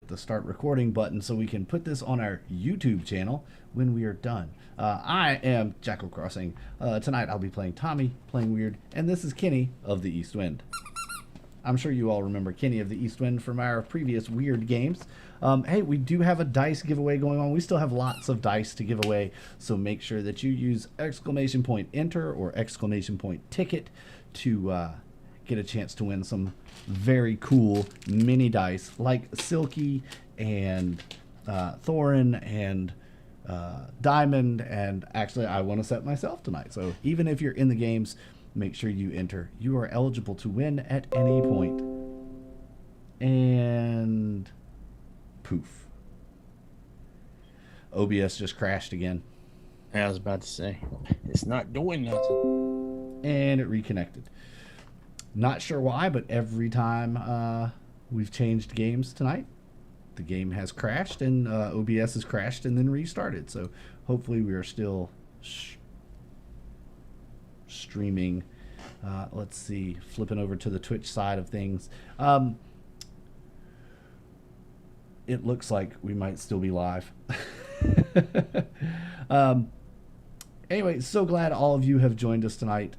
the start recording button so we can put this on our YouTube channel when we are done. I am Jackal Crossing. Tonight I'll be playing Tommy, playing Weird, and this is Kenny of the East Wind. I'm sure you all remember Kenny of the East Wind from our previous Weird games. Hey, we do have a dice giveaway going on. We still have lots of dice to give away, so make sure that you use !enter or !ticket to get a chance to win some very cool mini dice like Silky and Thorin and Diamond, and actually I want to set myself tonight. So even if you're in the games, make sure you enter. You are eligible to win at any point. And poof. OBS just crashed again. I was about to say, it's not doing nothing. And it reconnected. Not sure why, but every time we've changed games tonight, the game has crashed and OBS has crashed and then restarted. So hopefully we are still streaming. Let's see, flipping over to the Twitch side of things. It looks like we might still be live. Anyway, so glad all of you have joined us tonight.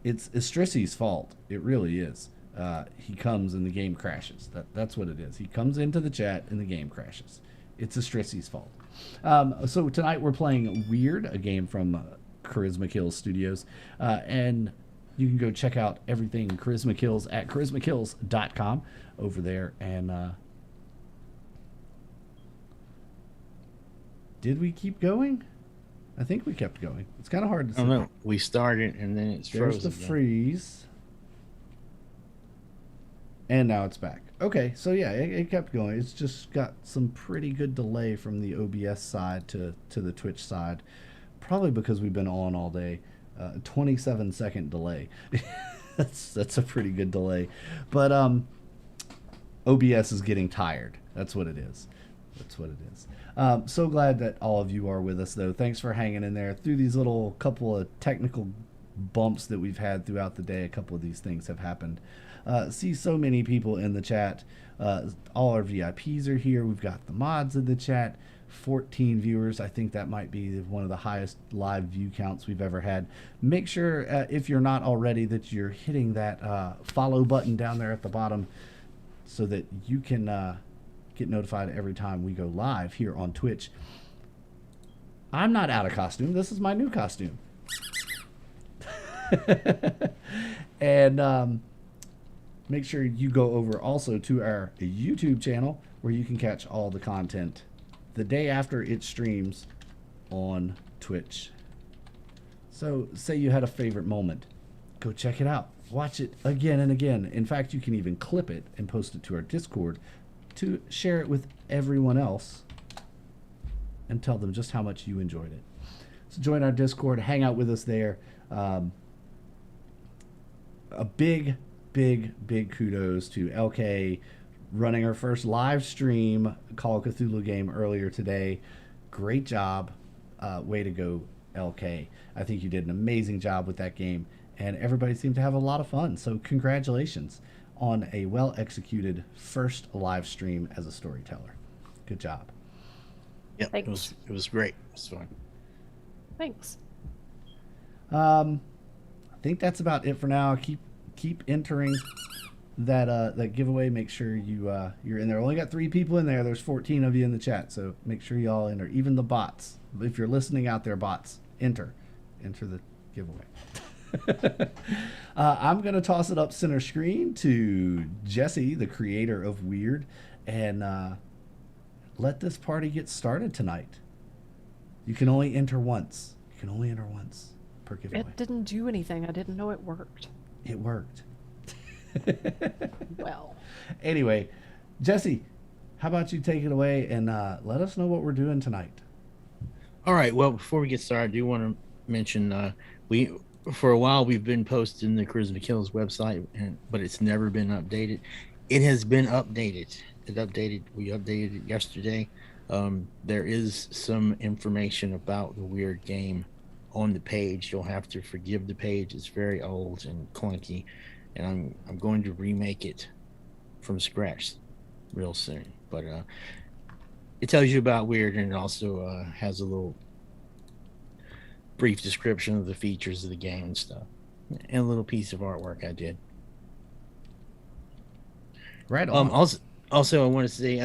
It's Estrissy's fault. It really is. He comes and the game crashes. That's what it is. He comes into the chat and the game crashes. It's Estrissy's fault. So tonight we're playing Weird, a game from Charisma Kills Studios. And you can go check out everything Charisma Kills at charismakills.com over there. And did we keep going? I think we kept going. It's kind of hard to see. I don't know. We started and then it's frozen. There's the freeze. And now it's back. Okay, so yeah, it kept going. It's just got some pretty good delay from the OBS side to the Twitch side. Probably because we've been on all day. 27-second delay. That's a pretty good delay. But OBS is getting tired. That's what it is. That's what it is. So glad that all of you are with us, though. Thanks for hanging in there through these little couple of technical bumps that we've had throughout the day. A couple of these things have happened. See so many people in the chat. All our VIPs are here. We've got the mods in the chat. 14 viewers. I think that might be one of the highest live view counts we've ever had. Make sure, if you're not already, that you're hitting that follow button down there at the bottom so that you can get notified every time we go live here on Twitch. I'm not out of costume. This is my new costume. And make sure you go over also to our YouTube channel where you can catch all the content the day after it streams on Twitch. So say you had a favorite moment, go check it out. Watch it again and again. In fact, you can even clip it and post it to our Discord to share it with everyone else and tell them just how much you enjoyed it. So join our Discord, hang out with us there. A big kudos to LK running our first live stream Call of Cthulhu game earlier today. Great job. Way to go, LK. I think you did an amazing job with that game, and everybody seemed to have a lot of fun. So congratulations on a well-executed first live stream as a storyteller. Good job. Yeah, it was great. It was fun. Thanks. I think that's about it for now. Keep entering that giveaway. Make sure you're in there. Only got 3 people in there. There's 14 of you in the chat, so make sure you all enter. Even the bots. If you're listening out there, bots, enter the giveaway. I'm gonna toss it up center screen to Jesse, the creator of Weird, and let this party get started tonight. You can only enter once. You can only enter once per giveaway. It didn't do anything. I didn't know it worked. It worked. Well. Anyway, Jesse, how about you take it away and let us know what we're doing tonight. All right. Well, before we get started, I do want to mention for a while we've been posting the Charisma Kills website, but it's never been updated. It has been updated. We updated it yesterday. There is some information about the Weird game on the page. You'll have to forgive the page. It's very old and clunky. and I'm going to remake it from scratch real soon. But it tells you about WYRD, and it also has a little brief description of the features of the game and stuff, and a little piece of artwork I did. Right on. Also, I want to say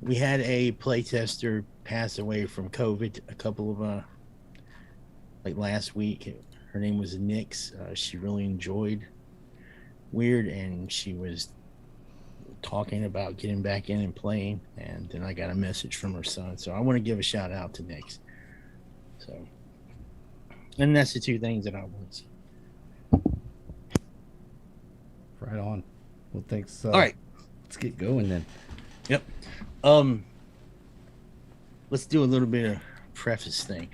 we had a playtester pass away from COVID a couple of like last week. Her name was Nix. She really enjoyed WYRD, and she was talking about getting back in and playing. And then I got a message from her son, so I want to give a shout out to Nix. So, and that's the two things that I want to say. Right on. Well, thanks. All right, let's get going then. Yep. Let's do a little bit of preface thing.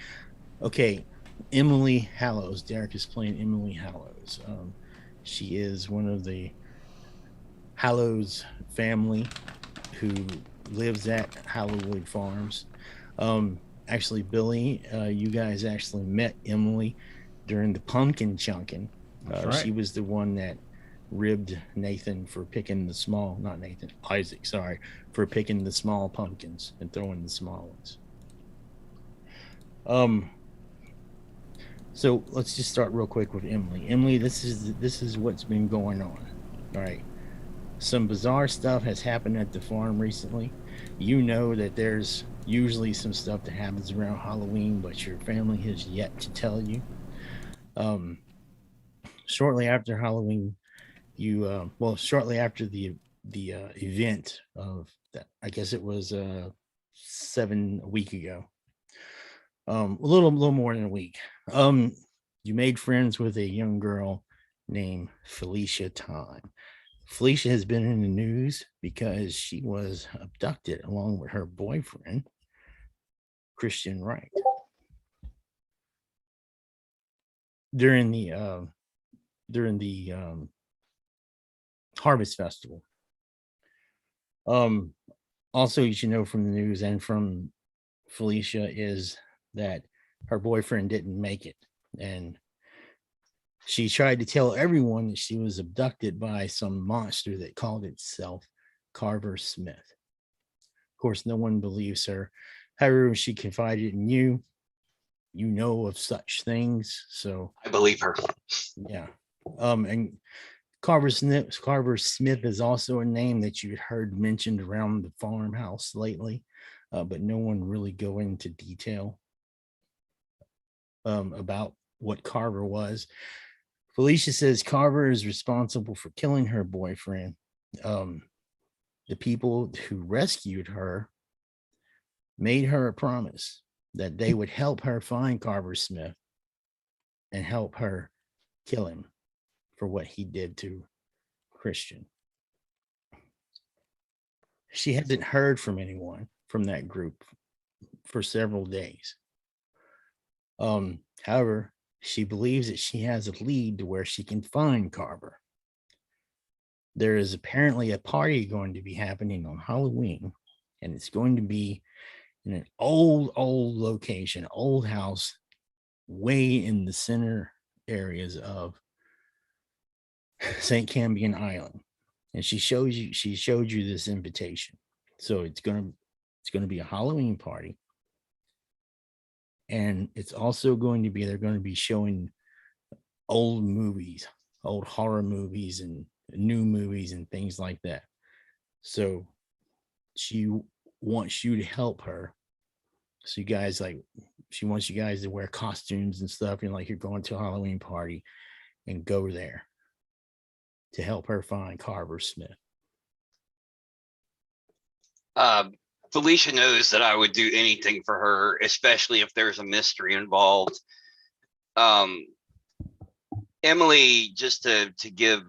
Okay, Emily Hallows. Derek is playing Emily Hallows. She is one of the Hallows family who lives at Hallowwood Farms. Actually, Billy, you guys actually met Emily during the pumpkin chunking. Right. She was the one that ribbed Nathan for picking the small, not Nathan, Isaac, sorry, for picking the small pumpkins and throwing the small ones. So let's just start real quick with Emily. Emily, this is what's been going on. All right. Some bizarre stuff has happened at the farm recently. You know that there's usually some stuff that happens around Halloween, but your family has yet to tell you. Shortly after Halloween, shortly after the event of that, I guess it was a week ago. A little more than a week. You made friends with a young girl named Felicia Time. Felicia has been in the news because she was abducted along with her boyfriend, Christian Wright, during the Harvest Festival. Also, you should know from the news and from Felicia is that her boyfriend didn't make it, and she tried to tell everyone that she was abducted by some monster that called itself Carver Smith. Of course, no one believes her. However, she confided in you. You know of such things, so I believe her. Yeah. And Carver Smith is also a name that you heard mentioned around the farmhouse lately, but no one really go into detail about what Carver was. Felicia says Carver is responsible for killing her boyfriend. The people who rescued her made her a promise that they would help her find Carver Smith and help her kill him for what he did to Christian. She hasn't heard from anyone from that group for several days. However, she believes that she has a lead to where she can find Carver. There is apparently a party going to be happening on Halloween, and it's going to be in an old location, old house, way in the center areas of St. Cambion Island. And she showed you this invitation. So it's gonna be a Halloween party. And it's also they're going to be showing old movies, old horror movies and new movies and things like that. So she wants you to help her. So you guys she wants you guys to wear costumes and stuff, like you're going to a Halloween party, and go there to help her find Carver Smith. Felicia knows that I would do anything for her, especially if there's a mystery involved. Emily, just to give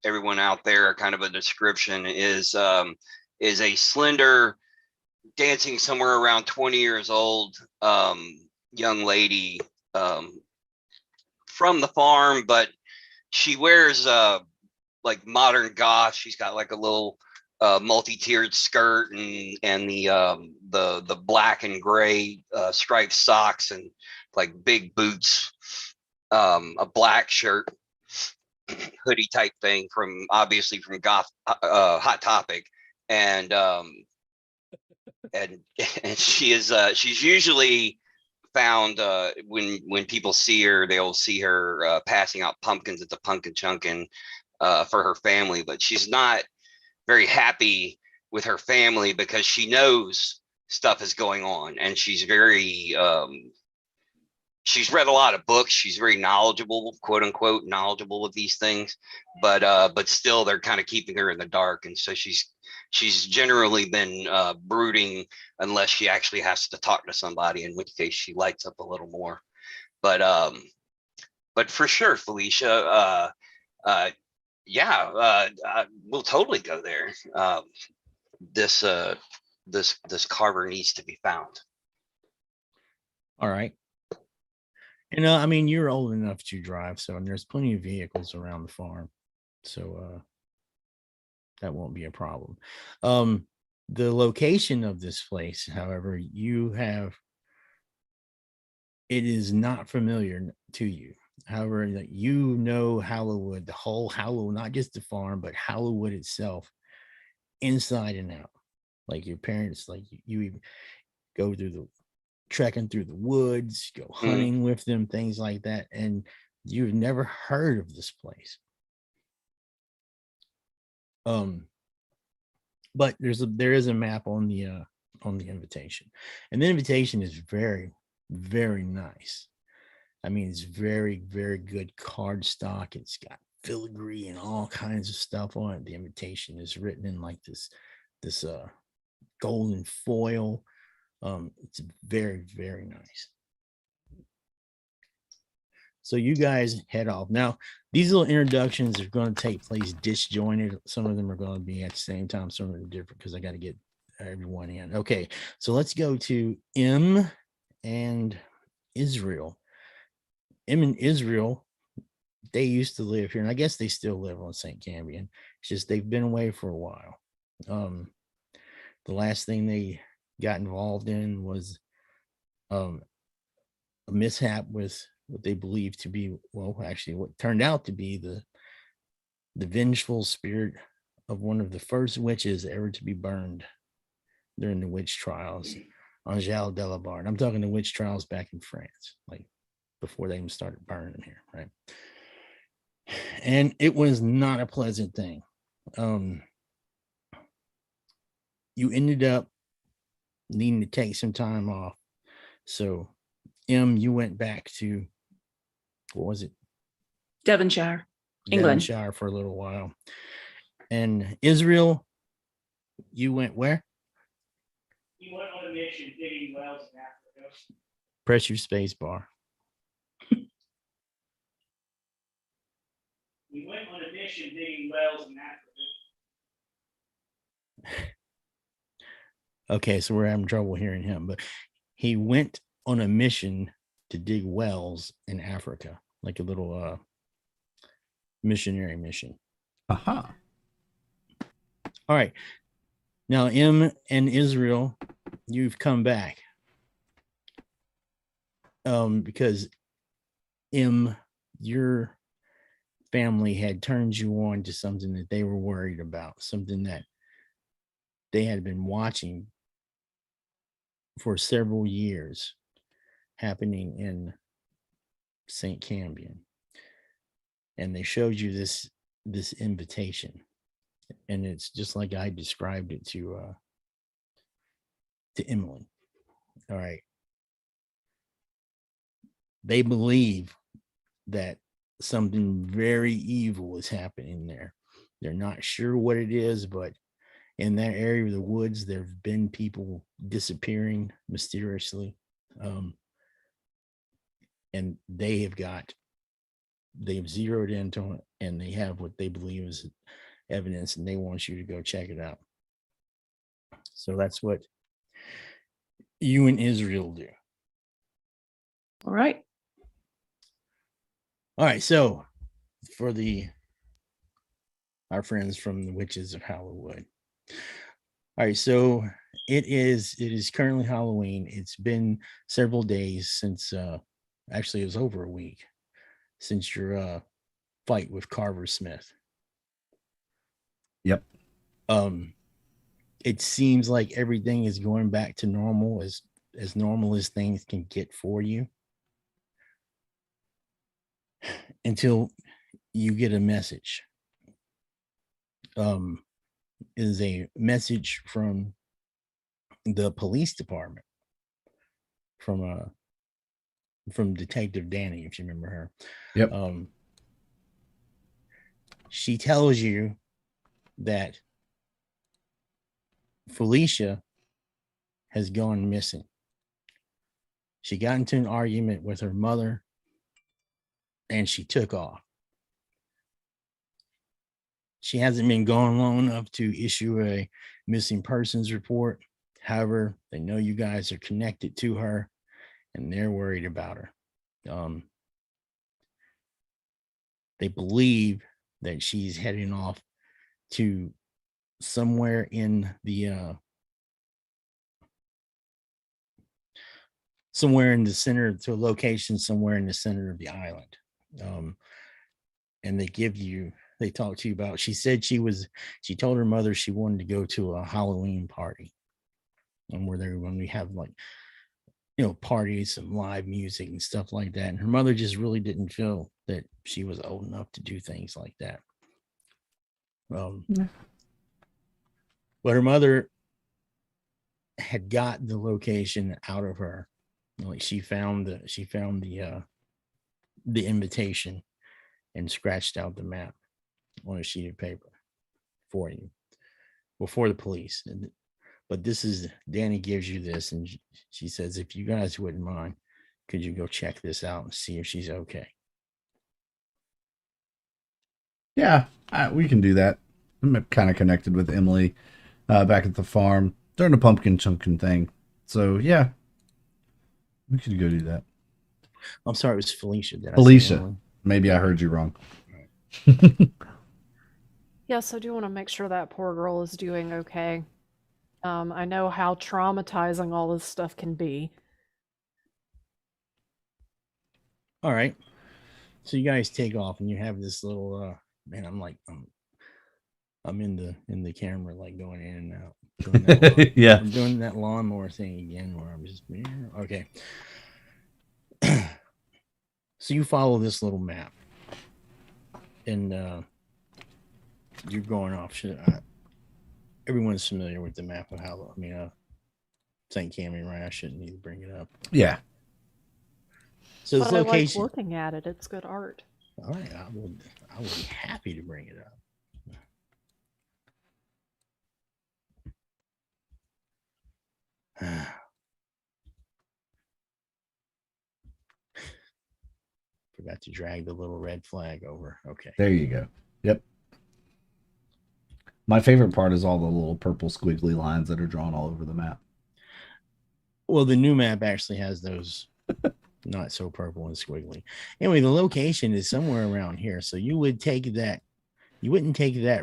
everyone out there kind of a description, is a slender, dancing somewhere around 20 years old young lady from the farm, but she wears like modern goth. She's got like a little multi-tiered skirt and the black and gray striped socks and like big boots. a black shirt, hoodie type thing obviously from Goth Hot Topic, and and she's usually found when people see her, they'll see her passing out pumpkins at the pumpkin chunkin for her family, but she's not very happy with her family because she knows stuff is going on, and she's very she's read a lot of books. She's very knowledgeable, quote unquote, knowledgeable of these things, but still they're kind of keeping her in the dark. And so she's generally been brooding unless she actually has to talk to somebody, in which case she lights up a little more. But for sure, Felicia, yeah, we'll totally go there. This carver needs to be found. All right. And I mean, you're old enough to drive, so and there's plenty of vehicles around the farm, so that won't be a problem. The location of this place, however, it is not familiar to you. However, that you know Hollywood, the whole Hollywood, not just the farm, but Hollywood itself, inside and out. Like your parents, like you even go through trekking through the woods, go hunting with them, things like that, and you've never heard of this place. But there is a map on the invitation, and the invitation is very, very nice. I mean, it's very, very good card stock. It's got filigree and all kinds of stuff on it. The invitation is written in like this golden foil. It's very, very nice. So you guys head off. Now, these little introductions are going to take place disjointed. Some of them are going to be at the same time. Some of them are different because I got to get everyone in. Okay, so let's go to M and Israel. M and Israel, they used to live here, and I guess they still live on St. Cambion. It's just they've been away for a while. The last thing they got involved in was a mishap with what they believed to be, well, actually what turned out to be the vengeful spirit of one of the first witches ever to be burned during the witch trials, Angèle de la Barde. I'm talking the witch trials back in France, like before they even started burning them here, right? And it was not a pleasant thing. You ended up needing to take some time off. So, M, you went back to, what was it? Devonshire, England. Devonshire for a little while. And Israel, you went where? You went on a mission digging wells in Africa. Press your space bar. We went on a mission digging wells in Africa. Okay, so we're having trouble hearing him, but he went on a mission to dig wells in Africa, like a little missionary mission. Aha. All right. Now, M and Israel, you've come back. Because M, your family had turned you on to something that they were worried about, something that they had been watching for several years happening in St. Cambion. And they showed you this invitation. And it's just like I described it to Emily. All right. They believe that something very evil is happening there. They're not sure what it is, but in that area of the woods, there have been people disappearing mysteriously. And they've zeroed into it, and they have what they believe is evidence, and they want you to go check it out. So that's what you and Israel do. All right. All right. So for our friends from the Witches of Hollywood. All right. So it is currently Halloween. It's been several days since, actually it was over a week since your fight with Carver Smith. Yep. It seems like everything is going back to normal, as normal as things can get for you, until you get a message. It is a message from the police department, from Detective Danny, if you remember her. Yep. She tells you that Felicia has gone missing. She got into an argument with her mother and she took off. She hasn't been gone long enough to issue a missing persons report. However, they know you guys are connected to her and they're worried about her. They believe that she's heading off to somewhere in the center, to a location somewhere in the center of the island. And they talk to you about, she said she told her mother she wanted to go to a Halloween party, and when we have like, parties, some live music and stuff like that. And her mother just really didn't feel that she was old enough to do things like that. But her mother had got the location out of her. Like she found the invitation and scratched out the map on a sheet of paper for you before the police. But Danny gives you this, and she says, if you guys wouldn't mind, could you go check this out and see if she's okay? Yeah, we can do that. I'm kind of connected with Emily back at the farm during the pumpkin chunking thing. So, yeah, we could go do that. I'm sorry, it was Felicia. Felicia. Maybe I heard you wrong. Yeah, so I do want to make sure that poor girl is doing okay. I know how traumatizing all this stuff can be. All right. So you guys take off and you have this little man, I'm in the camera, like going in and out. Doing that Yeah. I'm doing that lawnmower thing again where I'm just okay. So you follow this little map and you're going off. Everyone's familiar with the map of St. Cammy, right? I shouldn't need to bring it up. Yeah. So this But I like location. looking at it. It's good art. All right, I will be happy to bring it up. Forgot to drag the little red flag over. Okay. There you go. Yep. My favorite part is all the little purple squiggly lines that are drawn all over the map. Well, the new map actually has those not so purple and squiggly. Anyway, the location is somewhere around here. So you wouldn't take that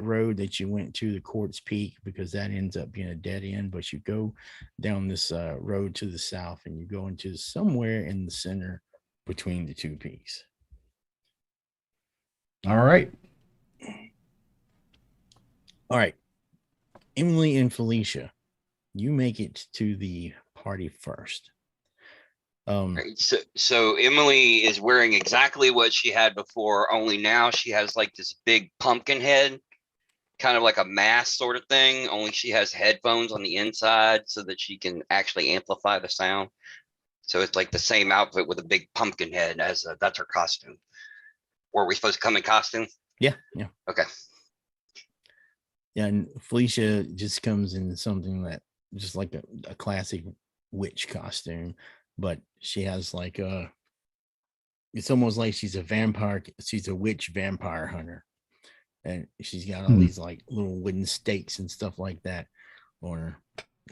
road that you went to the Quartz Peak, because that ends up being a dead end, but you go down this road to the south and you go into somewhere in the center between the two peaks. All right. Emily and Felicia, you make it to the party first. Right, so Emily is wearing exactly what she had before, only now she has like this big pumpkin head, kind of like a mask sort of thing, only she has headphones on the inside so that she can actually amplify the sound. So it's like the same outfit with a big pumpkin head that's her costume. Were we supposed to come in costume? Yeah. Okay. Yeah, and Felicia just comes in something that just like a classic witch costume, but she has like it's almost like she's a vampire. She's a witch vampire hunter, and she's got all these like little wooden stakes and stuff like that on her.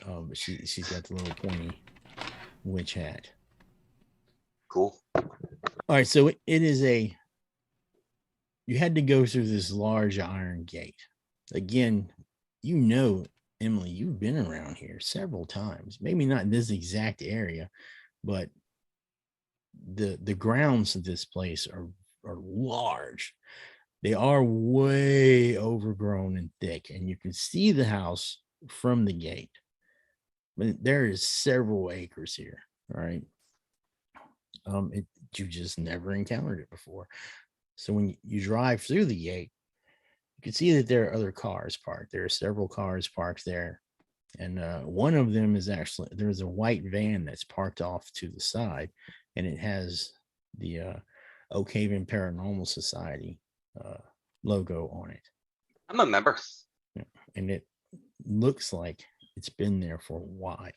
But she's got the little pointy witch hat. Cool. All right, so it is you had to go through this large iron gate. Again, Emily, you've been around here several times. Maybe not in this exact area, but the grounds of this place are are large. They are way overgrown and thick, and you can see the house from the gate. But there is several acres here. All right. You just never encountered it before. So when you drive through the gate, you can see that there are other cars parked. There are several cars parked there. And one of them is actually, there's a white van that's parked off to the side, and it has the Oak Haven Paranormal Society logo on it. I'm a member. And it looks like it's been there for a while.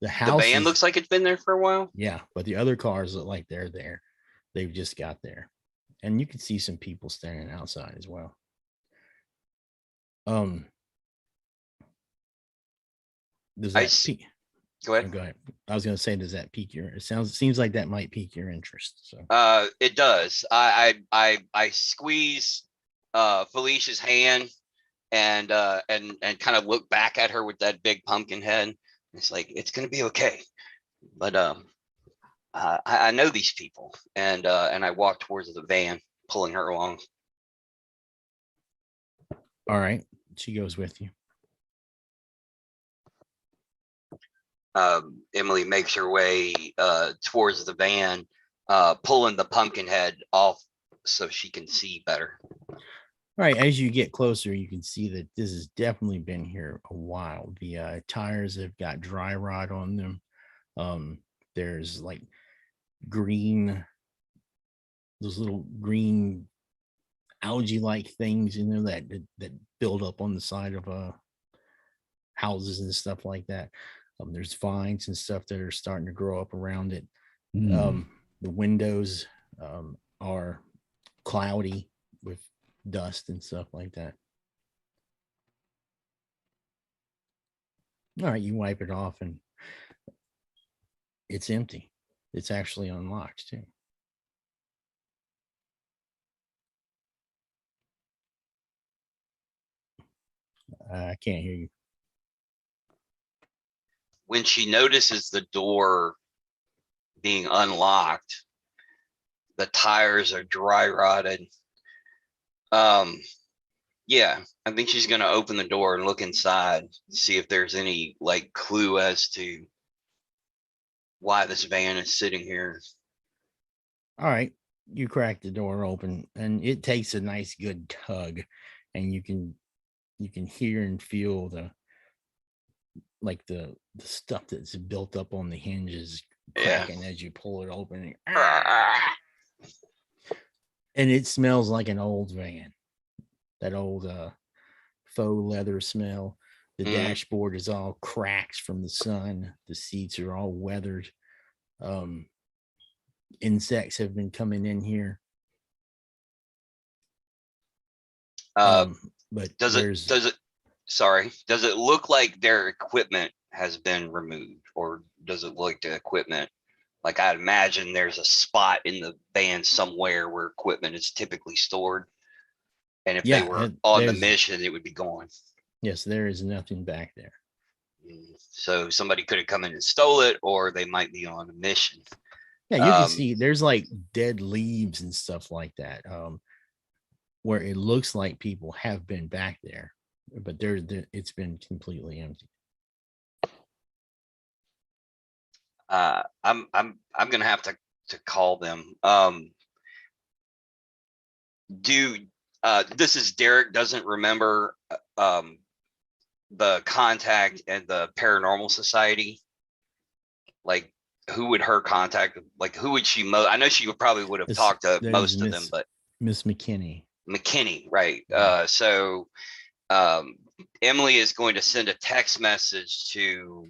The The van looks like it's been there for a while. Yeah, but the other cars look like they're there. They've just got there. And you can see some people standing outside as well. Does that pique? Go ahead. Go ahead. I was going to say, does that pique your? Seems like that might pique your interest. So it does. I squeeze Felicia's hand and kind of look back at her with that big pumpkin head. It's like, it's gonna be okay. But I know these people, and I walk towards the van, pulling her along. All right, she goes with you. Emily makes her way towards the van, pulling the pumpkin head off so she can see better. All right, as you get closer, you can see that this has definitely been here a while. The tires have got dry rot on them. There's like green, those little green algae-like things in there that build up on the side of houses and stuff like that. There's vines and stuff that are starting to grow up around it. The windows are cloudy with dust and stuff like that. All right, you wipe it off and it's empty. It's actually unlocked too. I can't hear you. When she notices the door being unlocked, the tires are dry rotted. Yeah, I think she's gonna open the door and look inside, see if there's any like clue as to why this van is sitting here. All right, you crack the door open and it takes a nice good tug, and you can hear and feel the stuff that's built up on the hinges cracking as you pull it open. And it smells like an old van, that old faux leather smell. The dashboard is all cracks from the sun. The seats are all weathered. Insects have been coming in here. But does it look like their equipment has been removed, or does it look like the equipment, like I'd imagine there's a spot in the van somewhere where equipment is typically stored, and if they were on the mission, it would be gone. Yes, there is nothing back there. So somebody could have come in and stole it, or they might be on a mission. Yeah, you can see there's like dead leaves and stuff like that, where it looks like people have been back there, but it's been completely empty. I'm gonna have to call them. This is Derek doesn't remember the contact and the Paranormal Society. Like, who would her contact? Like, who would she I know she would have talked to most of them, but Miss McKinney, right? So Emily is going to send a text message to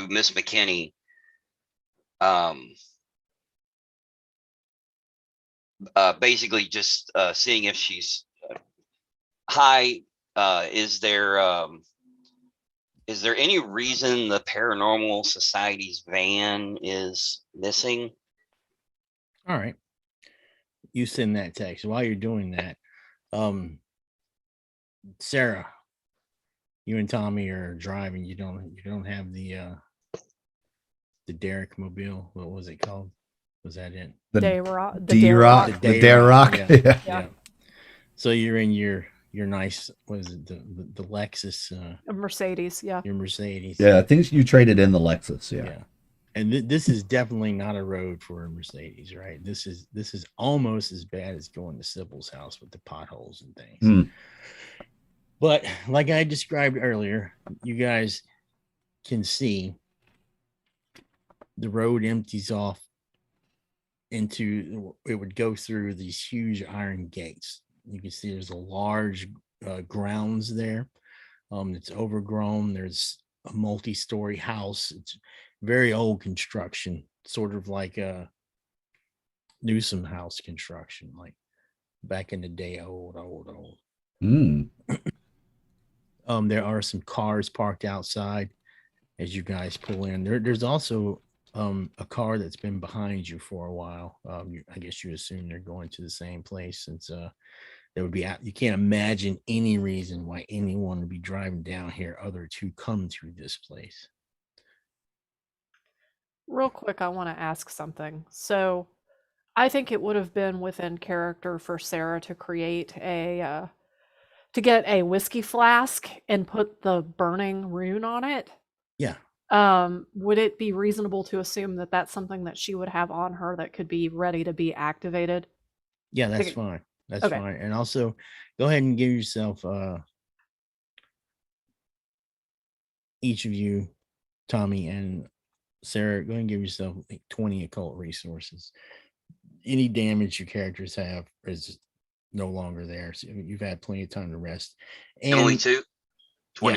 Miss McKinney, basically just seeing if she's hi. Is there any reason the Paranormal Society's van is missing? All right, you send that text. While you're doing that, Sarah, you and Tommy are driving. You don't have the Derek mobile. What was it called? Was that it? The Day Rock. The D Dare Rock. Rock. The Dare Rock. Yeah. Yeah. Yeah. Yeah. So you're in your nice, what is it, the Lexus, A Mercedes. Yeah. your Mercedes. Yeah, I think you traded in the Lexus. Yeah. Yeah. And this is definitely not a road for a Mercedes, right? This is almost as bad as going to Sybil's house with the potholes and things. Hmm. But like I described earlier, you guys can see the road empties off into, it would go through these huge iron gates. You can see there's a large grounds there. It's overgrown. There's a multi-story house. It's very old construction, sort of like a Newsom house construction, like back in the day, old. Hmm. There are some cars parked outside as you guys pull in. There's also a car that's been behind you for a while. I guess you assume they're going to the same place, since there would be, you can't imagine any reason why anyone would be driving down here other to come to this place. Real quick, I want to ask something. So, I think it would have been within character for Sarah to create to get a whiskey flask and put the burning rune on it. Yeah. Would it be reasonable to assume that that's something that she would have on her that could be ready to be activated? Yeah, that's Okay. fine. That's Okay. fine. And also, go ahead and give yourself, each of you, Tommy and Sarah, go ahead and give yourself like 20 occult resources. Any damage your characters have is no longer there. So you've had plenty of time to rest. And Only 20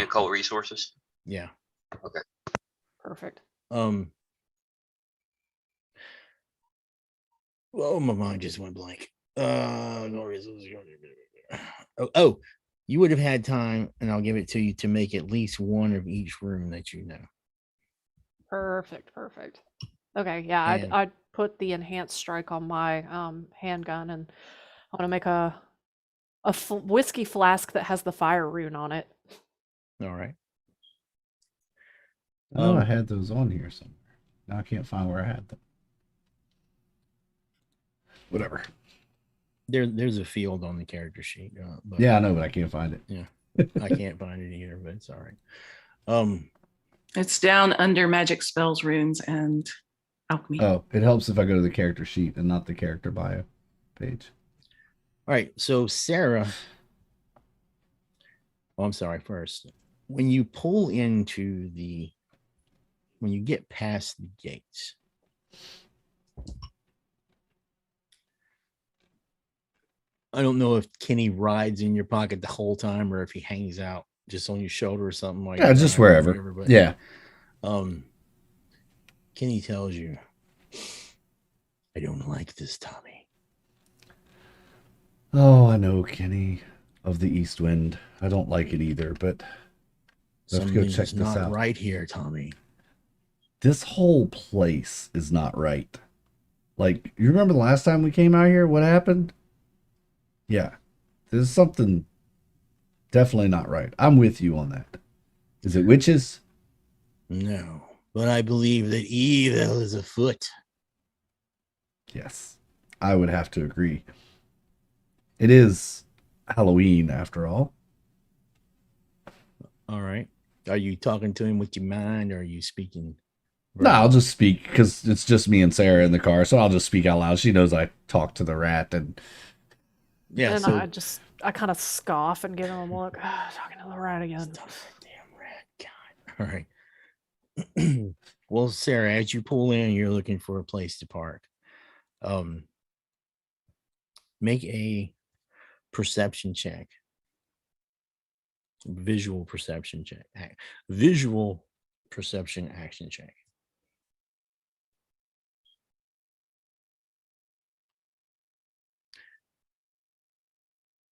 yeah. occult resources. Yeah. Okay. Perfect. Oh, my mind just went blank. Oh, you would have had time, and I'll give it to you, to make at least one of each room that you know. Perfect. Okay, yeah, And- I'd put the enhanced strike on my handgun, and I want to make a whiskey flask that has the fire rune on it. All right. Oh, I had those on here somewhere. Now I can't find where I had them. Whatever. There's a field on the character sheet. But Yeah, I know, but I can't find it. Yeah, I can't find it either, but it's all right. It's down under magic spells, runes, and alchemy. Oh, it helps if I go to the character sheet and not the character bio page. All right. So Sarah, I'm sorry. First, when you pull into when you get past the gates, I don't know if Kenny rides in your pocket the whole time, or if he hangs out just on your shoulder or something like that. Yeah, just wherever. But yeah. Kenny tells you, I don't like this, Tommy. Oh, I know, Kenny of the East Wind. I don't like it either, but let's go check Something's this not out. right here, Tommy. This whole place is not right. Like, you remember the last time we came out here? What happened? Yeah. There's something definitely not right. I'm with you on that. Is it witches? No, but I believe that evil is afoot. Yes. I would have to agree. It is Halloween, after all. All right. Are you talking to him with your mind, or are you speaking? No, I'll just speak because it's just me and Sarah in the car, so I'll just speak out loud. She knows I talk to the rat, and Yeah. And So I kind of scoff and give him a look. Talking to the rat again. damn rat. God. All right. Well, Sarah, as you pull in, you're looking for a place to park. Make a perception check. Visual perception check. Visual perception action check.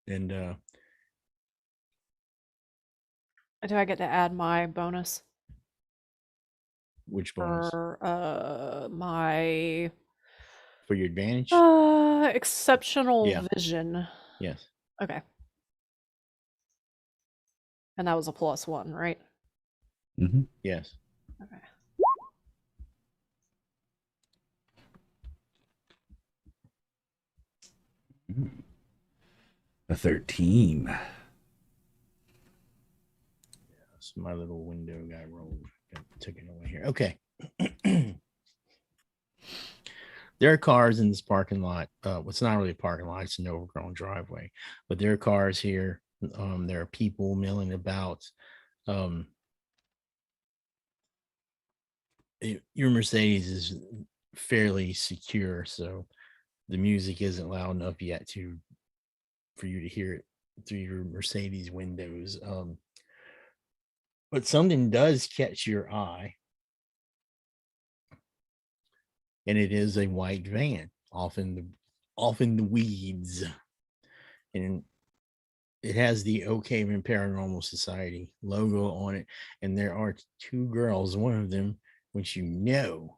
And Do I get to add my bonus which bonus? for my For your advantage? exceptional Yeah. vision? Yes. Okay. And that was a +1, right? mm-hmm. Yes. Okay. A 13. So my little window got rolled. Got taken away here. Okay. There are cars in this parking lot. It's not really a parking lot, it's an overgrown driveway. But there are cars here. There are people milling about. Your Mercedes is fairly secure, so the music isn't loud enough yet for you to hear it through your Mercedes windows. But something does catch your eye, and it is a white van off in the weeds, and it has the Oakhaven Paranormal Society logo on it, and there are two girls, one of them which you know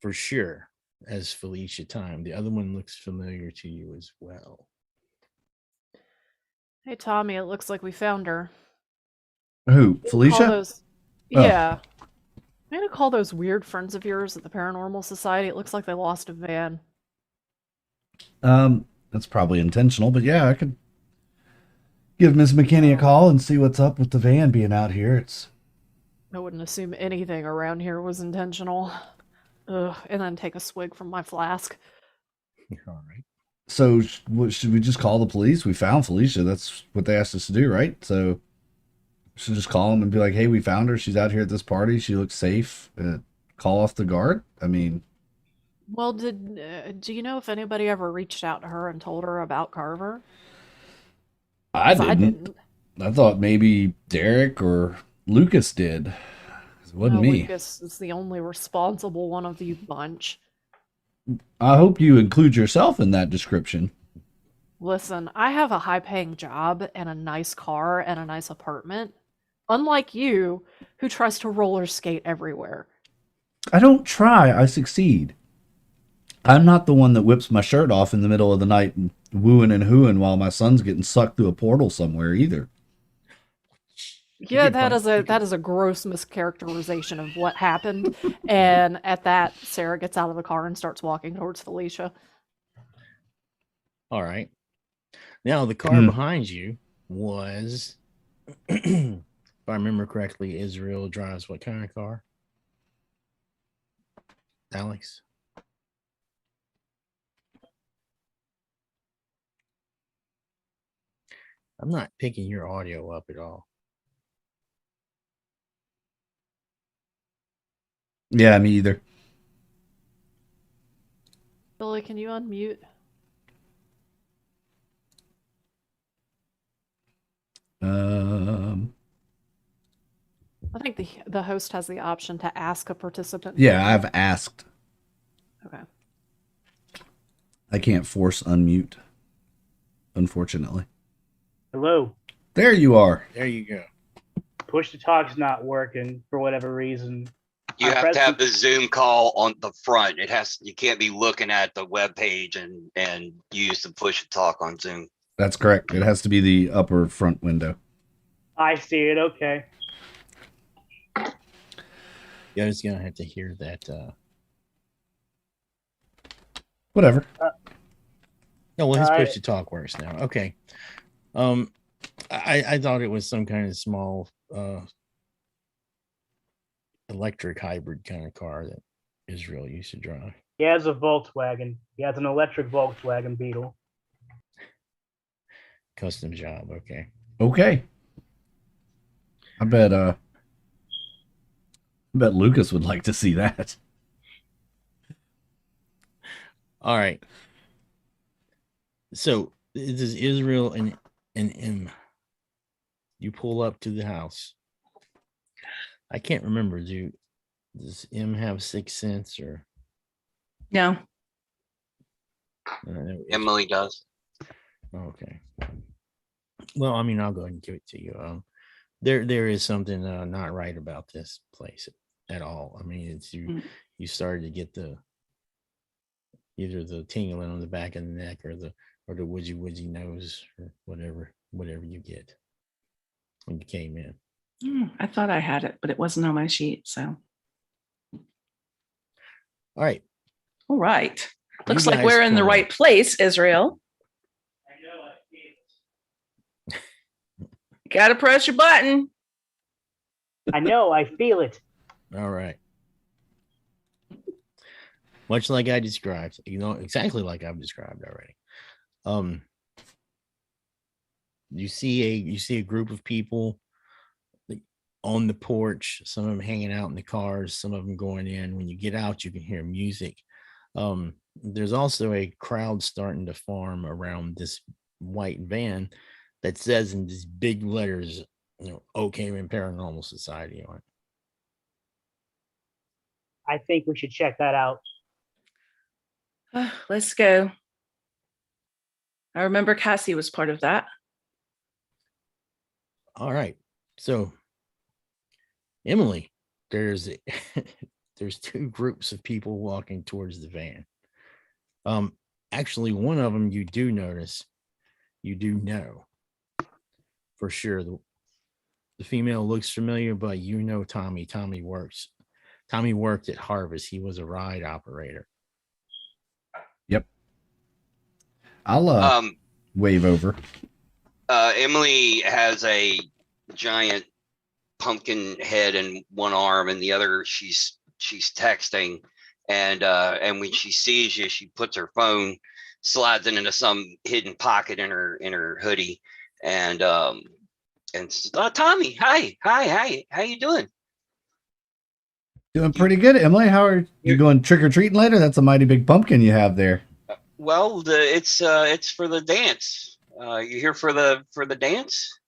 for sure as Felicia Time. The other one looks familiar to you as well. Hey, Tommy, it looks like we found her. Who? Call Felicia? those. Oh. Yeah. I'm gonna call those weird friends of yours at the Paranormal Society. It looks like they lost a van. That's probably intentional, but yeah, I could give Miss McKinney a call and see what's up with the van being out here. I wouldn't assume anything around here was intentional. Ugh, and then take a swig from my flask. All right. So should we just call the police? We found Felicia. That's what they asked us to do, right? So should just call them and be like, "Hey, we found her. She's out here at this party. She looks safe." Call off the guard. I mean, Well, do you know if anybody ever reached out to her and told her about Carver? I 'Cause didn't. I thought maybe Derek or Lucas did. It wasn't No, me. Lucas is the only responsible one of the bunch. I hope you include yourself in that description. Listen, I have a high-paying job and a nice car and a nice apartment. Unlike you, who tries to roller skate everywhere. I don't try. I succeed. I'm not the one that whips my shirt off in the middle of the night and wooing and hooing while my son's getting sucked through a portal somewhere either. Yeah, that is a gross mischaracterization of what happened. And at that, Sarah gets out of the car and starts walking towards Felicia. All right. Now the car behind you was, if I remember correctly, Israel drives what kind of car? Alex? I'm not picking your audio up at all. Yeah, me either. Billy, can you unmute? I think the host has the option to ask a participant. Yeah, I've asked. Okay. I can't force unmute, unfortunately. Hello. There you are. There you go. Push to talk's not working for whatever reason. You have to have the Zoom call on the front. You can't be looking at the web page and use the push to talk on Zoom. That's correct. It has to be the upper front window. I see it. Okay. You're just gonna have to hear that. Whatever. No, well, his push to talk works now. Okay. I thought it was some kind of small electric hybrid kind of car that Israel used to drive. He has a Volkswagen. He has an electric Volkswagen Beetle. Custom job. Okay. Okay. I bet Lucas would like to see that. All right. So this is Israel and M. You pull up to the house. I can't remember. Does M have 6th sense or No. Emily does. Okay. Well, I mean, I'll go ahead and give it to you. There is something not right about this place at all. I mean, it's you started to get either the tingling on the back of the neck or the woozy nose or whatever you get when you came in. I thought I had it, but it wasn't on my sheet. So, All right. all right. Looks You like guys we're in the pull right up. place, Israel. I know I feel Gotta press your button. it. I know I feel it. All right. Much like I described, exactly like I've described already. You see a group of people on the porch, some of them hanging out in the cars, some of them going in. When you get out, you can hear music. There's also a crowd starting to form around this white van that says in these big letters, Oakhaven Paranormal Society on it. I think we should check that out. Let's go. I remember Cassie was part of that. All right. So, Emily, there's two groups of people walking towards the van. Actually, one of them you do notice, you do know for sure. The female looks familiar, but Tommy. Tommy worked at Harvest. He was a ride operator. Yep. I'll wave over. Emily has a giant pumpkin head in one arm, and the other she's texting, and when she sees you, she puts her phone, slides it into some hidden pocket in her hoodie, and Tommy, hi, how you doing? Doing pretty good, Emily. How are you going trick or treating later? That's a mighty big pumpkin you have there. Well, it's for the dance. You here for the dance?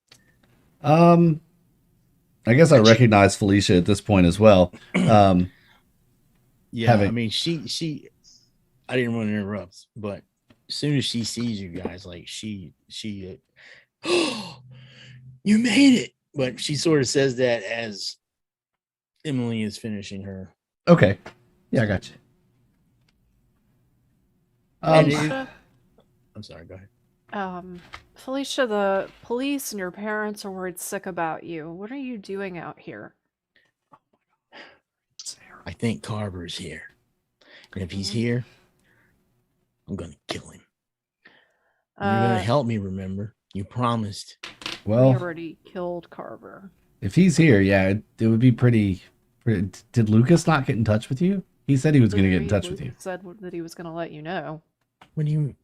I guess I recognize Felicia at this point as well. Yeah, I mean, she. I didn't want to interrupt, but as soon as she sees you guys, like she, oh, you made it. But she sort of says that as Emily is finishing her. Okay, yeah, I got you. Felicia, I'm sorry. Go ahead. Felicia, the police and your parents are worried sick about you. What are you doing out here? I think Carver's here. And if he's here, I'm going to kill him. You're going to help me, remember? You promised. Well, we already killed Carver. If he's here, yeah, it would be pretty. Did Lucas not get in touch with you? He said he was going to get in touch with you. Said that he was going to let you know. What do you mean?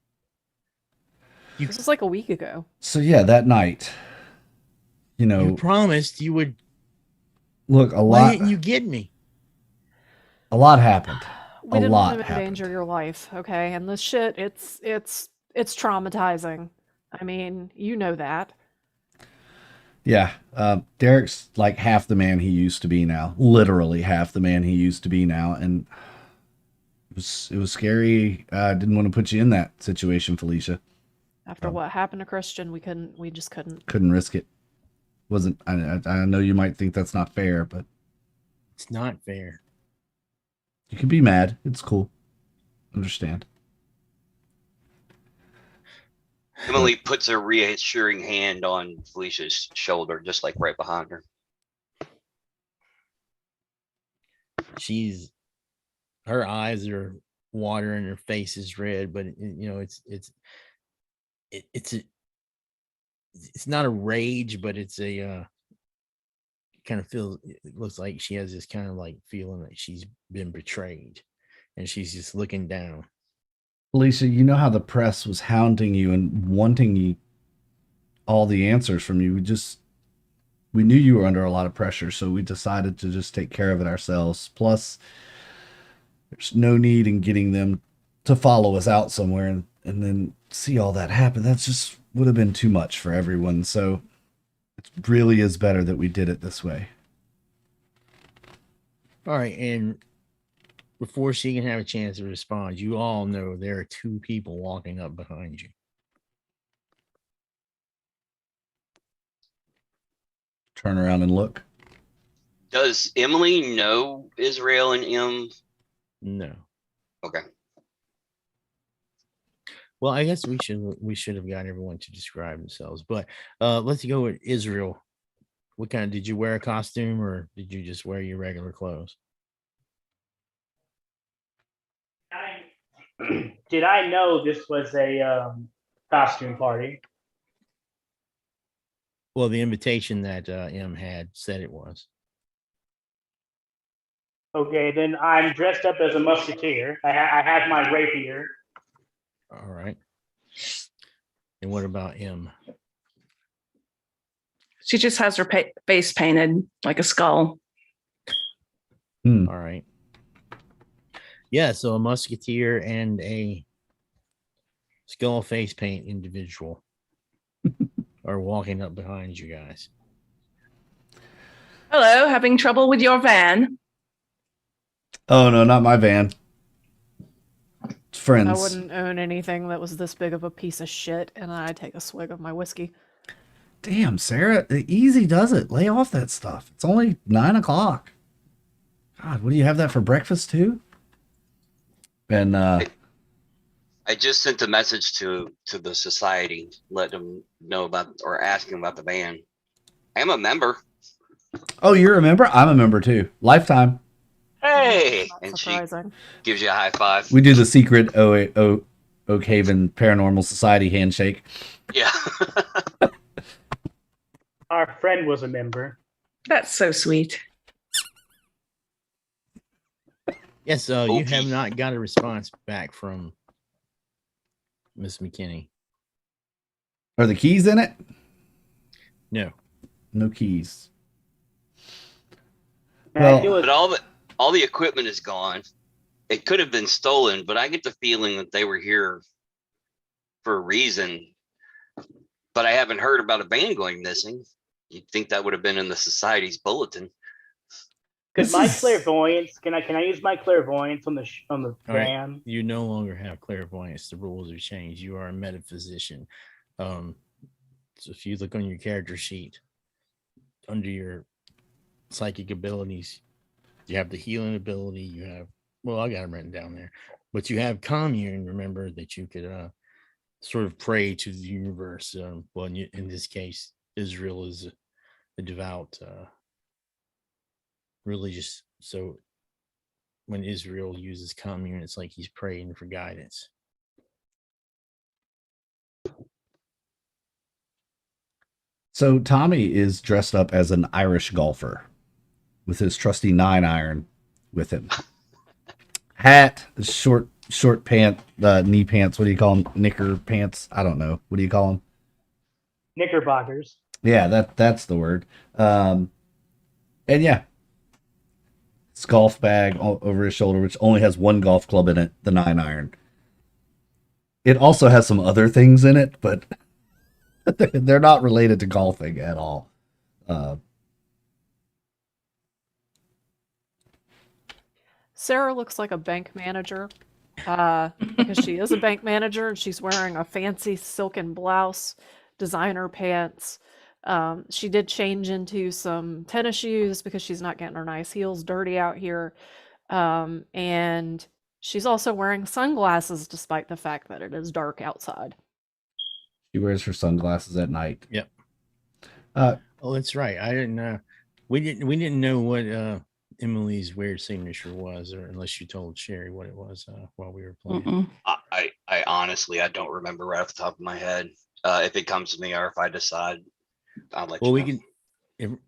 This was like a week ago. So yeah, that night, you promised you would. Look, Why didn't you get me? A lot happened. We didn't want to endanger your life, okay? And this shit, it's traumatizing. I mean, you know that. Yeah, Derek's like half the man he used to be now. Literally half the man he used to be now, and it was scary. I didn't want to put you in that situation, Felicia. After what happened to Christian, we just couldn't. Couldn't risk it. Wasn't I know you might think that's not fair, but it's not fair. You can be mad. It's cool. Understand. Emily puts a reassuring hand on Felicia's shoulder, just like right behind her. Her eyes are watering, her face is red, but it's not a rage, but it's a kind of feels. It looks like she has this kind of like feeling that she's been betrayed, and she's just looking down. Felicia, you know how the press was hounding you and wanting all the answers from you. We knew you were under a lot of pressure, so we decided to just take care of it ourselves. Plus, there's no need in getting them to follow us out somewhere and then see all that happen. That just would have been too much for everyone. So it really is better that we did it this way. All right, and before she can have a chance to respond, you all know there are two people walking up behind you. Turn around and look. Does Emily know Israel and M? No. Okay. Well, I guess we should have got everyone to describe themselves, but let's go with Israel. What kind? Did you wear a costume or did you just wear your regular clothes? Did I know this was a costume party? Well, the invitation that M had said it was. Okay, then I'm dressed up as a musketeer. I have my rapier. All right. And what about M? She just has her face painted like a skull. Hmm. All right. Yeah, so a musketeer and a skull face paint individual are walking up behind you guys. Hello, having trouble with your van? Oh no, not my van. It's friends. I wouldn't own anything that was this big of a piece of shit, and I take a swig of my whiskey. Damn, Sarah, easy does it. Lay off that stuff. It's only 9 o'clock. God, what do you have that for breakfast too? And I just sent a message to the society, let them know about or asking about the band. I'm a member. oh, you're a member? I'm a member too. Lifetime. Hey, Not and she surprising. gives you a high five. We do the secret Oak Haven Paranormal Society handshake. Yeah. Our friend was a member. That's so sweet. Yes, you Okay. have not got a response back from Miss McKinney. Are the keys in it? No. No keys. Man, Well- it was, But all the equipment is gone. It could have been stolen, but I get the feeling that they were here for a reason. But I haven't heard about a band going missing. You'd think that would have been in the society's bulletin. could This my is- clairvoyance? Can I use my clairvoyance on the All right. van? You no longer have clairvoyance. The rules have changed. You are a metaphysician. So if you look on your character sheet, under your psychic abilities, you have the healing ability. You have, well, I got them written down there, but you have commune. Remember that you could sort of pray to the universe. Well, in this case, Israel is a devout religious. So when Israel uses commune, it's like he's praying for guidance. So Tommy is dressed up as an Irish golfer with his trusty 9-iron with him. Hat, short pant, knee pants. What do you call them? Knicker pants. I don't know. What do you call them? Knickerbockers. Yeah, that's the word. And yeah, his golf bag over his shoulder, which only has one golf club in it, the 9-iron. It also has some other things in it, but they're not related to golfing at all. Sarah looks like a bank manager because she is a bank manager and she's wearing a fancy silken blouse, designer pants. She did change into some tennis shoes because she's not getting her nice heels dirty out here. And she's also wearing sunglasses despite the fact that it is dark outside. She wears her sunglasses at night. Yep. Uh, Oh, that's right. I didn't know. We didn't know what Emily's weird signature was, or unless you told Sherry what it was while we were playing. Mm-mm. I honestly, I don't remember right off the top of my head. If it comes to me or if I decide, I'll let Well, you we know. can.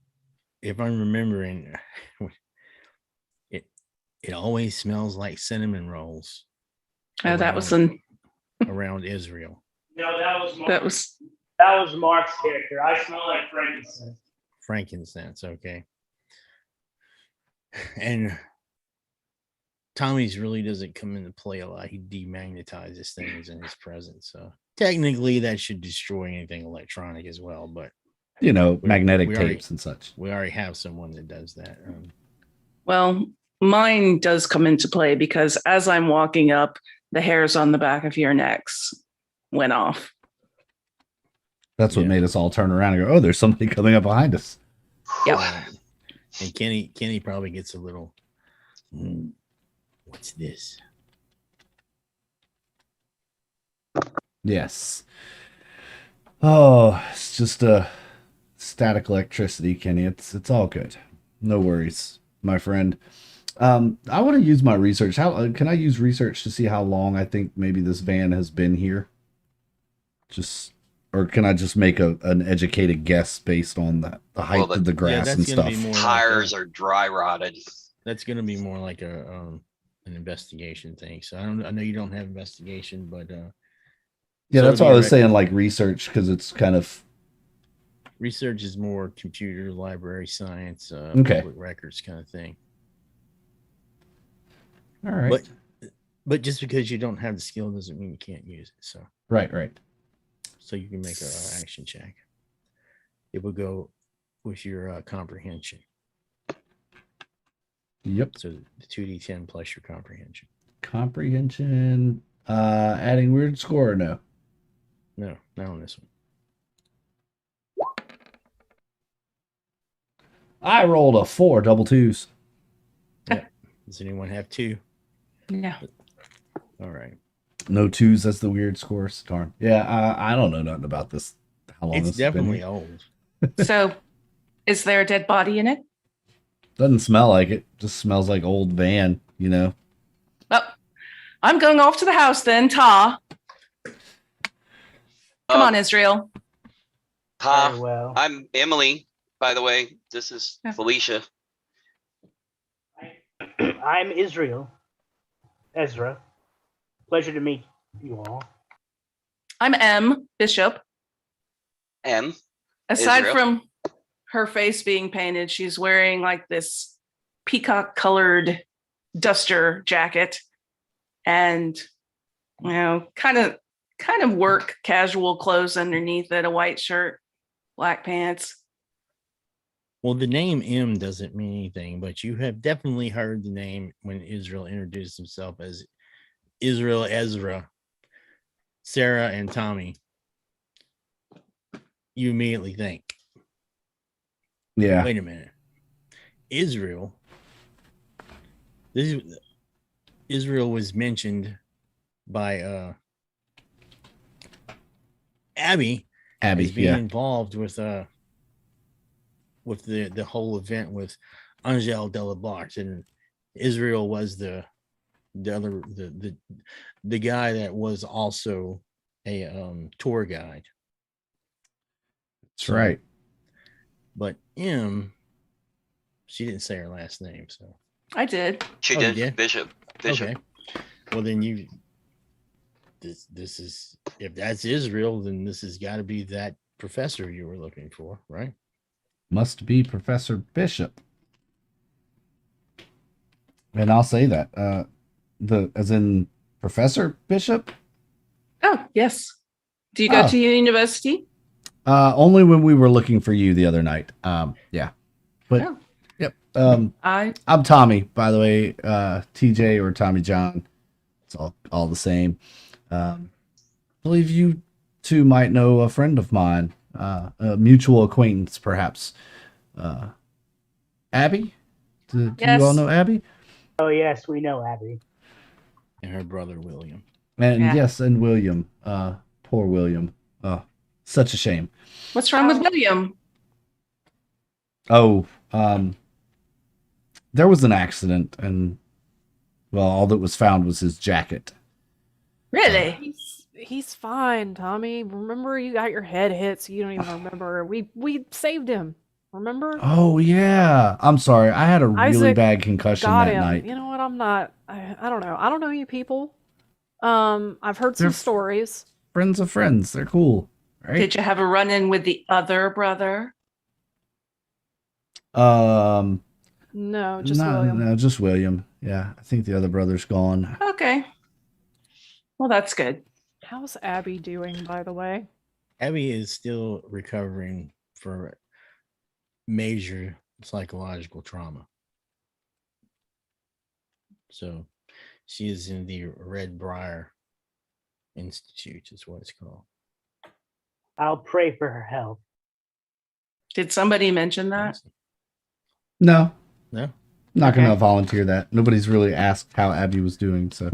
If I'm remembering, it always smells like cinnamon rolls. Oh, that was around Israel. No, that was that was Mark's character. I smell like frankincense. Frankincense, okay. And Tommy's really doesn't come into play a lot. He demagnetizes things in his presence. So technically that should destroy anything electronic as well, but magnetic we tapes already- and such. we already have someone that does that. well, mine does come into play because as I'm walking up, the hairs on the back of your necks went off. That's what Yeah. made us all turn around and go, "Oh, there's somebody coming up behind us." Yep. And Kenny probably gets a little, what's this? Yes. Oh, it's just static electricity, Kenny. It's all good. No worries, my friend. I want to use my research. How can I use research to see how long I think maybe this van has been here? Just, or can I just make an educated guess based on the height the- of the grass that's and gonna be stuff? more Tires are dry rotted. That's going to be more like an investigation thing. So I know you don't have investigation, but Yeah, so that's it'll why I be was saying record- like research because it's kind of research is more computer library science, Okay. public records kind of thing. all right. But just because you don't have the skill doesn't mean you can't use it. So Right. so you can make an action check. It will go with your comprehension. Yep. So the 2d10 plus your comprehension. Comprehension. Adding weird score or no? No, not on this one. I rolled a 4, double twos. Does anyone have 2? No. All right. No twos. That's the weird score. Darn. Yeah. I don't know nothing about this. How long It's this has been definitely here. old. So, is there a dead body in it? Doesn't smell like it. Just smells like old van. You know. Well, I'm going off to the house then, Ta. Come on, Israel. Very well. I'm Emily, by the way. This is Yeah. Felicia. I'm Israel. Ezra. Pleasure to meet you all. I'm M, Bishop. M. Aside Israel. from her face being painted, she's wearing like this peacock colored duster jacket and, you know, kind of work casual clothes underneath it, a white shirt, black pants. Well, the name M doesn't mean anything, but you have definitely heard the name when Israel introduced himself as Israel, Ezra, Sarah, and Tommy. You immediately think, Yeah. wait a minute, Israel. Israel was mentioned by Abby Abby. as being Yeah. involved with the whole event with Angel Delabart, and Israel was the guy that was also a tour guide. That's right. But M, she didn't say her last name, so I did. She Oh, did. yeah? Bishop. okay. Well, then this is, if that's Israel, then this has got to be that professor you were looking for, right? Must be Professor Bishop. And I'll say that. As in Professor Bishop? Oh, yes. Do you go Oh. to university? Only when we were looking for you the other night. Yeah. But Oh. yep. I'm Tommy, by the way. TJ or Tommy John. It's all the same. Believe you two might know a friend of mine. A mutual acquaintance, perhaps. Abby? Do Yes. you all know Abby? Oh, yes, we know Abby. And her brother William. And Yeah. yes, and William. Poor William. Oh, such a shame. What's wrong with William? Oh, there was an accident, and well, all that was found was his jacket. Really? He's fine, Tommy. Remember, you got your head hit, so you don't even remember. We saved him. Remember? Oh yeah, I'm sorry. I had a really Isaac bad concussion got that him. night. You know what? I'm not. I don't know. I don't know you people. I've heard some They're stories. Friends of friends. They're cool, right? Did you have a run-in with the other brother? No, just no, William. no, just William. Yeah, I think the other brother's gone. Okay. Well, that's good. How's Abby doing, by the way? Abby is still recovering for major psychological trauma. So she is in the Red Briar Institute, is what it's called. I'll pray for her health. Did somebody mention that? No, No? not Okay. gonna volunteer that. Nobody's really asked how Abby was doing, so.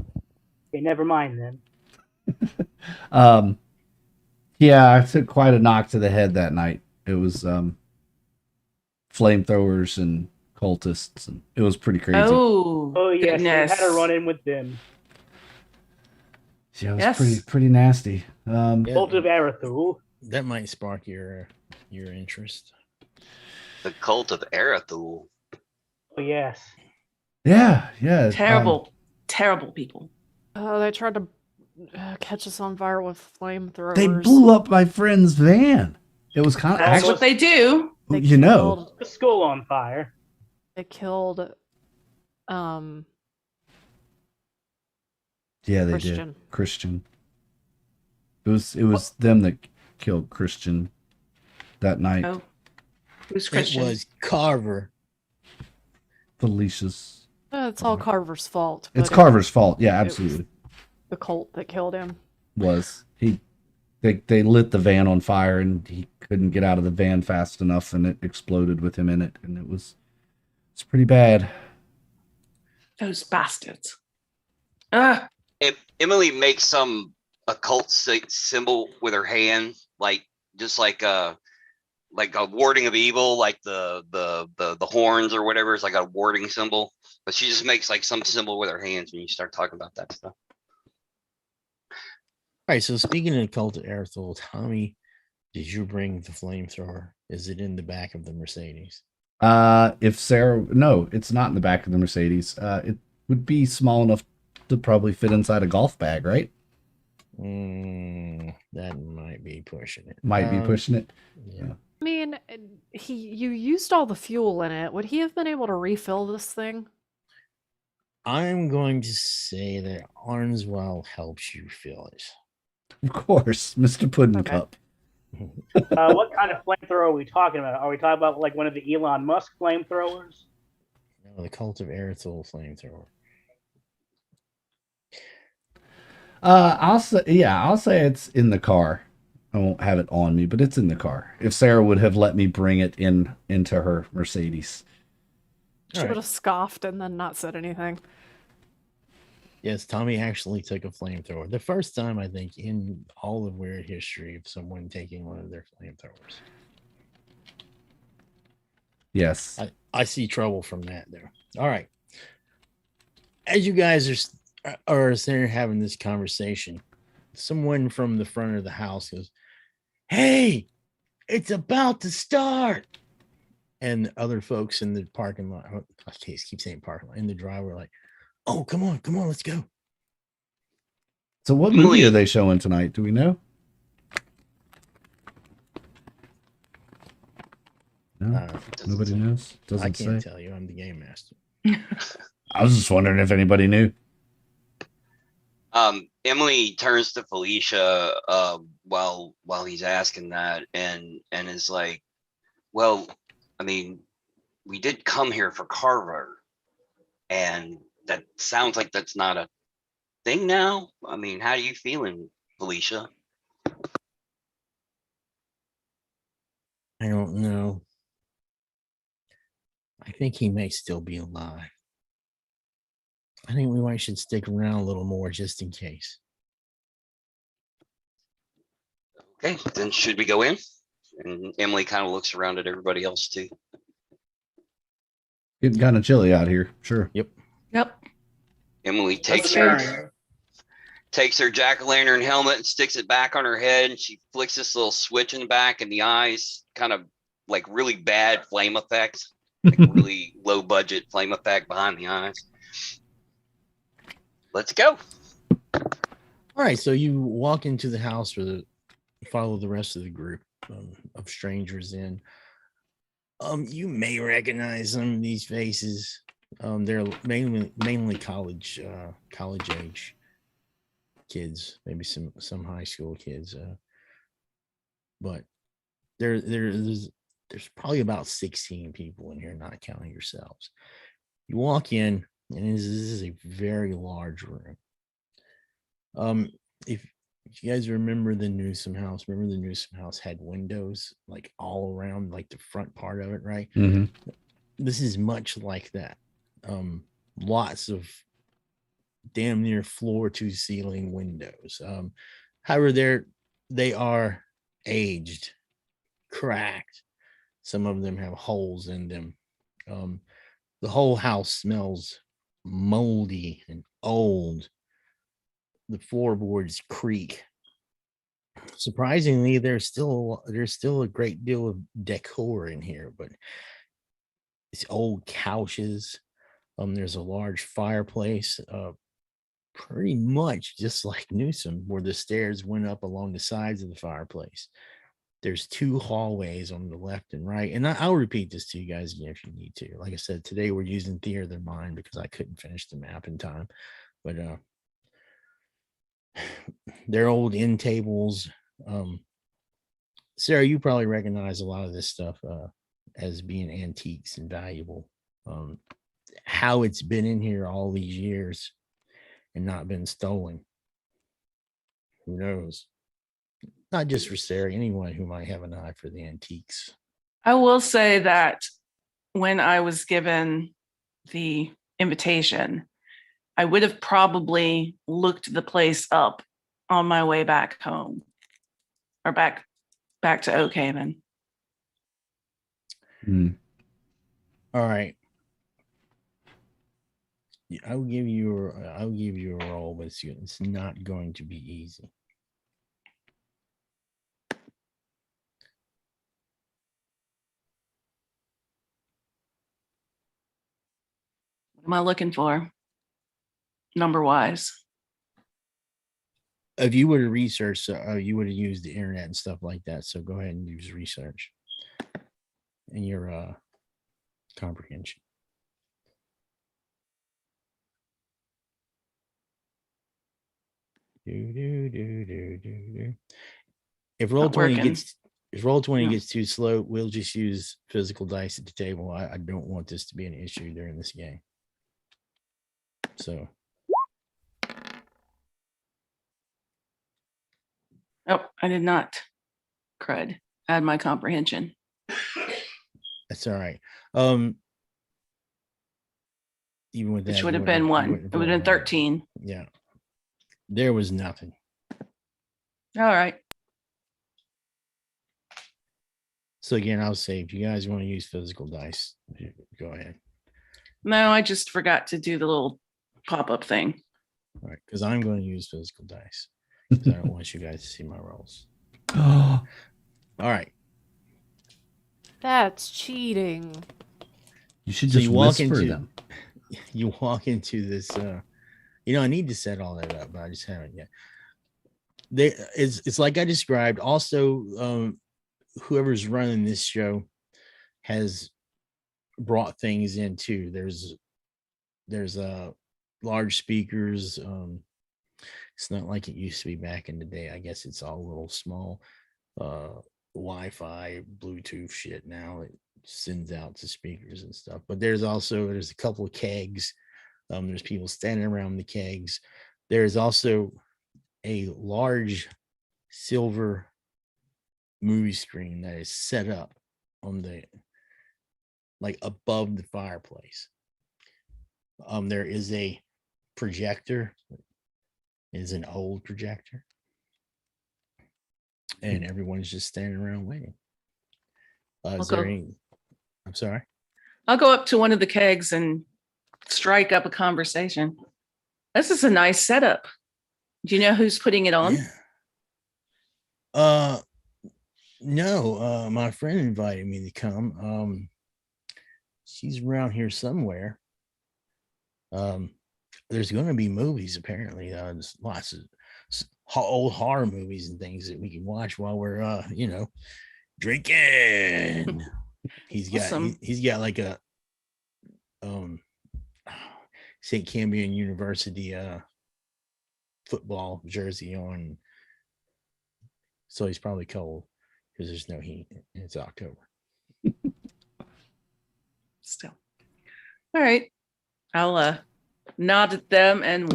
Okay, never mind then. Yeah, I took quite a knock to the head that night. It was flamethrowers and cultists, and it was pretty crazy. Oh, yes, goodness. we had a run in with them. Yeah, it was Yes. pretty nasty. Yeah, Cult of Arathul. that might spark your interest. The Cult of Arathul. Oh, yes. Yeah. Terrible, terrible people. Oh, they tried to catch us on fire with flamethrowers. They blew up my friend's van. It was kind of That's actually, what they do. They you know, killed- The skull on fire. They killed yeah, they Christian. did. Christian. It was them that killed Christian that night. Oh, who's Christian? It was Carver. Felicia's. It's all Carver's fault. It's but Carver's fault. Yeah, it was absolutely. the cult that killed him. Was they lit the van on fire and he couldn't get out of the van fast enough and it exploded with him in it, and it's pretty bad. Those bastards. Ugh. Emily makes a occult symbol with her hand, like just like a warding of evil, like the horns or whatever. It's like a warding symbol, but she just makes like some symbol with her hands when you start talking about that stuff. All right, so speaking of Cult of Arathul, Tommy, did you bring the flamethrower? Is it in the back of the Mercedes? If Sarah, no, it's not in the back of the Mercedes. It would be small enough to probably fit inside a golf bag, right? That might be pushing it. Might be pushing it. Yeah. I mean, you used all the fuel in it. Would he have been able to refill this thing? I'm going to say that Arnswell helps you fill it. Of course, Mr. Puddin' Okay. Cup. What kind of flamethrower are we talking about? Are we talking about like one of the Elon Musk flamethrowers? No, the Cult of Arathul flamethrower. I'll say it's in the car. I won't have it on me, but it's in the car. If Sarah would have let me bring it into her Mercedes. She All would right. have scoffed and then not said anything. Yes, Tommy actually took a flamethrower. The first time, I think, in all of WYRD history of someone taking one of their flamethrowers. Yes. I see trouble from that there. All right. As you guys are sitting here having this conversation, someone from the front of the house goes, "Hey, it's about to start." And other folks in the parking lot, I keep saying parking lot, in the driveway, are like, "Oh, come on, let's go." So what Emily- movie are they showing tonight? Do we know? No, nobody knows. I Doesn't can't say. tell you. I'm the game master. I was just wondering if anybody knew. Emily turns to Felicia while he's asking that, and is like, well, I mean, we did come here for Carver, and that sounds like that's not a thing now. I mean, how are you feeling, Felicia? I don't know. I think he may still be alive. I think we should stick around a little more just in case. Okay, then should we go in? And Emily kind of looks around at everybody else too. Getting kind of chilly out here. Sure. Yep. Emily takes That's her jack-o'-lantern helmet and sticks it back on her head, and she flicks this little switch in the back, and the eyes kind of like really bad flame effects, like really low budget flame effect behind the eyes. Let's go. All right, so you walk into the house follow the rest of the group of strangers in. You may recognize some of these faces. They're mainly college age kids, maybe some high school kids. But there's probably about 16 people in here, not counting yourselves. You walk in, and this is a very large room. If you guys remember the Newsom house, had windows like all around, like the front part of it, right? Mm-hmm. This is much like that. Lots of damn near floor to ceiling windows. However, they are aged, cracked. Some of them have holes in them. The whole house smells moldy and old. The floorboards creak. Surprisingly, there's still a great deal of decor in here, but it's old couches. There's a large fireplace, pretty much just like Newsom, where the stairs went up along the sides of the fireplace. There's 2 hallways on the left and right. And I'll repeat this to you guys again if you need to. Like I said, today we're using Theater of the Mind because I couldn't finish the map in time. But they're old end tables. Sarah, you probably recognize a lot of this stuff as being antiques and valuable. How it's been in here all these years and not been stolen. Who knows? Not just for Sarah, anyone who might have an eye for the antiques. I will say that when I was given the invitation, I would have probably looked the place up on my way back home or back to Oak Haven. Hmm. All right. I'll give you a roll, but it's not going to be easy. What am I looking for? Number wise. If you would have researched, you would have used the internet and stuff like that. So go ahead and use research and your comprehension. If roll 20 gets too slow, we'll just use physical dice at the table. I don't want this to be an issue during this game. So. Oh, I did not. Crud. Add my comprehension. That's all right. Even with that, which would have been 1. It would have been 13. Yeah. There was nothing. All right. So again, I'll say if you guys want to use physical dice, go ahead. No, I just forgot to do the little pop-up thing. All right, because I'm going to use physical dice. Because I don't want you guys to see my rolls. Oh, All right. That's cheating. you should So just you walk whisper into them. you walk into this. I need to set all that up, but I just haven't yet. It's like I described. Also, whoever's running this show has brought things in too. There's large speakers. It's not like it used to be back in the day. I guess it's all a little small. Wi-Fi, Bluetooth shit now. It sends out to speakers and stuff. But there's a couple of kegs. There's people standing around the kegs. There's also a large silver movie screen that is set up on above the fireplace. There is a projector. It is an old projector. And everyone's just standing around waiting. I'm sorry. I'll go up to one of the kegs and strike up a conversation. This is a nice setup. Do you know who's putting it on? Yeah. No, my friend invited me to come. She's around here somewhere. There's going to be movies apparently. There's lots of old horror movies and things that we can watch while we're drinking. He's got like a St. Cambion University football jersey on, so he's probably cold because there's no heat and it's October. Still. All right. I'll nod at them and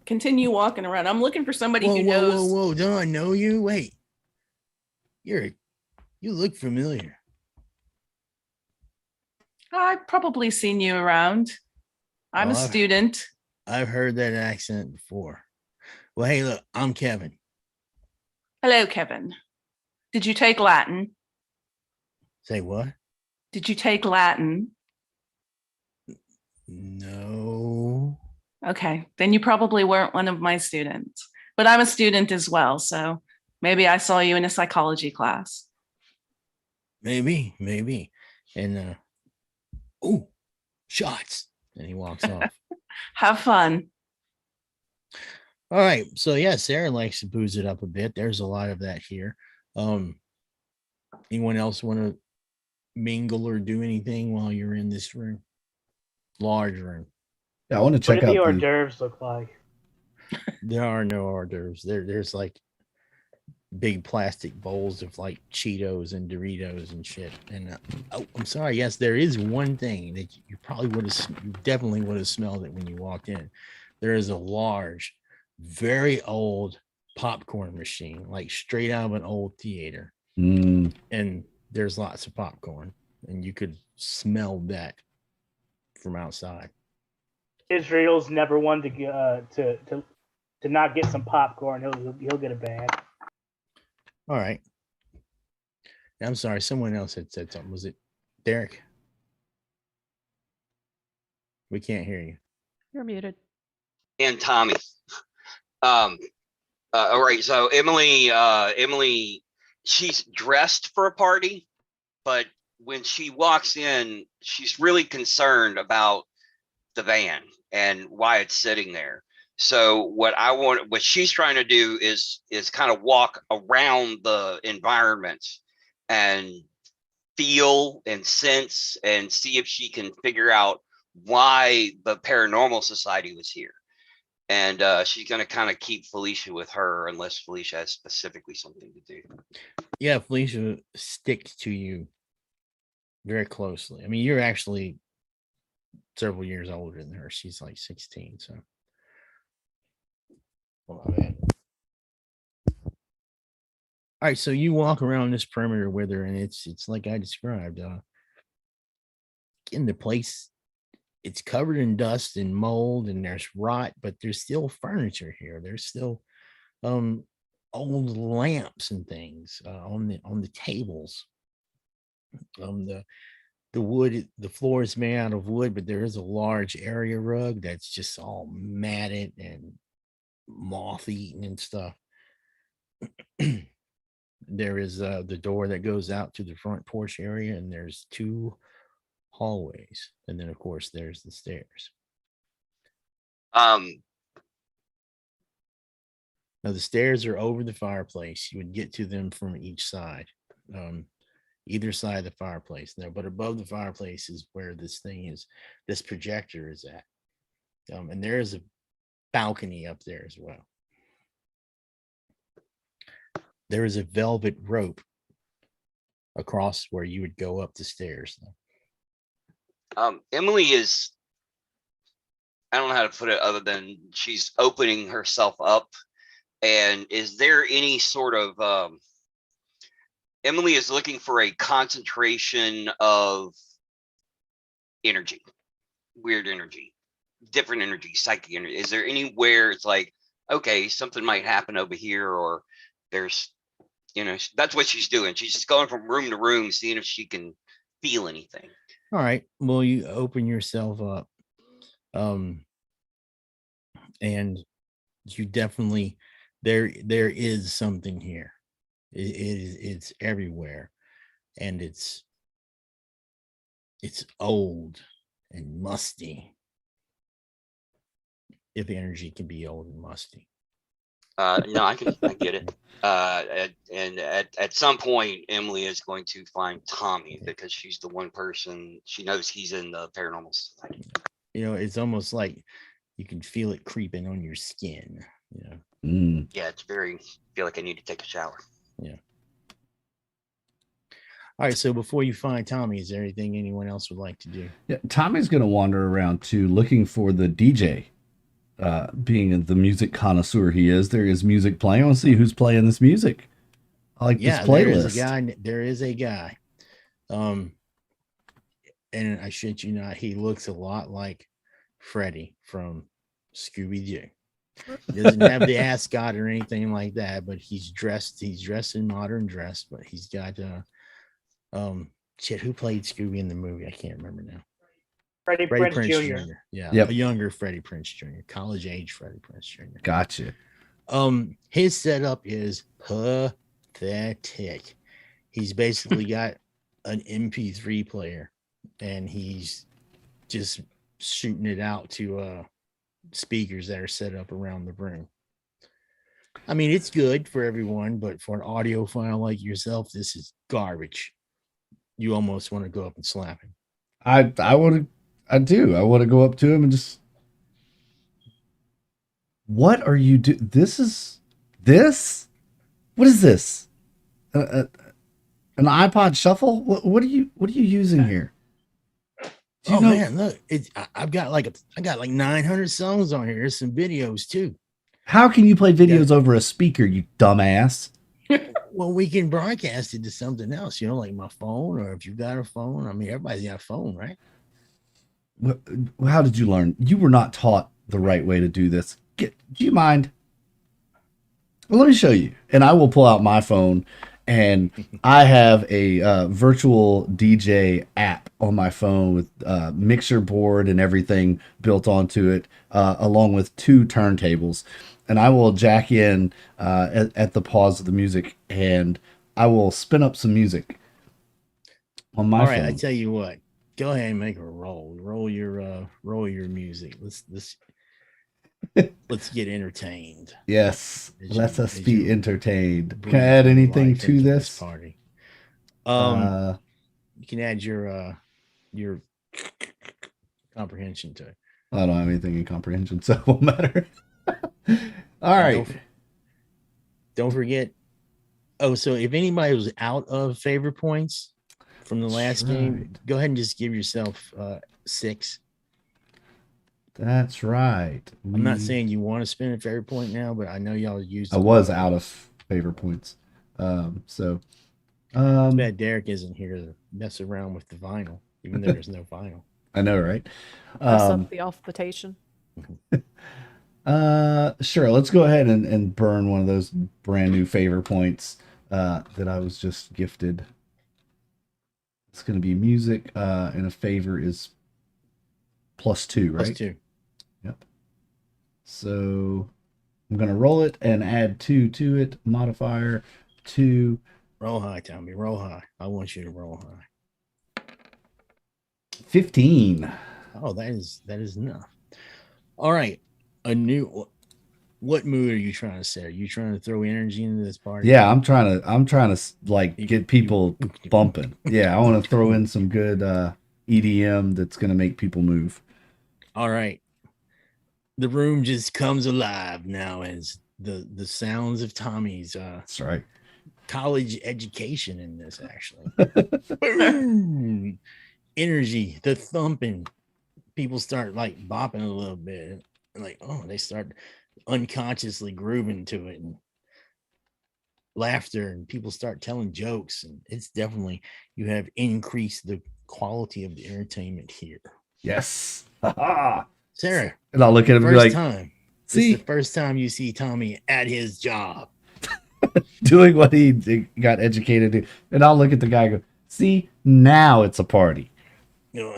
continue walking around. I'm looking for somebody who knows. Whoa, don't I know you? Wait. You look familiar. I've probably seen you around. I'm a student. I've heard that accent before. Well, hey, look, I'm Kevin. Hello, Kevin. Did you take Latin? Say what? Did you take Latin? No. Okay, then you probably weren't one of my students, but I'm a student as well. So maybe I saw you in a psychology class. Maybe. And oh, shots. And he walks off. Have fun. All right. So yeah, Sarah likes to booze it up a bit. There's a lot of that here. Anyone else want to mingle or do anything while you're in this room? Large room. Yeah, I want to What check do the out hors the. d'oeuvres look like? There are no hors d'oeuvres. There's like big plastic bowls of like Cheetos and Doritos and shit. And oh, I'm sorry. Yes, there is one thing that you probably you definitely would have smelled it when you walked in. There is a large, very old popcorn machine, like straight out of an old theater. And there's lots of popcorn, and you could smell that from outside. Israel's never one to not get some popcorn. He'll get a bag. All right. I'm sorry. Someone else had said something. Was it Derek? We can't hear you. You're muted. And Tommy. All right. So Emily, she's dressed for a party, but when she walks in, she's really concerned about the van and why it's sitting there. So what she's trying to do is kind of walk around the environment and feel and sense and see if she can figure out why the paranormal society was here. And she's going to kind of keep Felicia with her unless Felicia has specifically something to do. Yeah, Felicia sticks to you very closely. I mean, you're actually several years older than her. She's like 16. So, all right. So you walk around this perimeter with her, and it's like I described. In the place, it's covered in dust and mold, and there's rot, but there's still furniture here. There's still old lamps and things on the tables. The wood, the floor is made out of wood, but there is a large area rug that's just all matted and moth eaten and stuff. There is the door that goes out to the front porch area, and there's 2 hallways, and then of course there's the stairs. Now the stairs are over the fireplace. You would get to them from each side. Either side of the fireplace now, but above the fireplace is where this projector is at. And there is a balcony up there as well. There is a velvet rope across where you would go up the stairs. Emily is, I don't know how to put it other than she's opening herself up. And is there any sort of, Emily is looking for a concentration of energy, weird energy, different energy, psychic energy. Is there anywhere it's like, okay, something might happen over here, or there's, that's what she's doing. She's just going from room to room, seeing if she can feel anything. All right. Well, you open yourself up. And you definitely, there is something here. It's everywhere, and it's old and musty. If energy can be old and musty. No, I get it. And at some point, Emily is going to find Tommy because she's the one person she knows he's in the paranormal society. It's almost like you can feel it creeping on your skin. Yeah, it's very. Feel like I need to take a shower. Yeah. All right. So before you find Tommy, is there anything anyone else would like to do? Yeah, Tommy's going to wander around too, looking for the DJ. Being the music connoisseur he is, there is music playing. I want to see who's playing this music. I like this playlist. There is a guy. And I shit you not, he looks a lot like Freddy from Scooby-Doo. He doesn't have the ascot or anything like that, but he's dressed in modern dress, but he's got who played Scooby in the movie? I can't remember now. Freddie Freddie Prinze Prinze Jr. Jr. Yeah, Yep. a younger Freddie Prinze Jr., college age Freddie Prinze Jr. Gotcha. His setup is pathetic. He's basically got an MP3 player, and he's just shooting it out to speakers that are set up around the room. I mean, it's good for everyone, but for an audiophile like yourself, this is garbage. You almost want to go up and slap him. I want to go up to him and just, what are you do? This is this? What is this? An iPod Shuffle? What are you using here? Do you know? Man, look, I've got like 900 songs on here. There's some videos too. How can you play videos over a speaker, you dumbass? Well, we can broadcast it to something else, like my phone, or if you got a phone. I mean, everybody's got a phone, right? How did you learn? You were not taught the right way to do this. Do you mind? Well, let me show you. And I will pull out my phone, and I have a virtual DJ app on my phone with mixer board and everything built onto it, along with 2 turntables. And I will jack in at the pause of the music, and I will spin up some music on my phone. All right, I tell you what. Go ahead and make a roll. Roll your music. Let's get entertained. Yes, let us be entertained. Can I add anything to this party? Uh, You can add your comprehension to it. I don't have anything in comprehension, so it won't matter. All right. Don't forget. Oh, so if anybody was out of favorite points from the last game, go ahead and just give yourself 6. That's right. I'm not saying you want to spend a favorite point now, but I know y'all used. I was out of favorite points. So Too bad Derek isn't here to mess around with the vinyl, even though there's no vinyl. I know, right? Mess up the alphabetation. Sure, let's go ahead and burn one of those brand new favorite points that I was just gifted. It's going to be music, and a favor is +2, right? +2. Yep. So I'm going to roll it and add 2 to it. Modifier 2. Roll high, Tommy. Roll high. I want you to roll high. 15. Oh, that is enough. All right. What mood are you trying to set? Are you trying to throw energy into this party? Yeah, I'm trying to like get people bumping. Yeah, I want to throw in some good EDM that's going to make people move. All right. The room just comes alive now as the sounds of Tommy's That's right. college education in this, actually. Boom! Energy, the thumping. People start like bopping a little bit. Like, oh, they start unconsciously grooving to it, and laughter, and people start telling jokes, and it's definitely, you have increased the quality of the entertainment here. Yes. Sarah, And I'll look at him and be like, this is the first time you see Tommy at his job doing what he got educated to do. And I'll look at the guy and go, see, now it's a party.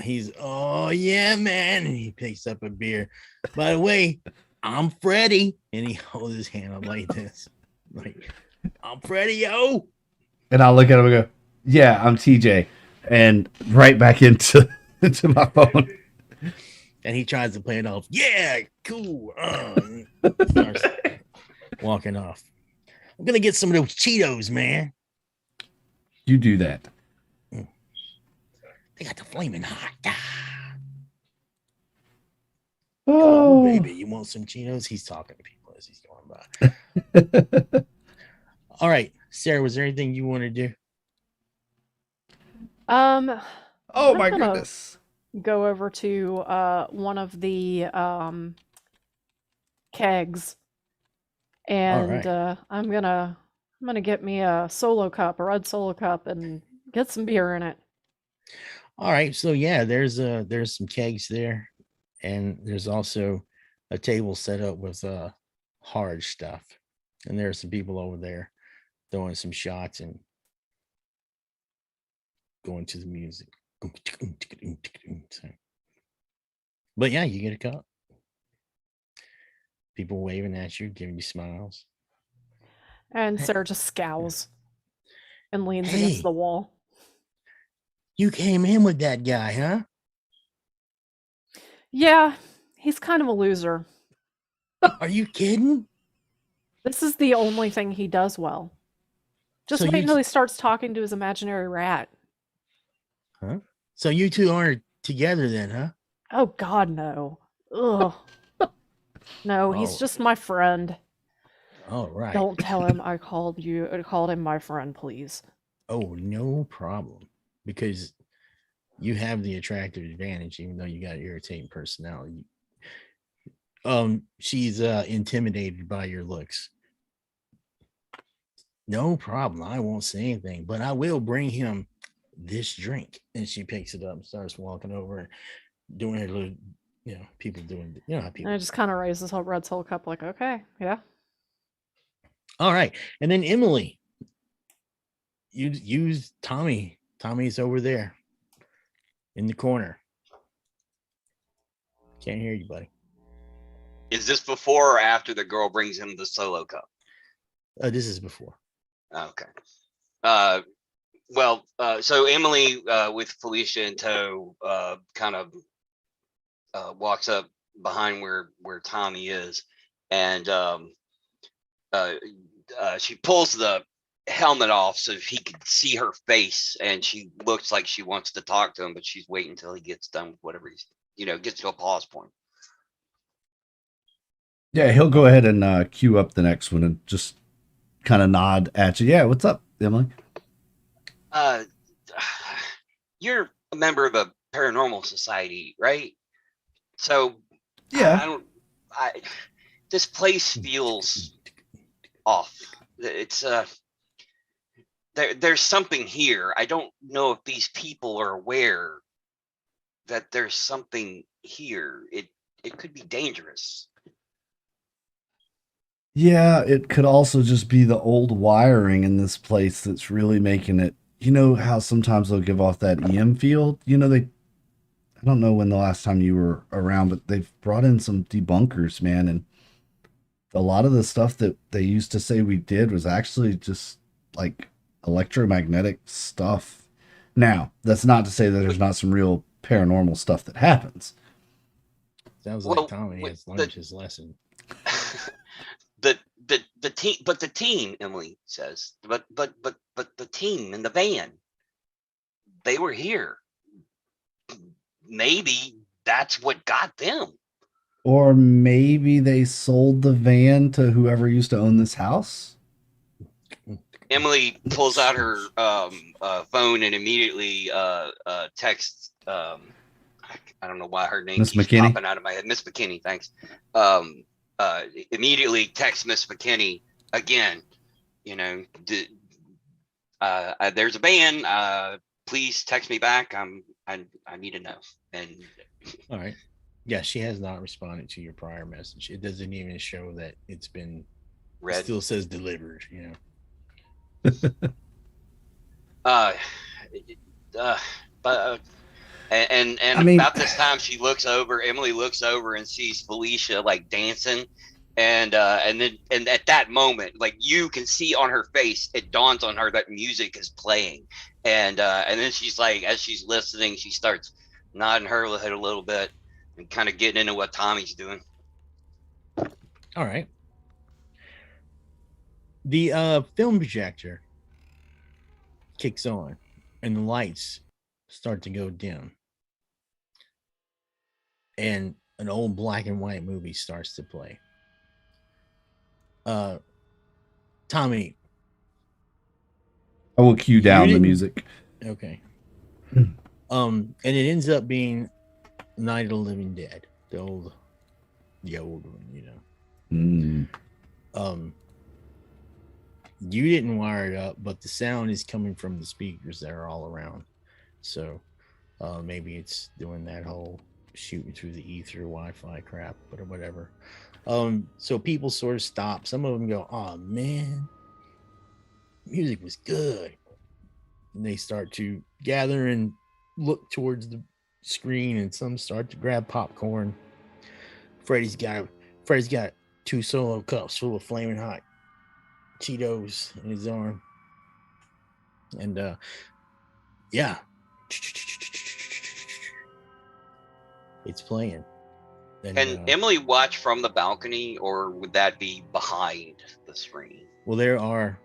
He's, oh yeah, man, and he picks up a beer. By the way, I'm Freddie, and he holds his hand up like this, like, I'm Freddie, yo. And I'll look at him and go, yeah, I'm TJ, and right back into my phone. And he tries to play it off. Yeah, cool. Starts walking off. I'm gonna get some of those Cheetos, man. You do that. They got the flaming hot. Oh, Baby, you want some Cheetos? He's talking to people as he's going by. All right, Sarah, was there anything you want to do? oh I'm my gonna goodness. go over to one of the kegs, and I'm gonna get me a solo cup, a red solo cup, and get some beer in it. All right, so yeah, there's some kegs there, and there's also a table set up with hard stuff, and there are some people over there throwing some shots and going to the music. But yeah, you get a cup. People waving at you, giving you smiles. And Sarah just scowls and leans Hey. against the wall. You came in with that guy, huh? Yeah, he's kind of a loser. Are you kidding? This is the only thing he does well. Just So wait you until he starts talking to his imaginary rat. Huh? So you two aren't together then, huh? Oh God, no. Ugh. No, he's Oh. just my friend. All right. Don't tell him I called him my friend, please. Oh, no problem. Because you have the attractive advantage, even though you got irritating personality. She's intimidated by your looks. No problem. I won't say anything, but I will bring him this drink. And she picks it up and starts walking over and doing her little, people doing, how people. And I just kind of raise this Red's whole cup, like, okay, yeah. All right. And then Emily, you use Tommy. Tommy's over there in the corner. Can't hear you, buddy. Is this before or after the girl brings him the solo cup? This is before. Okay. So Emily, with Felicia in tow, kind of walks up behind where Tommy is, and she pulls the helmet off so he can see her face, and she looks like she wants to talk to him, but she's waiting until he gets done with whatever he's, gets to a pause point. Yeah, he'll go ahead and queue up the next one and just kind of nod at you. Yeah, what's up, Emily? You're a member of a paranormal society, right? So Yeah. This place feels off. It's there's something here. I don't know if these people are aware that there's something here. It could be dangerous. Yeah, it could also just be the old wiring in this place that's really making it. You know how sometimes they'll give off that EM field? I don't know when the last time you were around, but they've brought in some debunkers, man, and a lot of the stuff that they used to say we did was actually just like electromagnetic stuff. Now, that's not to say that there's not some real paranormal stuff that happens. Sounds like Tommy has learned his lesson. The team, but the team, Emily says, but the team in the van, they were here. Maybe that's what got them. Or maybe they sold the van to whoever used to own this house. Emily pulls out her phone and immediately texts. I don't know why her name Miss keeps McKinney? popping out of my head. Miss McKinney, thanks. Immediately text Miss McKinney again. There's a ban. Please text me back. I need to know. And all right. Yeah, she has not responded to your prior message. It doesn't even show that it's been read. It still says delivered, But about this time, Emily looks over and sees Felicia like dancing, and at that moment, like you can see on her face, it dawns on her that music is playing, and then she's like, as she's listening, she starts nodding her head a little bit and kind of getting into what Tommy's doing. All right. The film projector kicks on and the lights start to go dim. And an old black and white movie starts to play. Tommy, I will cue down the music. Okay. And it ends up being Night of the Living Dead, the old one, You didn't wire it up, but the sound is coming from the speakers that are all around. So maybe it's doing that whole shooting through the ether Wi-Fi crap, or whatever. So people sort of stop. Some of them go, "Oh man, music was good," and they start to gather and look towards the screen, and some start to grab popcorn. Freddy's got 2 solo cups full of flaming hot Cheetos in his arm. And yeah. It's playing. And, Can Emily watch from the balcony, or would that be behind the screen? well, there are.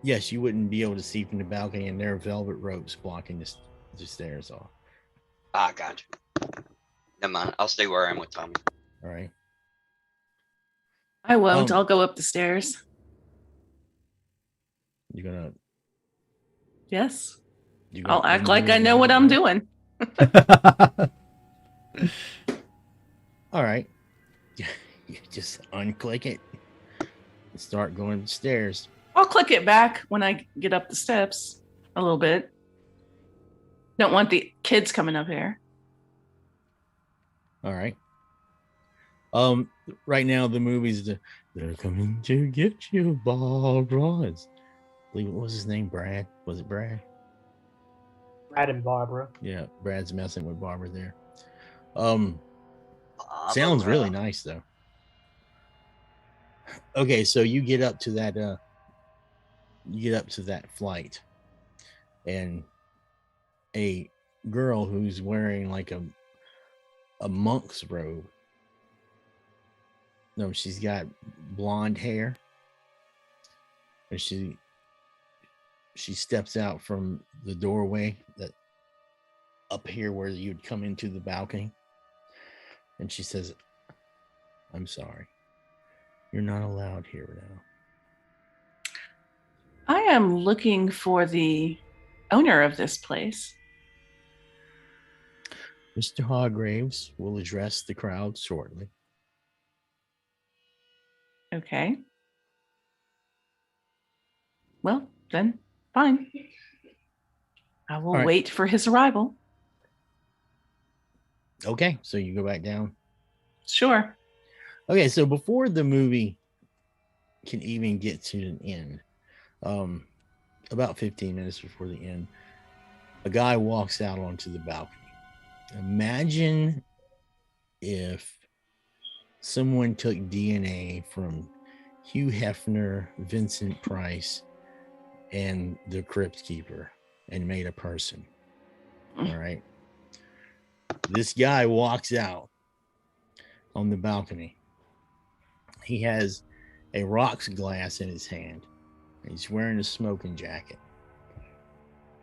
Yes, you wouldn't be able to see from the balcony, and there are velvet ropes blocking the stairs off. Ah, gotcha. Never mind. I'll stay where I am with Tommy. All right. I won't. I'll go up the stairs. You're gonna. Yes. I'll act like I know what I'm doing. All right. You just unclick it and start going upstairs. I'll click it back when I get up the steps a little bit. Don't want the kids coming up here. All right. Right now the movie's they're coming to get you, Barbara. What was his name? Brad? Was it Brad? Brad and Barbara. Yeah, Brad's messing with Barbara there. Sounds really nice though. Okay, so you get up to that flight, and a girl who's wearing like a monk's robe. No, she's got blonde hair, and she steps out from the doorway that up here where you'd come into the balcony, and she says, "I'm sorry, you're not allowed here now." I am looking for the owner of this place. Mr. Hargraves will address the crowd shortly. Okay. Well, then, fine. I will wait for his arrival. Okay, so you go back down. Sure. Okay, so before the movie can even get to an end, about 15 minutes before the end, a guy walks out onto the balcony. Imagine if someone took DNA from Hugh Hefner, Vincent Price, and the Crypt Keeper and made a person. All right. This guy walks out on the balcony. He has a rocks glass in his hand. He's wearing a smoking jacket.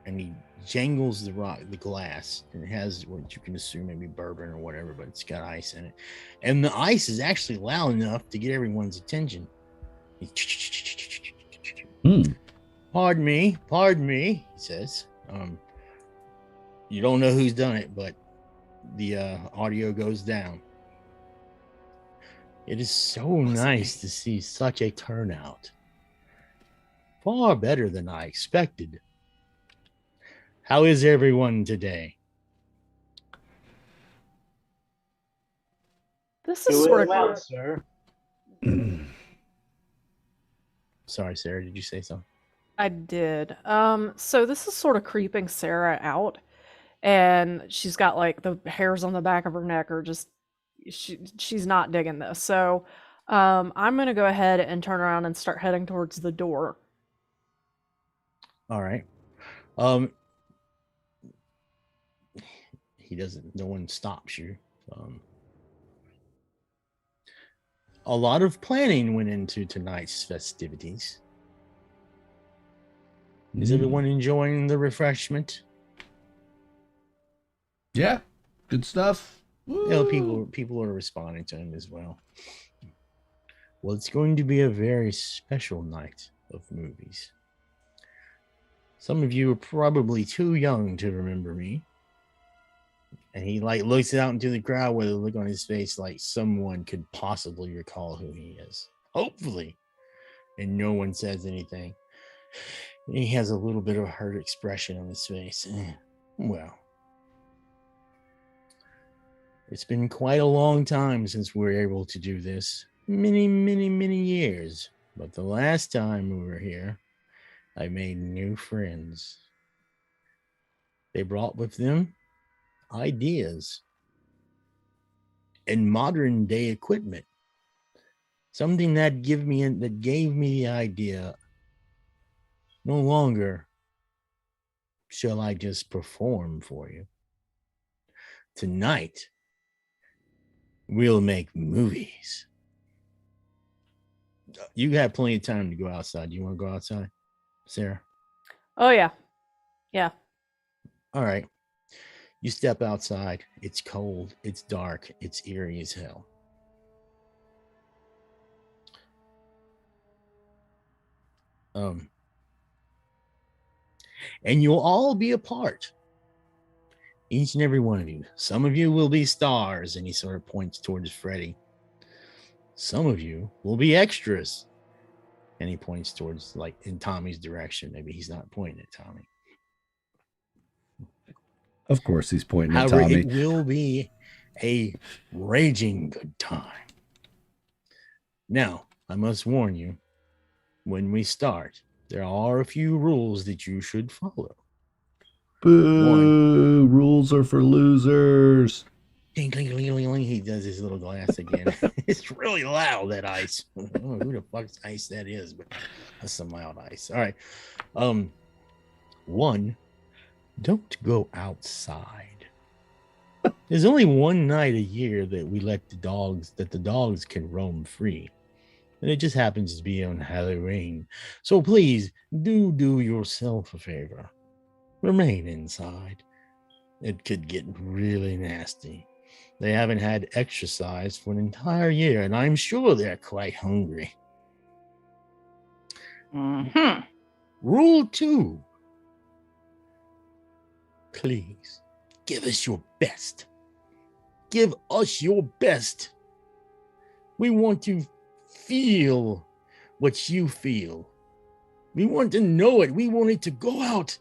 And he jangles the glass, and it has what you can assume maybe bourbon or whatever, but it's got ice in it. And the ice is actually loud enough to get everyone's attention. Pardon me, he says. You don't know who's done it, but the audio goes down. It is so nice to see such a turnout. Far better than I expected. How is everyone today? This is sort of well, sir. Sorry, Sarah, did you say something? I did. So this is sort of creeping Sarah out, and she's got like the hairs on the back of her neck are just she's not digging this. So I'm gonna go ahead and turn around and start heading towards the door. All right. No one stops you. A lot of planning went into tonight's festivities. Is everyone enjoying the refreshment? Yeah, good stuff. You know, people are responding to him as well. Well, it's going to be a very special night of movies. Some of you are probably too young to remember me. And he looks out into the crowd with a look on his face like someone could possibly recall who he is. Hopefully. And no one says anything. And he has a little bit of a hurt expression on his face. Well, it's been quite a long time since we were able to do this. Many, many, many years. But the last time we were here, I made new friends. They brought with them ideas and modern day equipment. Something that gave me the idea. No longer shall I just perform for you. Tonight, we'll make movies. You have plenty of time to go outside. You want to go outside, Sarah? Oh yeah. Yeah. All right. You step outside. It's cold. It's dark. It's eerie as hell. And you'll all be a part. Each and every one of you. Some of you will be stars, and he sort of points towards Freddy. Some of you will be extras, and he points towards, like, in Tommy's direction. Maybe he's not pointing at Tommy. Of course, he's pointing However, at Tommy. it will be a raging good time. Now, I must warn you, when we start, there are a few rules that you should follow. Boo! Rules are for losers. Ding, ding, ding, ding, ding. He does his little glass again. It's really loud, that ice. I don't know who the fuck's ice that is, but that's some loud ice. All right. 1, don't go outside. There's only one night a year that we let the dogs can roam free. And it just happens to be on Halloween. So please do yourself a favor. Remain inside. It could get really nasty. They haven't had exercise for an entire year, and I'm sure they're quite hungry. Mm-hmm. Rule 2. Please, give us your best. Give us your best. We want to feel what you feel. We want to know it. We want it to go out.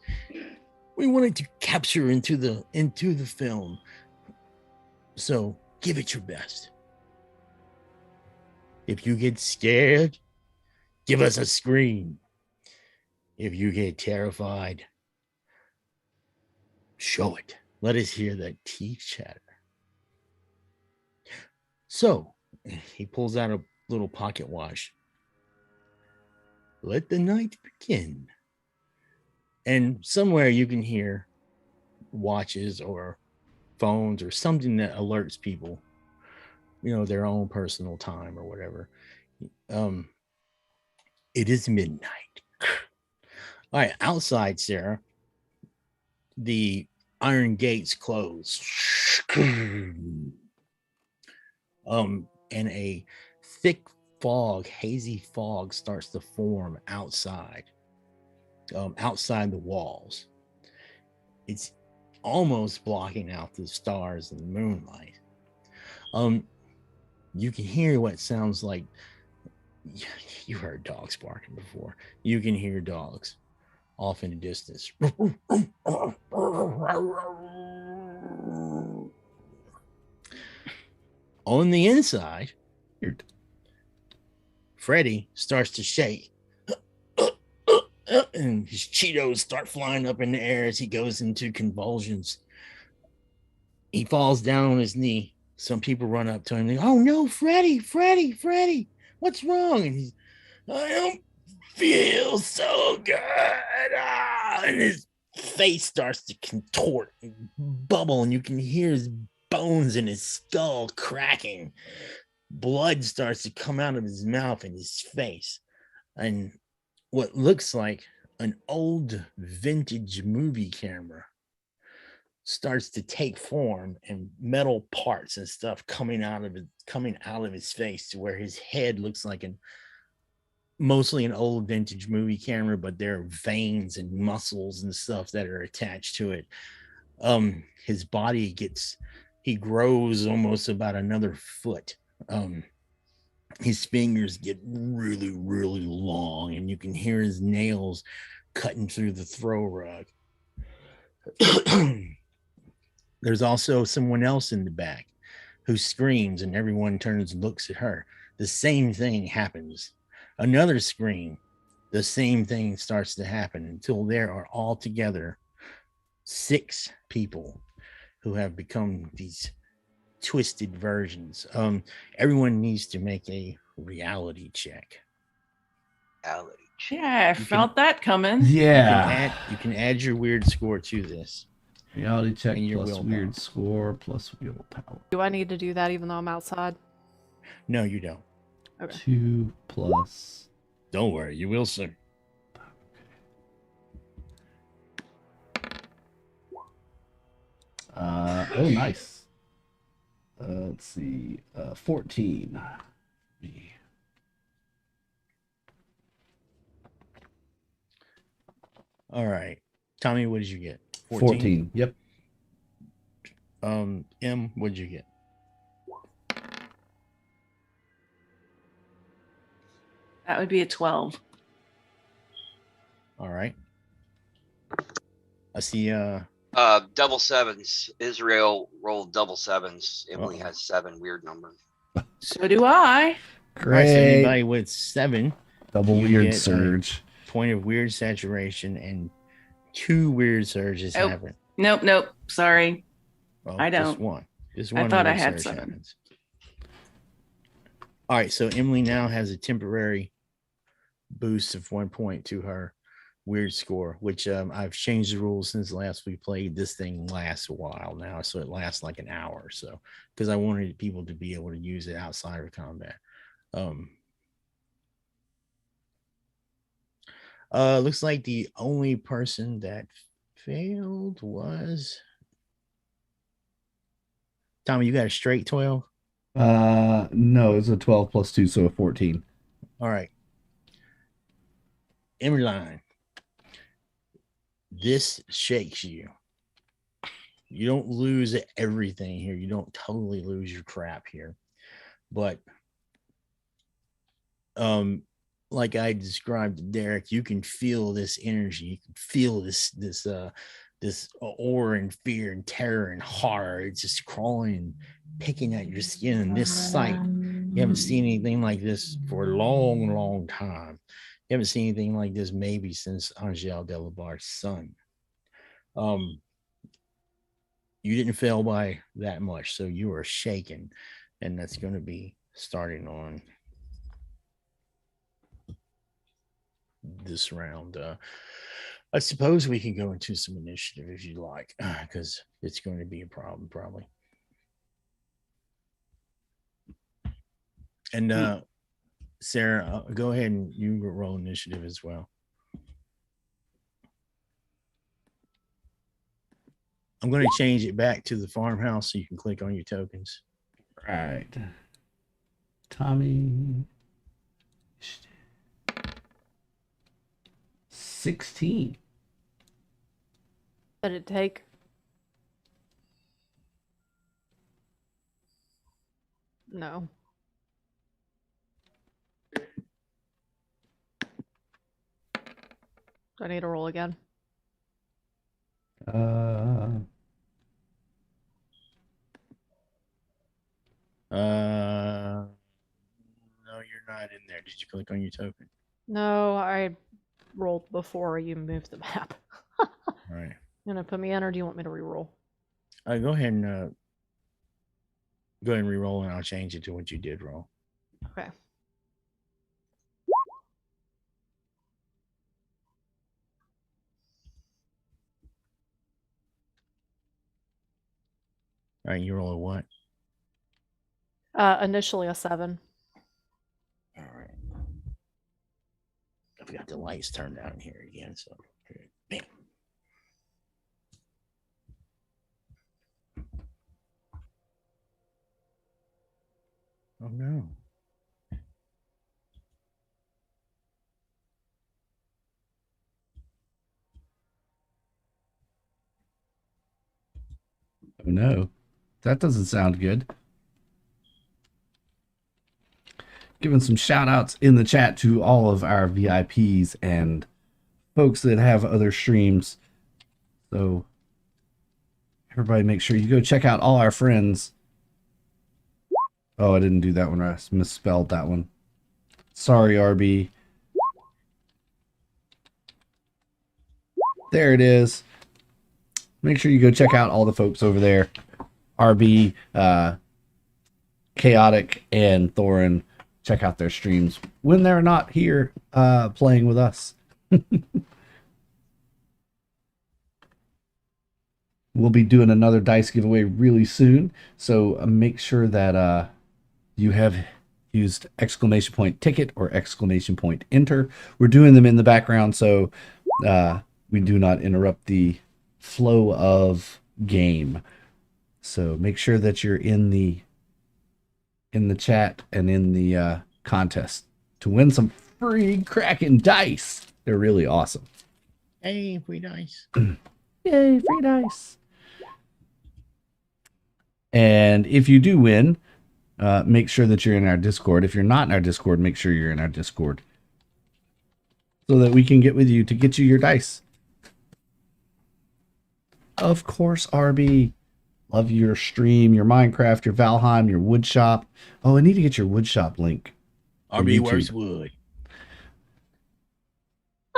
We want it to capture into the film. So give it your best. If you get scared, give us a scream. If you get terrified, show it. Let us hear that teeth chatter. So he pulls out a little pocket watch. Let the night begin. And somewhere you can hear watches or phones or something that alerts people, their own personal time or whatever. It is midnight. All right, outside, Sarah, the iron gates close. And a thick fog, hazy fog starts to form outside the walls. It's almost blocking out the stars and the moonlight. You can hear what sounds like, you heard dogs barking before. You can hear dogs off in the distance. On the inside, Freddy starts to shake. And his Cheetos start flying up in the air as he goes into convulsions. He falls down on his knee. Some people run up to him and they go, "Oh no, Freddy, what's wrong?" And he's, "I don't feel so good." And his face starts to contort and bubble, and you can hear his bones in his skull cracking. Blood starts to come out of his mouth and his face. And what looks like an old vintage movie camera starts to take form, and metal parts and stuff coming out of his face, to where his head looks like mostly an old vintage movie camera, but there are veins and muscles and stuff that are attached to it. His body he grows almost about another foot. His fingers get really, really long, and you can hear his nails cutting through the throw rug. There's also someone else in the back who screams, and everyone turns and looks at her. The same thing happens. Another scream. The same thing starts to happen, until there are altogether 6 people who have become these twisted versions. Everyone needs to make a reality check. Reality. Yeah, I can- felt that coming. Yeah. You can add your weird score to this. Reality check and your plus willpower. weird score plus willpower. Do I need to do that even though I'm outside? No, you don't. Okay. 2 plus. Don't worry, you will soon. Oh, nice. Let's see. 14. All right. Tommy, what did you get? 14. Yep. M, what did you get? That would be a 12. All right. I see Double sevens. Israel rolled double sevens. Emily Uh-oh. has 7 weird numbers. So do I. all right, so Great. anybody with 7 Double you weird get a surge. point of weird saturation and 2 weird surges Oh. happen. Nope. Sorry. Oh, I Just don't. one. Just I one thought I weird had surge 7. happens. All right, so Emily now has a temporary boost of 1 point to her weird score, which I've changed the rules since last we played. This thing lasts a while now, so it lasts like an hour or so, because I wanted people to be able to use it outside of combat. Looks like the only person that failed was Tommy. You got a straight 12? No, it's a 12 plus 2, so a 14. All right. Emmeline, this shakes you. You don't lose everything here. You don't totally lose your crap here. But like I described to Derek, you can feel this energy. You can feel this aura and fear and terror and horror. It's just crawling and picking at your skin. And this sight, you haven't seen anything like this for a long, long time. You haven't seen anything like this maybe since Angel Delabar's son. You didn't fail by that much, so you are shaken, and that's going to be starting on this round. I suppose we can go into some initiative if you like, because it's going to be a problem probably. And Sarah, go ahead and you roll initiative as well. I'm going to change it back to the farmhouse so you can click on your tokens. Right. Tommy. 16. Did it take? No. Do I need to roll again? No, you're not in there. Did you click on your token? No, I rolled before you moved the map. All right. You gonna put me in, or do you want me to re-roll? Go ahead and re-roll, and I'll change it to what you did roll. Okay. All right, you roll a what? Initially a 7. All right. I've got the lights turned down here again, so bam. Oh no. Oh no. That doesn't sound good. Giving some shout outs in the chat to all of our VIPs and folks that have other streams. So everybody make sure you go check out all our friends. Oh, I didn't do that one. I misspelled that one. Sorry, RB. There it is. make sure you go check out all the folks over there. RB, Chaotic, and Thorin. Check out their streams when they're not here playing with us. We'll be doing another dice giveaway really soon, so make sure that you have used !ticket or !enter. We're doing them in the background so we do not interrupt the flow of game. So make sure that you're in the chat and in the contest to win some free Kraken dice. They're really awesome. Hey, free dice. Yay, free dice. And if you do win, make sure that you're in our Discord. If you're not in our Discord, make sure you're in our Discord so that we can get with you to get you your dice. Of course, RB. Love your stream, your Minecraft, your Valheim, your woodshop. Oh, I need to get your woodshop link. RB works wood.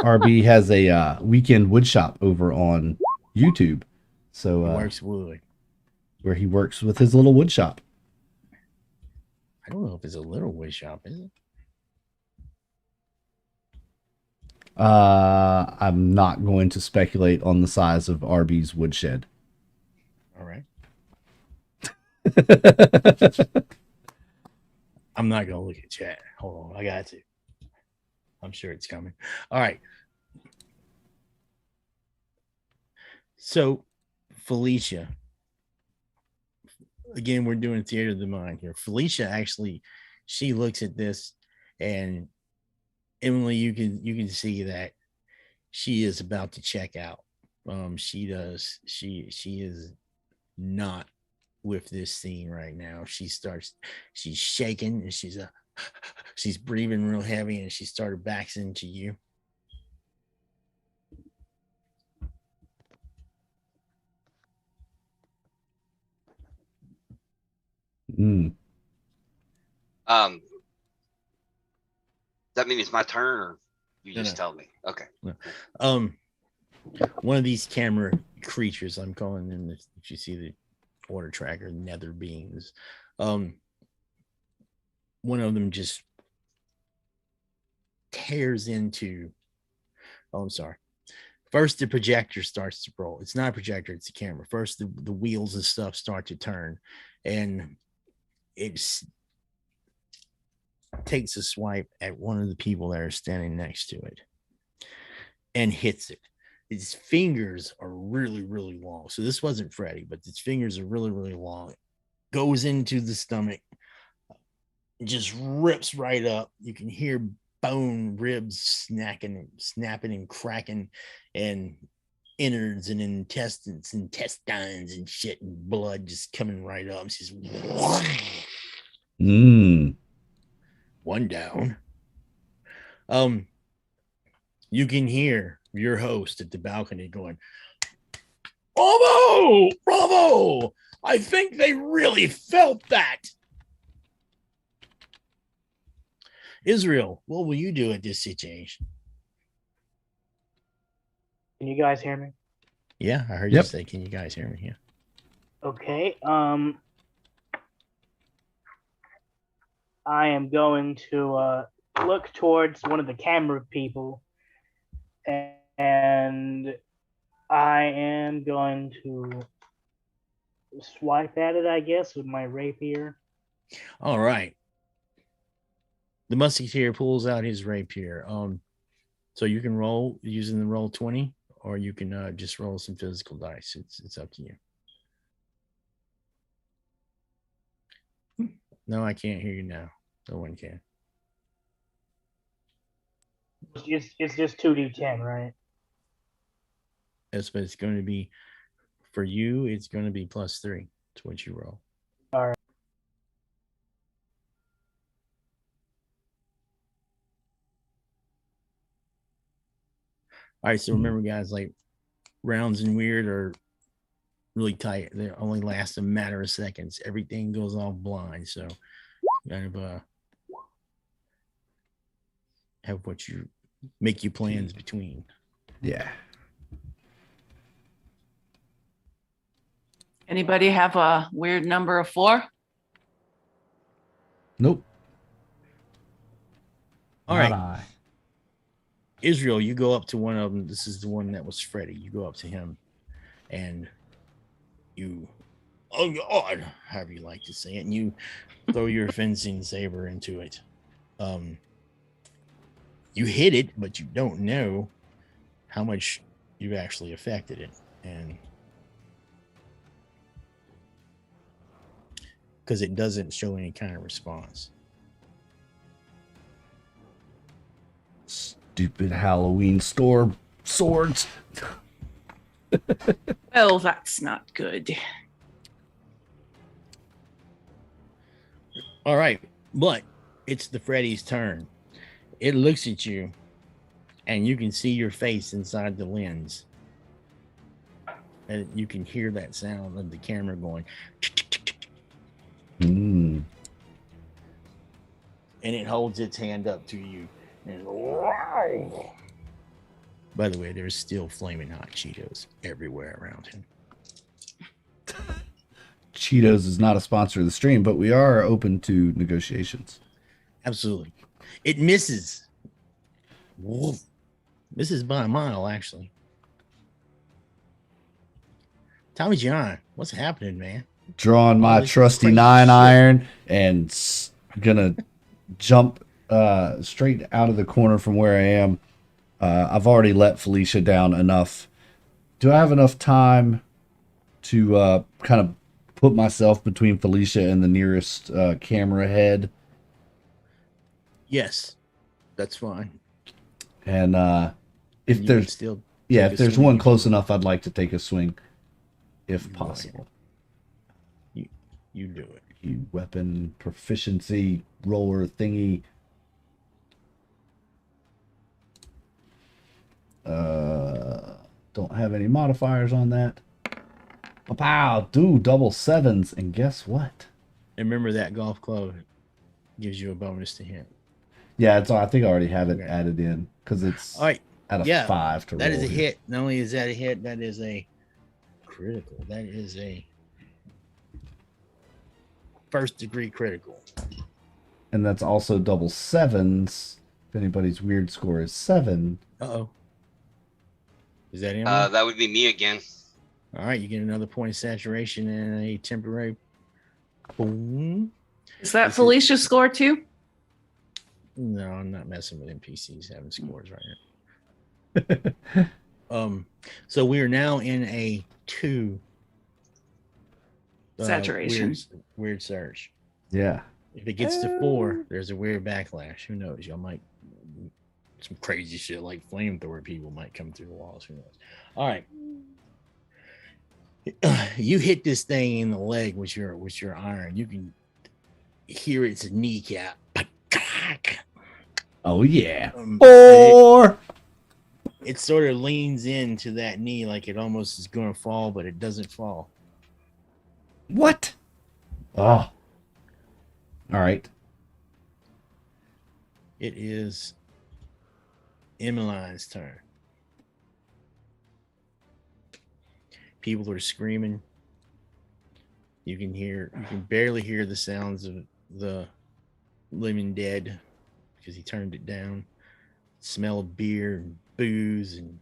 RB has a weekend woodshop over on YouTube. So Works wood. where he works with his little woodshop. I don't know if it's a little wood shop, is it? I'm not going to speculate on the size of RB's woodshed. All right. I'm not gonna look at chat. Hold on, I got to. I'm sure it's coming. All right. So, Felicia. Again, we're doing theater of the mind here. Felicia actually, she looks at this, and Emily, you can see that she is about to check out. She does. She is not with this scene right now. She's shaking, and she's breathing real heavy, and she started backs into you. Mm. That mean it's my turn, or you No, just tell me? Okay. One of these camera creatures, I'm calling them, if you see the order tracker, nether beings, one of them just tears into, I'm sorry. First, the projector starts to roll. It's not a projector, it's a camera. First, the wheels and stuff start to turn, and it takes a swipe at one of the people that are standing next to it and hits it. His fingers are really, really long. So this wasn't Freddy, but his fingers are really, really long. Goes into the stomach, just rips right up. You can hear bone, ribs snapping and cracking, and innards and intestines and shit, and blood just coming right up. She's one down. You can hear your host at the balcony going, "Bravo! Bravo! I think they really felt that." Israel, what will you do at this situation? Can you guys hear me? Yeah, I heard Yep. you say, "Can you guys hear me?" Yeah. Okay. I am going to look towards one of the camera people, and I am going to swipe at it, I guess, with my rapier. All right. The musketeer pulls out his rapier. So you can roll using the roll 20, or you can just roll some physical dice. It's up to you. No, I can't hear you now. No one can. It's just 2d10, right? Yes, but it's going to be, for you, it's going to be +3 to what you roll. All right. All right, so remember, guys, like rounds in WYRD are really tight. They only last a matter of seconds. Everything goes off blind, so kind of have what you make your plans between. Yeah. Anybody have a weird number of 4? Nope. All Not right. I. Israel, you go up to one of them. This is the one that was Freddy. You go up to him and you, oh God, however you like to say it, and you throw your fencing saber into it. You hit it, but you don't know how much you've actually affected it. And because it doesn't show any kind of response. Stupid Halloween store swords. Well, that's not good. All right, but it's the Freddy's turn. It looks at you, and you can see your face inside the lens. And you can hear that sound of the camera going. Mm. And it holds its hand up to you. And by the way, there's still flaming hot Cheetos everywhere around him. Cheetos is not a sponsor of the stream, but we are open to negotiations. Absolutely. It misses. Woof. Misses by a mile, actually. Tommy John, what's happening, man? Drawing my this trusty crazy 9-iron and gonna jump straight out of the corner from where I am. I've already let Felicia down enough. Do I have enough time to kind of put myself between Felicia and the nearest camera head? Yes, that's fine. And if You there's can still yeah, take if a there's swing one if close you want. enough, I'd like to take a swing, if Go ahead. possible. You do it. You weapon proficiency roller thingy. Don't have any modifiers on that. Pow, do double 7s, and guess what? And remember that golf club gives you a bonus to hit. Yeah, it's. I think I already have it Okay. added in because it's All right, at a yeah, 5 to that roll is a here. hit. Not only is that a hit, that is a critical. That is a first degree critical. And that's also double 7s. If anybody's weird score is 7. Uh-oh. Is that him? That would be me again. All right, you get another point of saturation and a temporary boom. Is that This is- Felicia's score too? No, I'm not messing with NPCs having scores right now. So we are now in a 2 Saturation. weird surge. Yeah. If it gets to 4, there's a weird backlash. Who knows? Y'all might some crazy shit like flamethrower people might come through the walls. Who knows? All right. You hit this thing in the leg with your iron. You can hear its kneecap. Oh yeah. 4. Or It sort of leans into that knee like it almost is going to fall, but it doesn't fall. what? Oh. All right. It is Emmeline's turn. People are screaming. You can barely hear the sounds of the living dead because he turned it down. Smell of beer and booze, and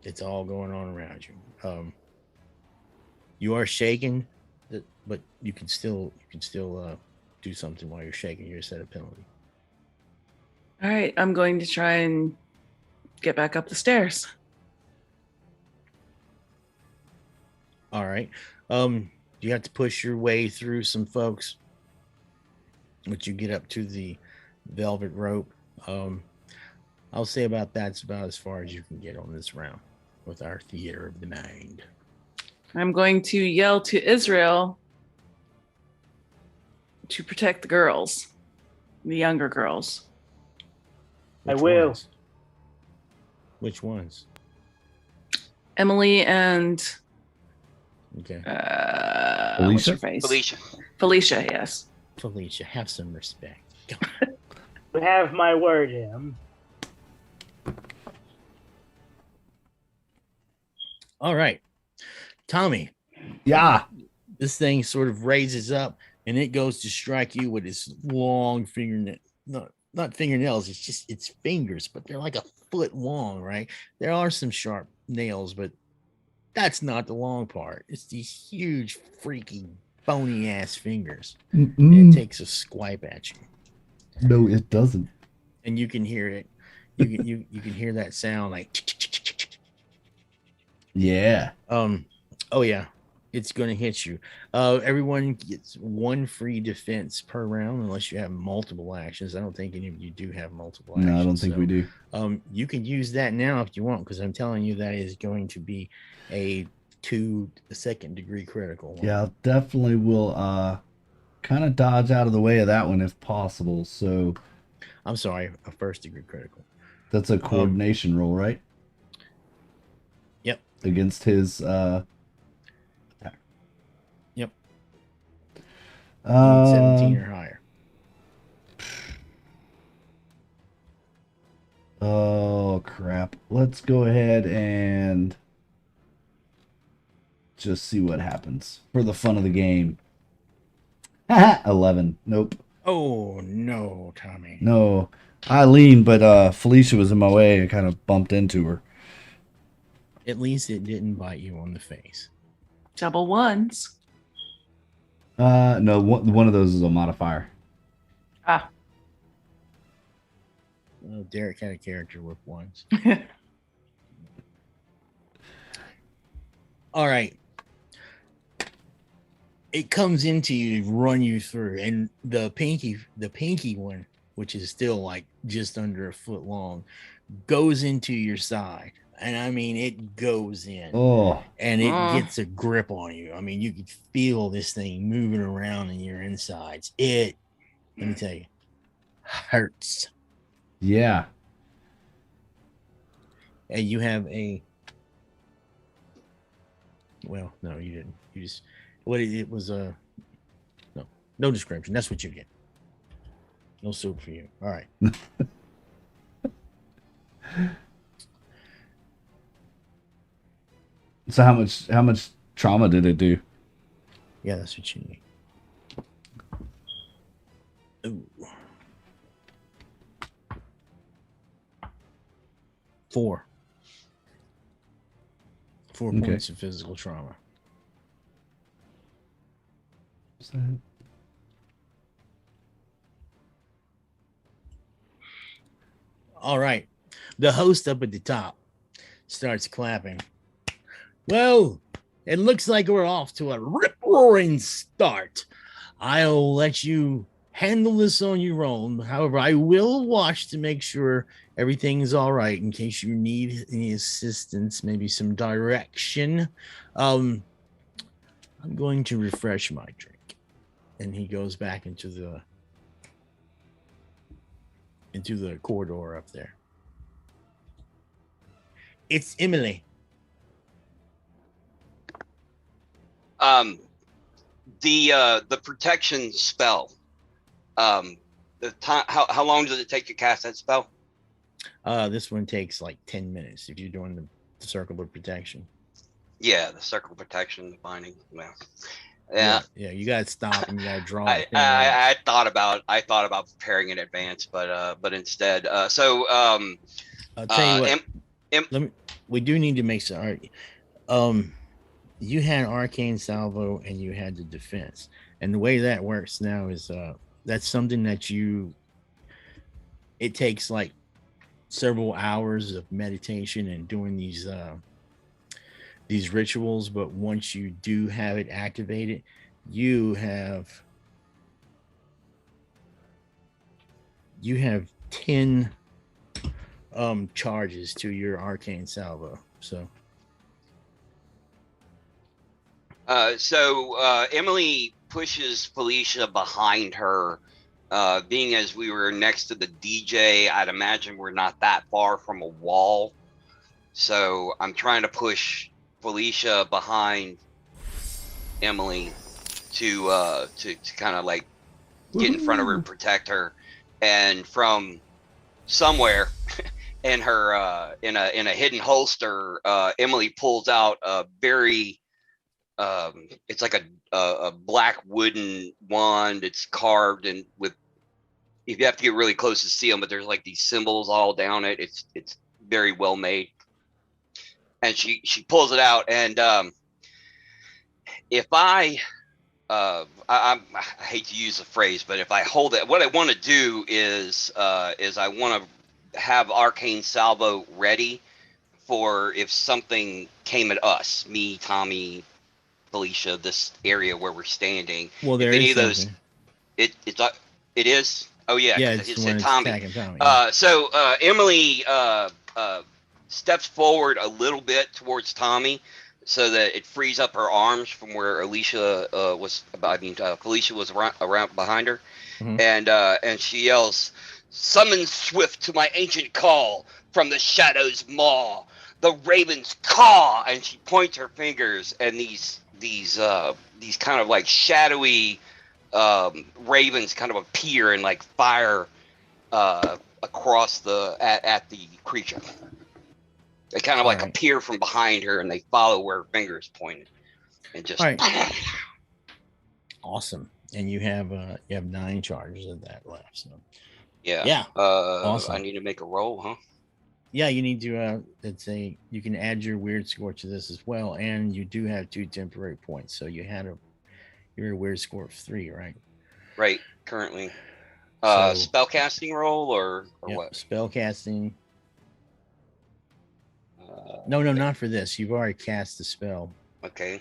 it's all going on around you. You are shaking, but you can still do something while you're shaking. You're set a penalty. All right, I'm going to try and get back up the stairs. All right. You have to push your way through some folks, but you get up to the velvet rope. I'll say about that's about as far as you can get on this round with our theater of the mind. I'm going to yell to Israel to protect the girls, the younger girls. I will. Ones? Which ones? Emily and Okay. what's Felicia? her face? Felicia. Felicia, yes. Felicia, have some respect. You have my word, Em. All right. Tommy, Yeah. this thing sort of raises up and it goes to strike you with its long fingernail. Not fingernails, it's just its fingers, but they're like a foot long, right? There are some sharp nails, but that's not the long part. It's these huge, freaky, bony ass fingers. And it takes a swipe at you. No, it doesn't. And you can hear it. You can hear that sound like Yeah. oh yeah, it's gonna hit you. Everyone gets one free defense per round unless you have multiple actions. I don't think any of you do have multiple actions. No, I don't think we do. You can use that now if you want, because I'm telling you that is going to be a 2 degree critical one. Yeah, definitely will kind of dodge out of the way of that one if possible. So I'm sorry, a 1st degree critical. that's a coordination roll, right? Yep. Against his attack. Yep. 17 or higher. Oh crap. Let's go ahead and just see what happens for the fun of the game. 11. Nope. Oh no, Tommy. No. I leaned, but Felicia was in my way and kind of bumped into her. At least it didn't bite you on the face. Double ones. No, one of those is a modifier. Ah. Oh, Derek had a character with ones. All right. It comes into you, run you through, and the pinky one, which is still like just under a foot long, goes into your side. And I mean, it goes in. Oh. And it gets a grip on you. I mean, you could feel this thing moving around in your insides. It, let me tell you, hurts. Yeah. And you have a, well, no, you didn't. You just, what it was no description. That's what you get. No soup for you. All right. So how much trauma did it do? Yeah, that's what you need. Ooh. 4 points of physical trauma. All right. The host up at the top starts clapping. Well, it looks like we're off to a rip-roaring start. I'll let you handle this on your own. However, I will watch to make sure everything's all right in case you need any assistance, maybe some direction. I'm going to refresh my drink. And he goes back into the corridor up there. It's Emily. The protection spell. The time. How long does it take to cast that spell? This one takes like 10 minutes if you're doing the circle of protection. Yeah, the circle of protection, the binding. Well, yeah. Yeah. You gotta stop and you gotta draw. I thought about preparing in advance, but instead, I'll tell you what. We do need to make some. You had arcane salvo and you had the defense, and the way that works now is that's something that it takes like several hours of meditation and doing these rituals, but once you do have it activated, you have 10 charges to your arcane salvo. So Emily pushes Felicia behind her. Being as we were next to the DJ, I'd imagine we're not that far from a wall. So I'm trying to push Felicia behind Emily to kind of like get in front of her, protect her, and from somewhere in her in a hidden holster, Emily pulls out a very it's like a black wooden wand. It's carved and with, you have to get really close to see them, but there's like these symbols all down it. It's very well made. And she pulls it out, and if I hate to use the phrase, but if I hold it, what I want to do is I want to have arcane salvo ready for if something came at us, me, Tommy, Felicia, this area where we're standing. Well, there if any is of those, something. it is. Oh yeah, Yeah, because it's it the said one that's Tommy. attacking Tommy. Yeah. So Emily steps forward a little bit towards Tommy, so that it frees up her arms from where Alicia was. I mean, Felicia was around behind her, Mhm. And she yells, "Summon swift to my ancient call from the shadow's maw, the raven's caw!" And she points her fingers, and these kind of like shadowy ravens kind of appear and like fire across at the creature. They kind of like Alright. appear from behind her, and they follow where her fingers pointed, and just Alright. Awesome. And you have 9 charges of that left. So yeah. yeah. Awesome. I need to make a roll, huh? Yeah, you need to you can add your weird score to this as well, and you do have 2 temporary points. So you're a weird score of 3, right? Right, currently. So, Spellcasting roll or yep, what? spellcasting. No, not for this. You've already cast the spell. Okay.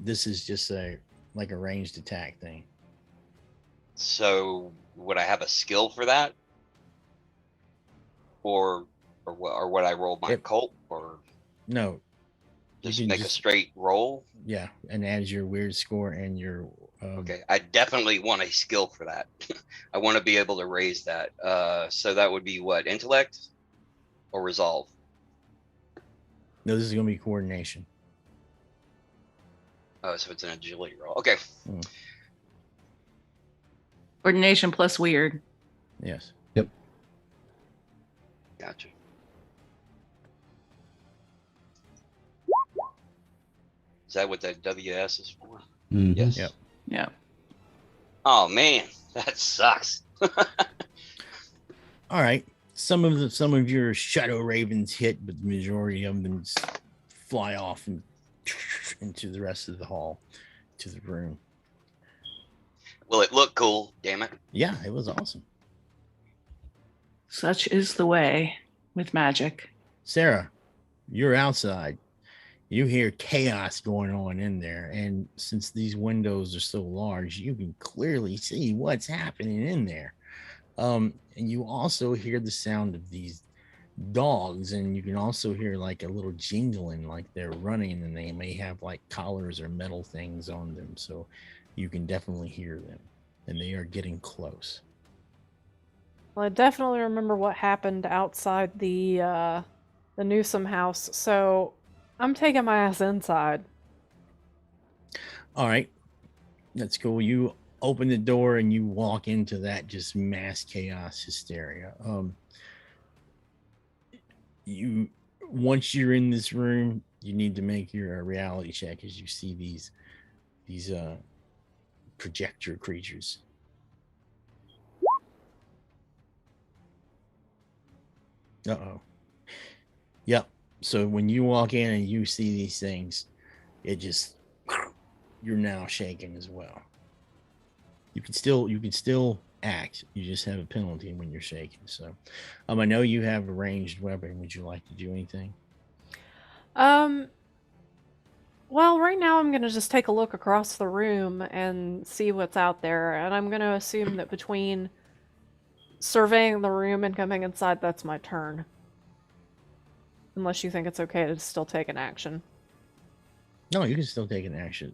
This is just a ranged attack thing. So would I have a skill for that? Or what? Or would I roll my cult? Or no, just make a straight roll? Yeah, and add your weird score and your. Okay, I definitely want a skill for that. I want to be able to raise that. So that would be what, intellect or resolve? No, this is going to be coordination. Oh, so it's an agility roll. Okay. Coordination plus weird. Yes. Yep. Gotcha. Is that what that WS is for? Mm-hmm. Yes. Yep. Yeah. Oh man, that sucks. All right. Some of your shadow ravens hit, but the majority of them fly off and into the rest of the hall, to the room. Will it look cool? Damn it. Yeah, it was awesome. Such is the way with magic. Sarah, you're outside. You hear chaos going on in there, and since these windows are so large, you can clearly see what's happening in there. And you also hear the sound of these dogs, and you can also hear like a little jingling, like they're running, and they may have like collars or metal things on them, so you can definitely hear them, and they are getting close. Well, I definitely remember what happened outside the Newsom house, so I'm taking my ass inside. All right, that's cool. You open the door and you walk into that just mass chaos hysteria. You once you're in this room, you need to make your reality check as you see these projector creatures. Uh-oh. Yep. So when you walk in and you see these things, it just, you're now shaking as well. You can still act. You just have a penalty when you're shaking. So, I know you have a ranged weapon. Would you like to do anything? Well, right now I'm gonna just take a look across the room and see what's out there, and I'm gonna assume that between surveying the room and coming inside, that's my turn. Unless you think it's okay to still take an action. No, you can still take an action.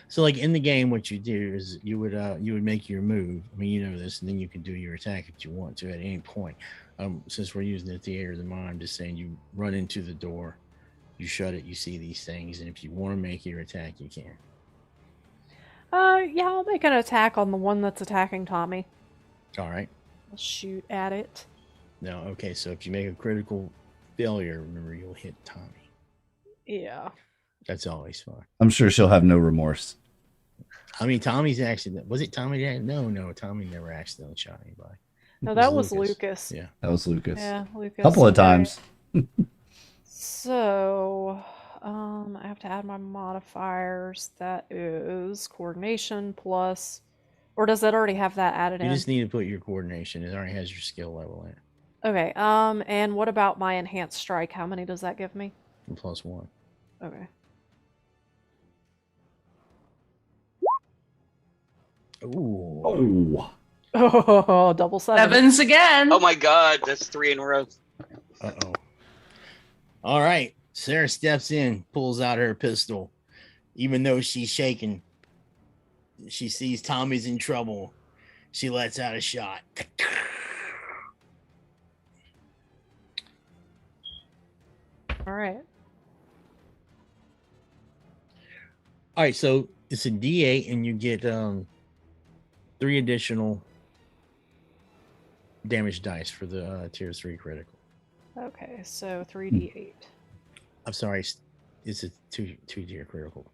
So, like in the game, what you do is you would make your move. I mean, you know this, and then you can do your attack if you want to at any point. Since we're using the theater of the mind, I'm just saying you run into the door, you shut it, you see these things, and if you want to make your attack, you can. Yeah, I'll make an attack on the one that's attacking Tommy. All right. I'll shoot at it. No, okay. So if you make a critical failure, remember you'll hit Tommy. Yeah. That's always fun. I'm sure she'll have no remorse. I mean, Tommy's accident. Was it Tommy? No, Tommy never accidentally shot anybody. No, It that was Lucas. Yeah. That was Lucas. Yeah, Lucas. Couple of Okay. times. So, I have to add my modifiers. That is coordination plus, or does that already have that added You in? just need to put your coordination. It already has your skill level in it. Okay. And what about my enhanced strike? How many does that give me? And +1. Okay. Ooh. Oh. Oh, double seven. Sevens again. Oh my God, that's 3 in a row. Uh-oh. All right. Sarah steps in, pulls out her pistol. Even though she's shaking, she sees Tommy's in trouble. She lets out a shot. All right. All right, so it's a D8 and you get 3 additional damage dice for the tier 3 critical. Okay, so 3d8. I'm sorry, it's a two tier critical.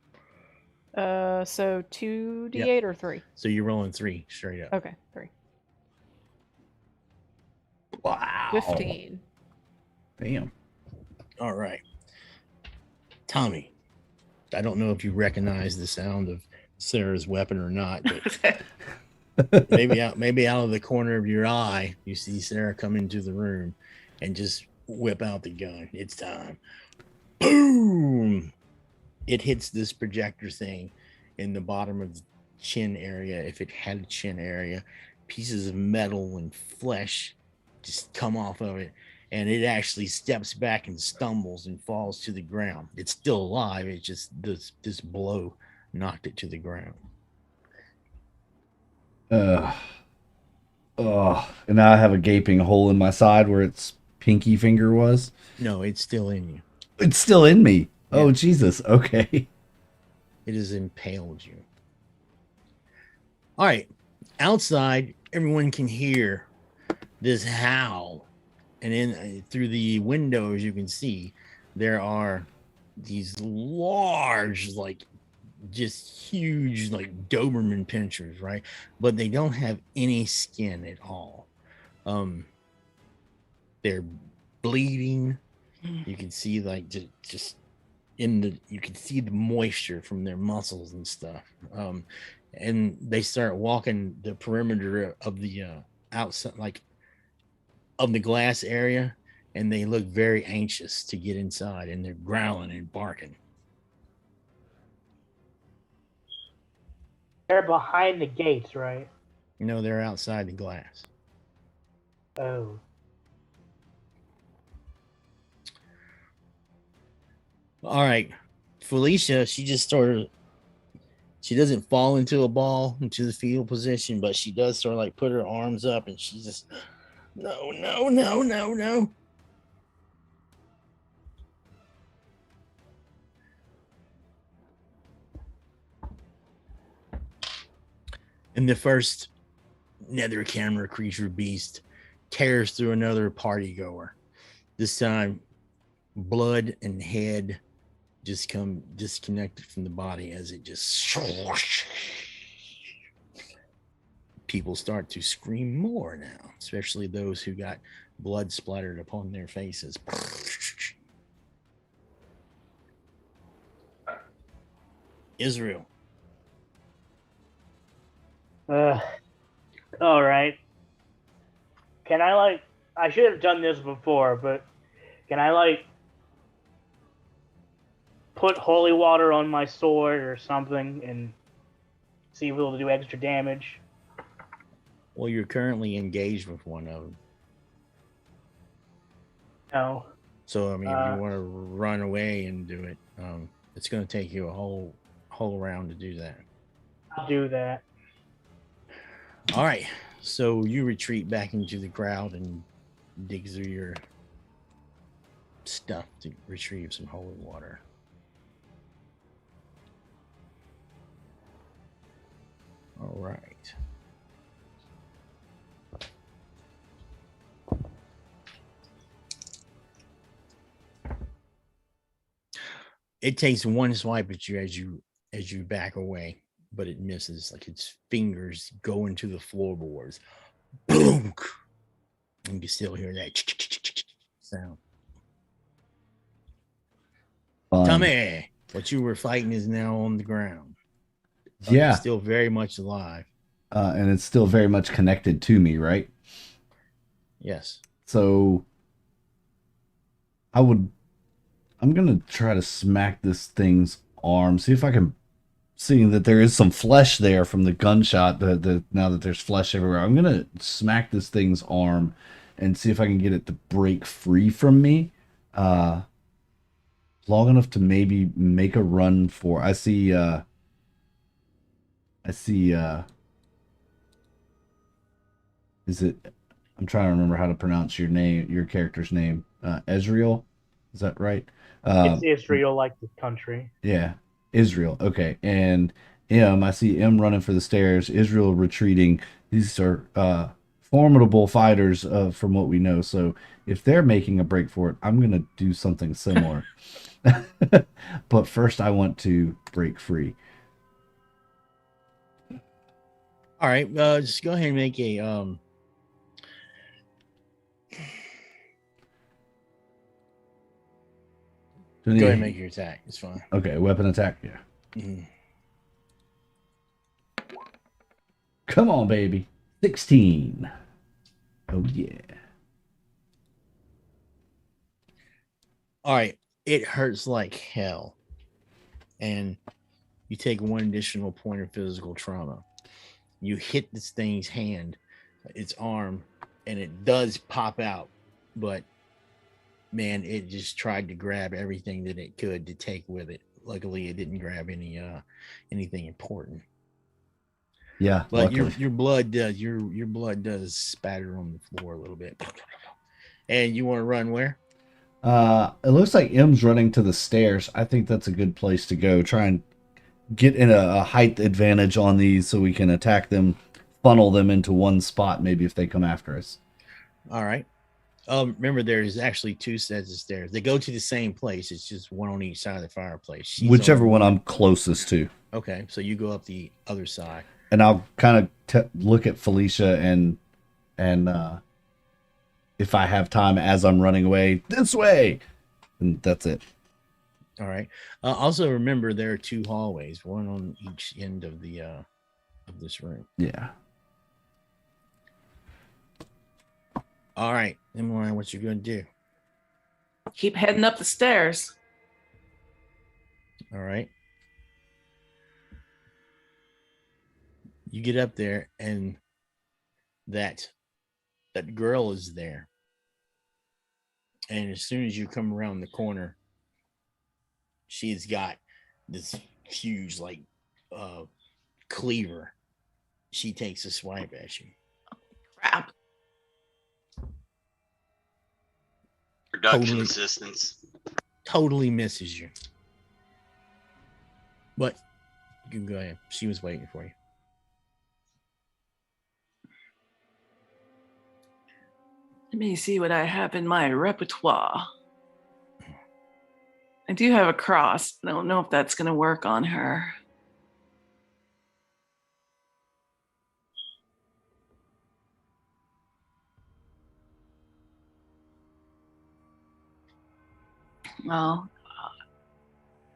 So 2d8 or 3? So you're rolling 3 straight up. Okay, 3. Wow. 15. Damn. All right. Tommy, I don't know if you recognize the sound of Sarah's weapon or not, but maybe out of the corner of your eye, you see Sarah come into the room and just whip out the gun. It's time. Boom! It hits this projector thing in the bottom of the chin area. If it had a chin area, pieces of metal and flesh just come off of it, and it actually steps back and stumbles and falls to the ground. It's still alive. It's just this blow knocked it to the ground. And now I have a gaping hole in my side where its pinky finger was. No, it's still in you. It's still in me. Yeah. Oh, Jesus. Okay. It has impaled you. All right. Outside, everyone can hear this howl. And in through the windows, you can see there are these large, like just huge, like Doberman pinchers, right? But they don't have any skin at all. They're bleeding. You can see like just you can see the moisture from their muscles and stuff. And they start walking the perimeter of the outside, like of the glass area, and they look very anxious to get inside, and they're growling and barking. They're behind the gates, right? You know, they're outside the glass. Oh. All right. Felicia, she doesn't fall into a ball into the fetal position, but she does sort of like put her arms up, and she just no. And the first nether camera creature beast tears through another party goer. This time, blood and head just come disconnected from the body as it just people start to scream more now, especially those who got blood splattered upon their faces. Israel. All right. Can I I should have done this before, but can I put holy water on my sword or something and see if it'll do extra damage? Well, you're currently engaged with one of them. No. So, I mean, if you want to run away and do it, it's going to take you a whole round to do that. I'll do that. All right. So you retreat back into the crowd and dig through your stuff to retrieve some holy water. All right. It takes one swipe at you as you back away, but it misses. Like its fingers go into the floorboards. Boom. And you still hear that sound. Tommy, what you were fighting is now on the ground. Yeah. It's still very much alive. And it's still very much connected to me, right? Yes. So I'm gonna try to smack this thing's arm, see if I can, seeing that there is some flesh there from the gunshot, now that there's flesh everywhere, I'm gonna smack this thing's arm and see if I can get it to break free from me. Long enough to maybe make a run for, I see is it, I'm trying to remember how to pronounce your character's name. Ezreal, is that right? It's Israel, like the country. Yeah, Israel. Okay, and I see M running for the stairs. Israel retreating. These are formidable fighters, from what we know. So if they're making a break for it, I'm gonna do something similar. But first, I want to break free. All right, just go ahead and make a Go ahead and make your attack. It's fine. Okay, weapon attack. Yeah. Mm-hmm. Come on, baby. 16. Oh yeah. All right. It hurts like hell, and you take one additional point of physical trauma. You hit this thing's hand, its arm, and it does pop out, but man, it just tried to grab everything that it could to take with it. Luckily, it didn't grab anything important. Yeah, but your blood does spatter on the floor a little bit. And you want to run where? It looks like M's running to the stairs. I think that's a good place to go. Try and get in a height advantage on these so we can attack them, funnel them into one spot, maybe if they come after us. All right. Remember, there's actually two sets of stairs. They go to the same place. It's just one on each side of the fireplace. Whichever one I'm closest to. Okay, so you go up the other side. And I'll kind of look at Felicia and if I have time as I'm running away, this way, and that's it. All right. Also, remember there are two hallways, one on each end of the of this room. Yeah. All right, Emily, what you gonna do? Keep heading up the stairs. All right. You get up there, and that girl is there. And as soon as you come around the corner, she's got this huge, like, cleaver. She takes a swipe at you. Crap. Production assistance. Totally misses you. But you can go ahead. She was waiting for you. Let me see what I have in my repertoire. I do have a cross. I don't know if that's going to work on her. Well,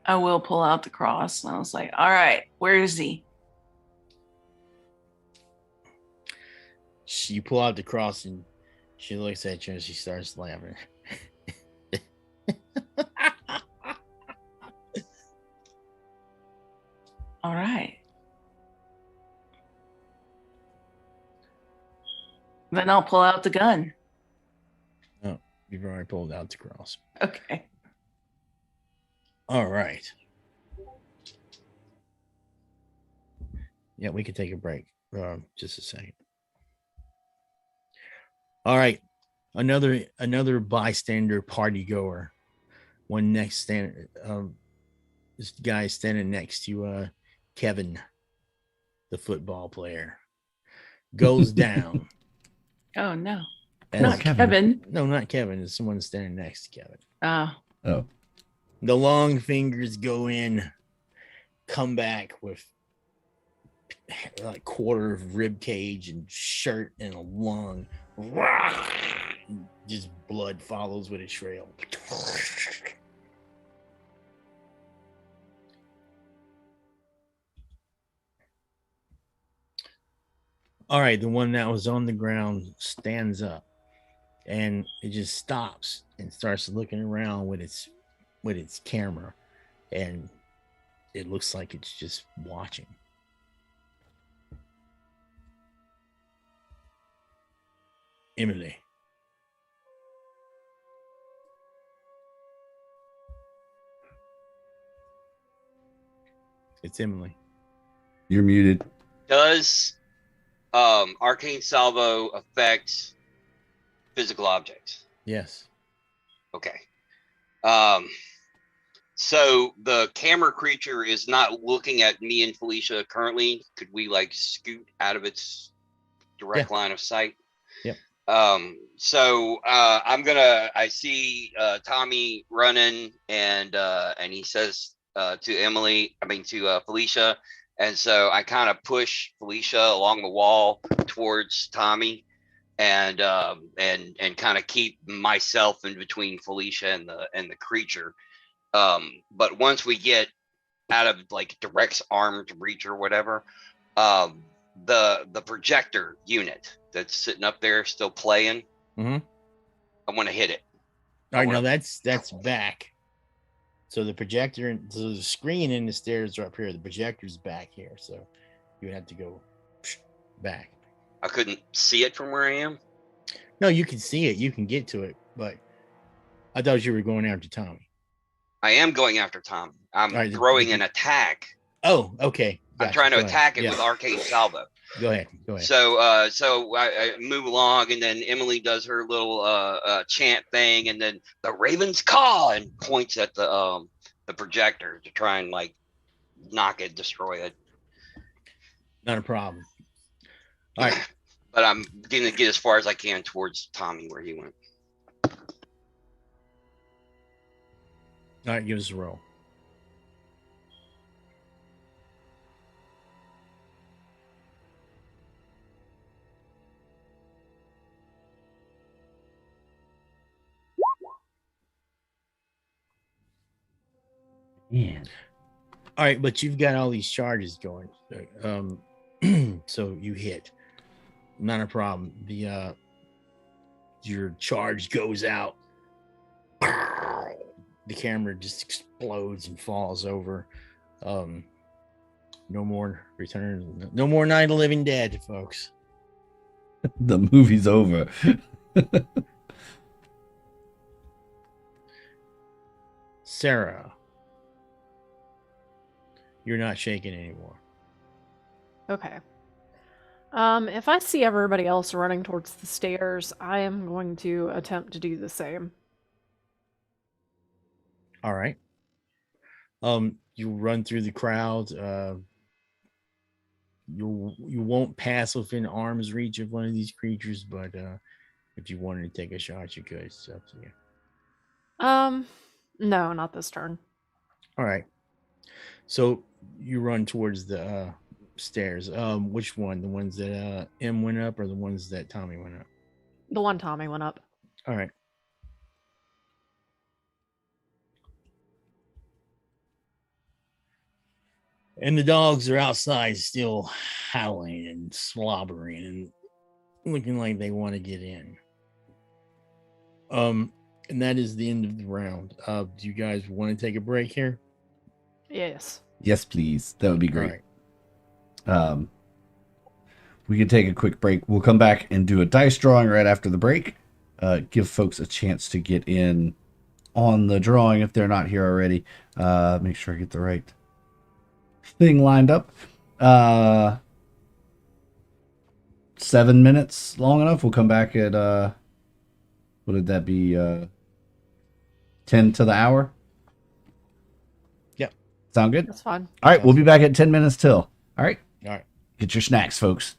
I will pull out the cross. And I was like, all right, where is he? She pull out the cross and she looks at you and she starts laughing. All right. Then I'll pull out the gun. Oh, you've already pulled out the cross. Okay. All right. Yeah, we can take a break. Just a second. All right. Another bystander party goer. One next stand. This guy is standing next to Kevin, the football player. Goes down. Oh no. As Not Kevin. No, not Kevin. It's someone standing next to Kevin. Oh. The long fingers go in, come back with like quarter of rib cage and shirt and a lung. Just blood follows with a trail. All right, the one that was on the ground stands up and it just stops and starts looking around with its camera, and it looks like it's just watching. Emily. It's Emily. You're muted. Does arcane salvo affect physical objects? Yes. Okay. So the camera creature is not looking at me and Felicia currently. Could we like scoot out of its direct line of sight? Yep. So I see Tommy running, and he says to Felicia, and so I kind of push Felicia along the wall towards Tommy, and kind of keep myself in between Felicia and the creature. But once we get out of like direct arm's reach or whatever, the projector unit that's sitting up there still playing, Mm-hmm. I want to hit it. All right, now that's back. So the projector, so the screen and the stairs are up here. The projector's back here, so you would have to go back. I couldn't see it from where I am. No, you can see it. You can get to it, but I thought you were going after Tommy. I am going after Tommy. I'm throwing an attack. Oh, okay. Gotcha. I'm trying to attack it with arcane salvo. Go ahead. So I move along, and then Emily does her little chant thing, and then the ravens call and points at the projector to try and like knock it, destroy it. Not a problem. All right. But I'm going to get as far as I can towards Tommy where he went. All right, give us a roll. Man. All right, but you've got all these charges going. So you hit. Not a problem. The your charge goes out. The camera just explodes and falls over. No more return. No more Night of the Living Dead, folks. The movie's over. Sarah, you're not shaking anymore. Okay. If I see everybody else running towards the stairs, I am going to attempt to do the same. All right. You run through the crowd. You won't pass within arm's reach of one of these creatures, but if you wanted to take a shot, you could. It's up to you. No, not this turn. All right. So you run towards the stairs. Which one? The ones that M went up, or the ones that Tommy went up? The one Tommy went up. All right. And the dogs are outside still howling and slobbering and looking like they want to get in. And that is the end of the round. Do you guys want to take a break here? Yes. Yes, please. That would be great. All right. We can take a quick break. We'll come back and do a dice drawing right after the break. Give folks a chance to get in on the drawing if they're not here already. Make sure I get the right thing lined up. 7 minutes long enough. We'll come back at what did that be? 10 to the hour. Yep. Sound good? That's fine. All right, we'll be back at 10 minutes till. All right. All right. Get your snacks, folks.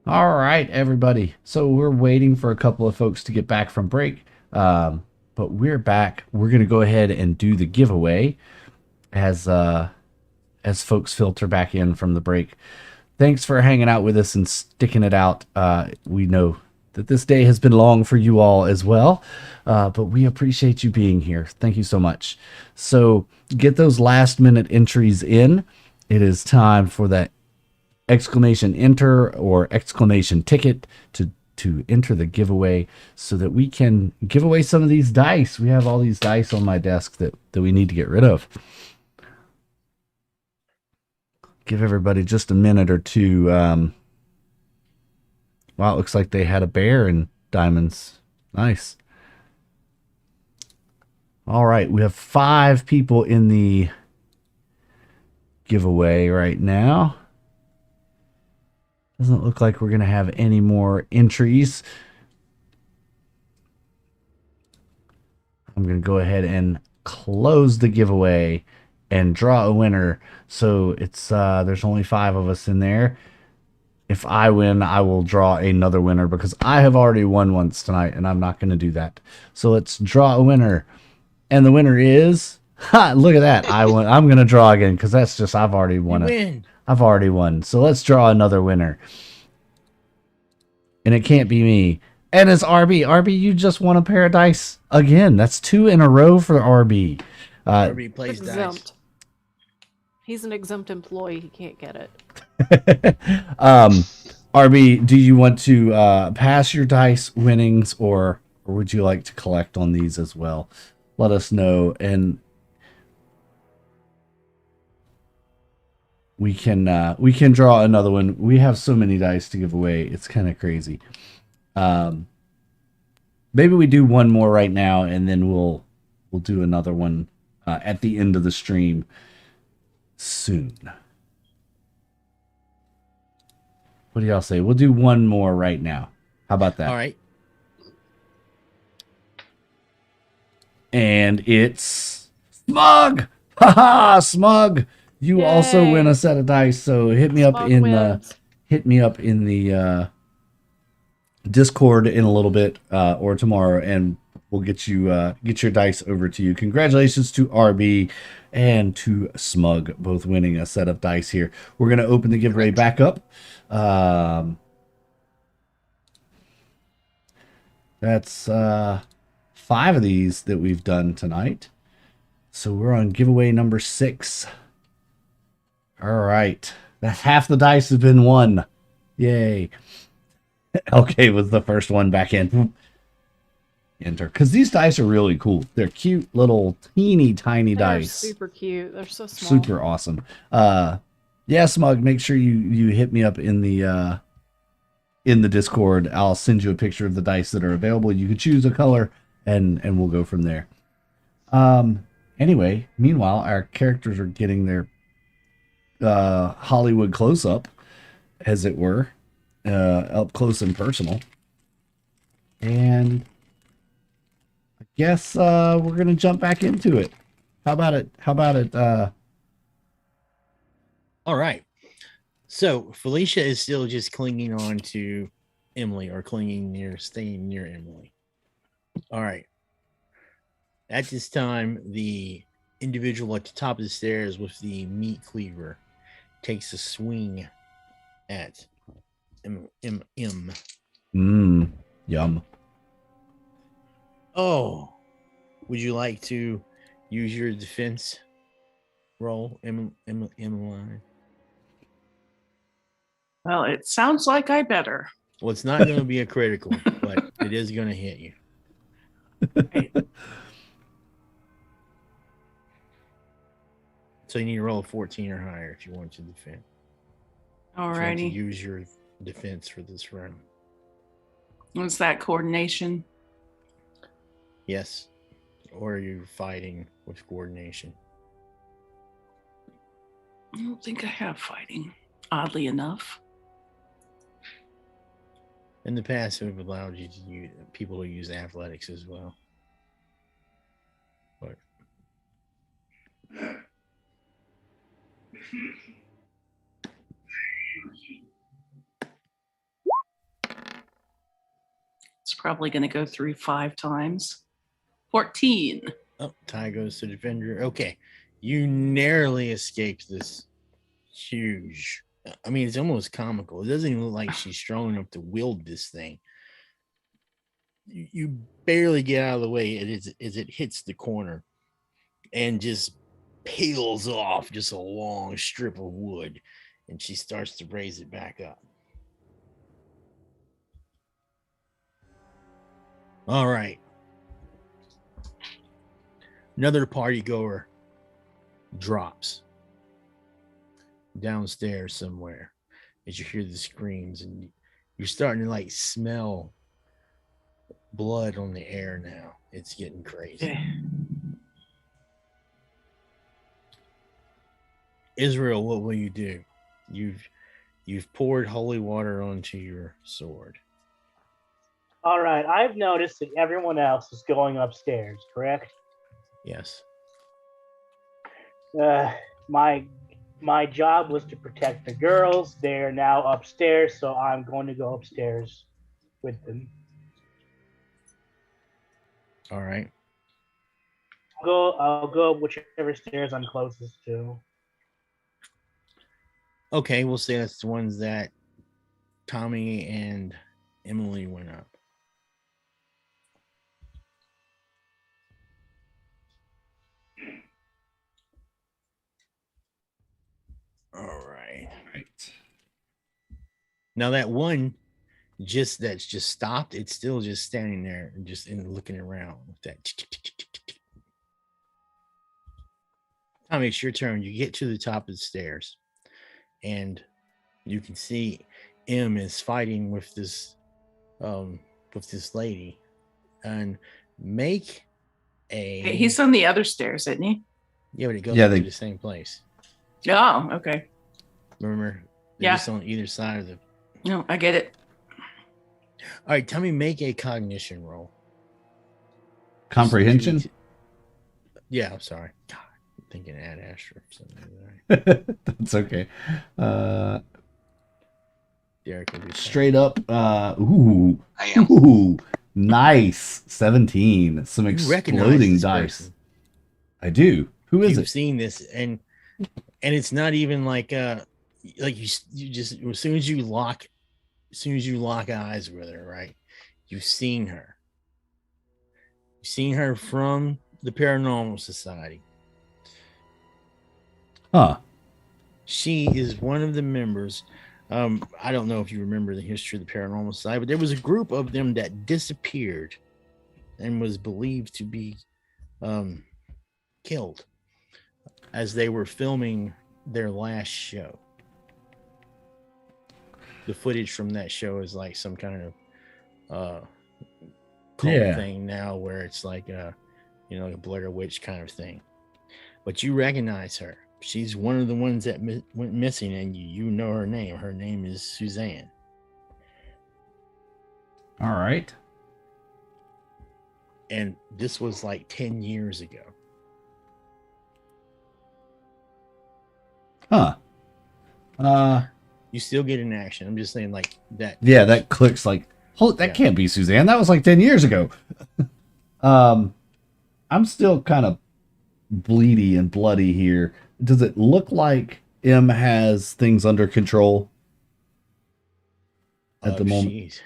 All right, everybody. So we're waiting for a couple of folks to get back from break, but we're back. We're gonna go ahead and do the giveaway as folks filter back in from the break. Thanks for hanging out with us and sticking it out. We know that this day has been long for you all as well, but we appreciate you being here. Thank you so much. So get those last minute entries in. It is time for that exclamation enter or exclamation ticket to enter the giveaway so that we can give away some of these dice. We have all these dice on my desk that we need to get rid of. Give everybody just a minute or two. Wow, it looks like they had a bear in diamonds. Nice. All right, we have 5 people in the giveaway right now. Doesn't look like we're going to have any more entries. I'm going to go ahead and close the giveaway and draw a winner. So it's there's only 5 of us in there. If I win, I will draw another winner because I have already won once tonight and I'm not going to do that. So let's draw a winner. And the winner is, look at that. I won. I'm going to draw again because that's just, I've already won it. I've already won. So let's draw another winner. And it can't be me. And it's RB. RB, you just won a pair of dice again. That's 2 in a row for RB. RB plays exempt. dice. He's an exempt employee. He can't get it. RB, do you want to pass your dice winnings or would you like to collect on these as well? Let us know, and we can draw another one. We have so many dice to give away. It's kind of crazy. Maybe we do one more right now, and then we'll do another one at the end of the stream soon. What do y'all say? We'll do one more right now. How about that? All right. And it's Smug. Haha, Smug. You Yay. also win a set of dice. So hit me up Smug in wins. the Discord in a little bit or tomorrow, and we'll get your dice over to you. Congratulations to RB and to Smug, both winning a set of dice here. We're gonna open the giveaway back up. That's 5 of these that we've done tonight. So we're on giveaway number 6. All right. That's half the dice has been won. Yay. Okay, was the first one back in. Enter. Because these dice are really cool. They're cute little teeny tiny They're dice. super cute. They're so small. Super awesome. Yeah, Smug, make sure you hit me up in the Discord. I'll send you a picture of the dice that are available. You can choose a color and we'll go from there. Anyway, meanwhile, our characters are getting their Hollywood close-up, as it were, up close and personal. And I guess we're gonna jump back into it. How about it? All right. So Felicia is still just clinging on to Emily, or staying near Emily. All right. At this time, the individual at the top of the stairs with the meat cleaver takes a swing at M. Yum. Oh, would you like to use your defense roll, Emily? Well, it sounds like I better. Well, it's not going to be a critical, but it is going to hit you. Right. So you need to roll a 14 or higher if you want to defend. If you want to Alrighty. use your defense for this round. Was that coordination? Yes. Or you're fighting with coordination. I don't think I have fighting, oddly enough. In the past, we've allowed you to use people to use athletics as well. But probably going to go through 5 times. 14. Oh, tie goes to defender. Okay. You narrowly escaped this huge. I mean, it's almost comical. It doesn't even look like she's strong enough to wield this thing. You barely get out of the way as it hits the corner and just peels off just a long strip of wood, and she starts to raise it back up. All right. Another party goer drops downstairs somewhere as you hear the screams, and you're starting to like smell blood on the air now. It's getting crazy. Israel, what will you do? You've poured holy water onto your sword. All right, I've noticed that everyone else is going upstairs, correct? Yes. My job was to protect the girls. They are now upstairs, so I'm going to go upstairs with them. All right. I'll go whichever stairs I'm closest to. Okay, we'll say that's the ones that Tommy and Emily went up. All right. Now that one that's just stopped, it's still just standing there and just looking around with that. Tommy, it's your turn. You get to the top of the stairs and you can see M is fighting with this lady, and make a. He's on the other stairs, isn't he? Yeah, but it goes to the same place. Oh, okay. Remember? They're just on either side of the. No, I get it. All right, Tommy, make a cognition roll. Comprehension? Yeah, I'm sorry. God, I'm thinking Ad Astra or something. That's okay. Derek will be straight up. Ooh. I am. Ooh. Nice. 17. Some exploding dice. Person. I do. Who is it? You've seen this, and it's not even like you just as soon as you lock eyes with her, right? You've seen her. You've seen her from the Paranormal Society. Huh. She is one of the members. I don't know if you remember the history of the Paranormal Society, but there was a group of them that disappeared and was believed to be killed as they were filming their last show. The footage from that show is like some kind of cult thing now, where it's like a Blair Witch kind of thing. But you recognize her. She's one of the ones that went missing, and you know her name. Her name is Suzanne. All right. And this was like 10 years ago. Huh. You still get an action. I'm just saying like that. Yeah, that clicks like, that can't be Suzanne. That was like 10 years ago. I'm still kind of bleedy and bloody here. Does it look like M has things under control at the moment?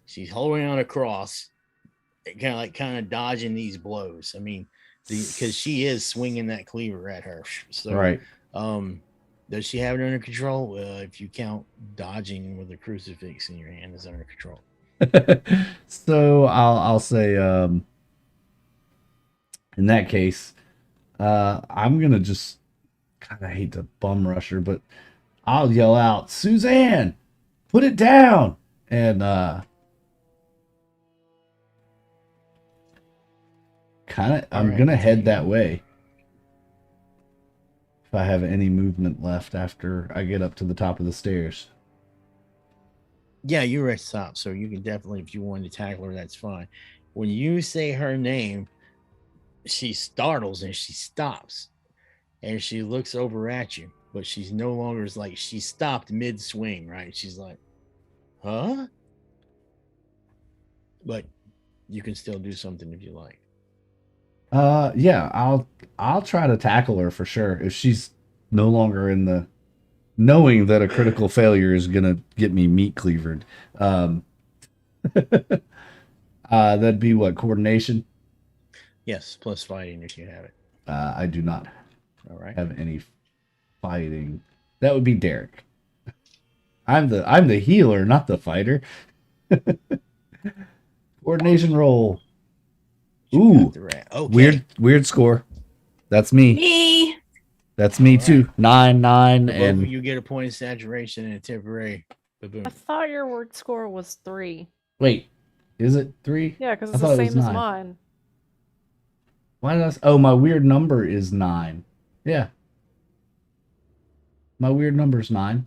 She's holding on a cross, kind of dodging these blows. I mean, because she is swinging that cleaver at her. So, right. Does she have it under control? If you count dodging with a crucifix in your hand is under control. So I'll say, in that case, I'm gonna just kind of hate to bum rush her, but I'll yell out, "Suzanne, put it down!" And I'm gonna head that way. If I have any movement left after I get up to the top of the stairs. Yeah, you're at top, so you can definitely, if you want to tackle her, that's fine. When you say her name, she startles and she stops, and she looks over at you, but she's no longer like, she stopped mid swing, right? She's like, huh? but you can still do something if you like. Yeah, I'll try to tackle her for sure if she's no longer in the knowing that a critical failure is gonna get me meat cleavered. That'd be what, coordination? Yes, plus fighting if you have it. I do not All right. have any fighting. That would be Derek. I'm the healer, not the fighter. Coordination roll. Ooh, Okay. weird score. That's me. Me. That's me All right. too. 9, So both of and you get a point of saturation and a temporary baboon. I thought your word score was 3. wait, is it 3? Yeah, because I it's thought the it was same as 9. mine. Why did oh, my weird number is 9. Yeah. My weird number is 9.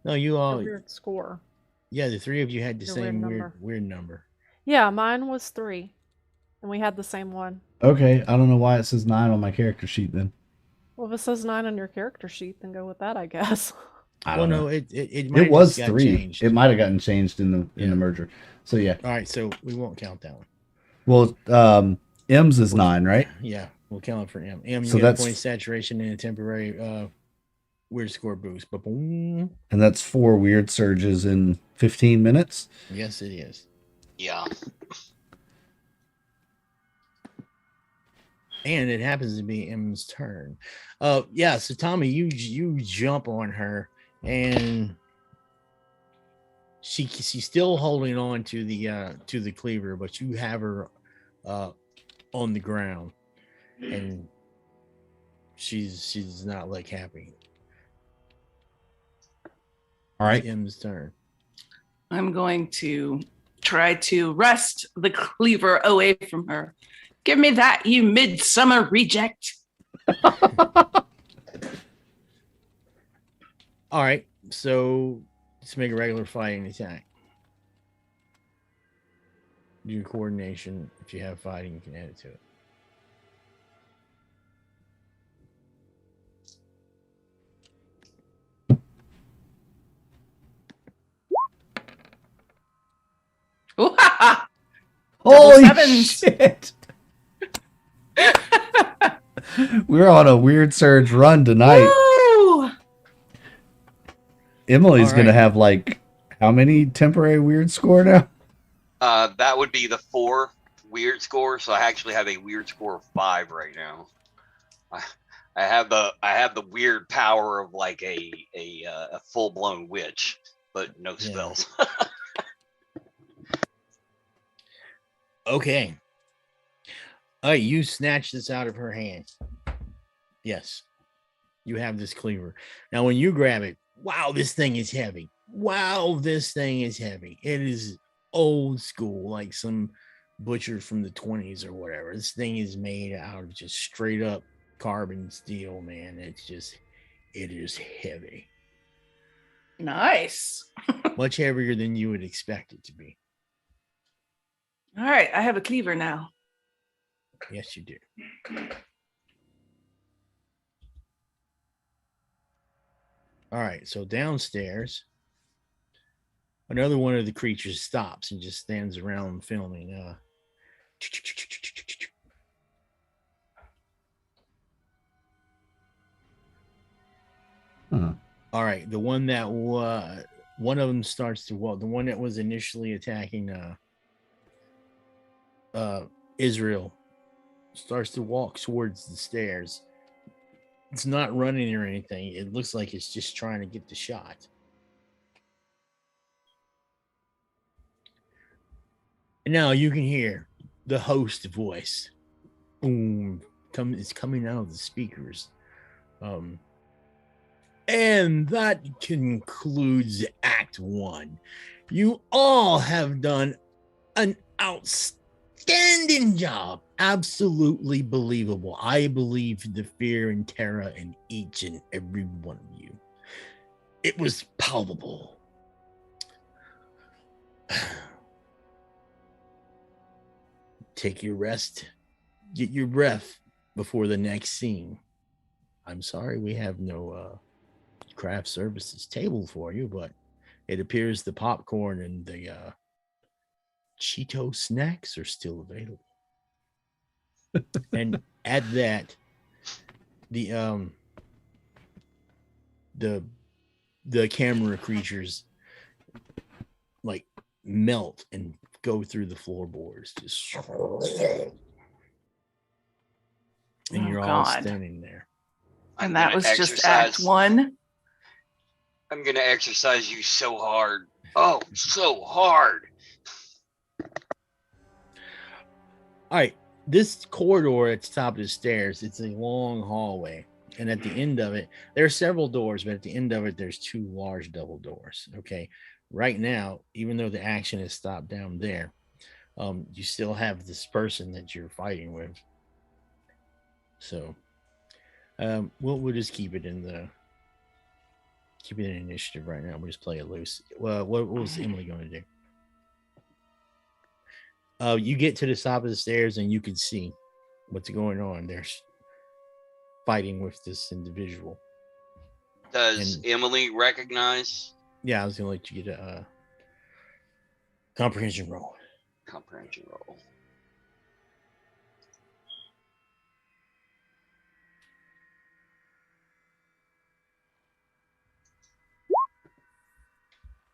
No, you Your all. weird score. Yeah, the three of you had the Your same weird weird number. Yeah, mine was 3. And we had the same one. Okay, I don't know why it says 9 on my character sheet then. Well, if it says 9 on your character sheet, then go with that, I guess. I Well, don't know. no, it might It have was just got 3. changed. It might have gotten changed in the Yeah. merger. So yeah. All right, so we won't count that one. Well, M's is 9, right? Yeah, we'll count it for M. M, you So get a that's- point of saturation and a temporary weird score boost. Ba-boom. And that's 4 weird surges in 15 minutes. Yes, it is. Yeah. And it happens to be M's turn. Yeah, so Tommy, you jump on her, and she's still holding on to the cleaver, but you have her on the ground, and she's not like happy. All right. M's turn. I'm going to try to wrest the cleaver away from her. Give me that, you midsummer reject. All right, so let's make a regular fighting attack. Do your coordination. If you have fighting, you can add it to it. Ooh, ha, ha. Holy sevens. shit! We're on a weird surge run tonight. Woo! Emily's All gonna right. have like how many temporary weird score now? That would be the 4 weird score. So I actually have a weird score of 5 right now. I have the weird power of like a full blown witch, but no Yeah. spells. Okay. All right, you snatch this out of her hand. Yes. You have this cleaver. Now, when you grab it, wow, this thing is heavy. Wow, this thing is heavy. It is old school, like some butcher from the 20s or whatever. This thing is made out of just straight up carbon steel, man. It is heavy. Nice. Much heavier than you would expect it to be. All right, I have a cleaver now. Yes, you do. All right, so downstairs, another one of the creatures stops and just stands around filming. Huh. All right, the one that one of them starts to walk. The one that was initially attacking Israel starts to walk towards the stairs. It's not running or anything. It looks like it's just trying to get the shot. And now you can hear the host voice. Boom. It's coming out of the speakers. And that concludes Act 1. You all have done an outstanding job. Absolutely believable. I believe the fear and terror in each and every one of you. It was palpable. Take your rest. Get your breath before the next scene. I'm sorry we have no craft services table for you, but it appears the popcorn and the Cheeto snacks are still available. And at that, the camera creatures like melt and go through the floorboards, just and you're all God. standing there. And that was just Act 1. I'm gonna exercise you so hard. Oh, so hard. All right, this corridor at the top of the stairs, it's a long hallway, and at the end of it, there are several doors, but at the end of it, there's 2 large double doors. Okay, right now, even though the action has stopped down there, you still have this person that you're fighting with. So, we'll just keep it in initiative right now. We'll just play it loose. Well, what was Emily going to do? You get to the top of the stairs and you can see what's going on. They're fighting with this individual. Does Emily recognize? Yeah, I was gonna let you get a comprehension roll. Comprehension roll.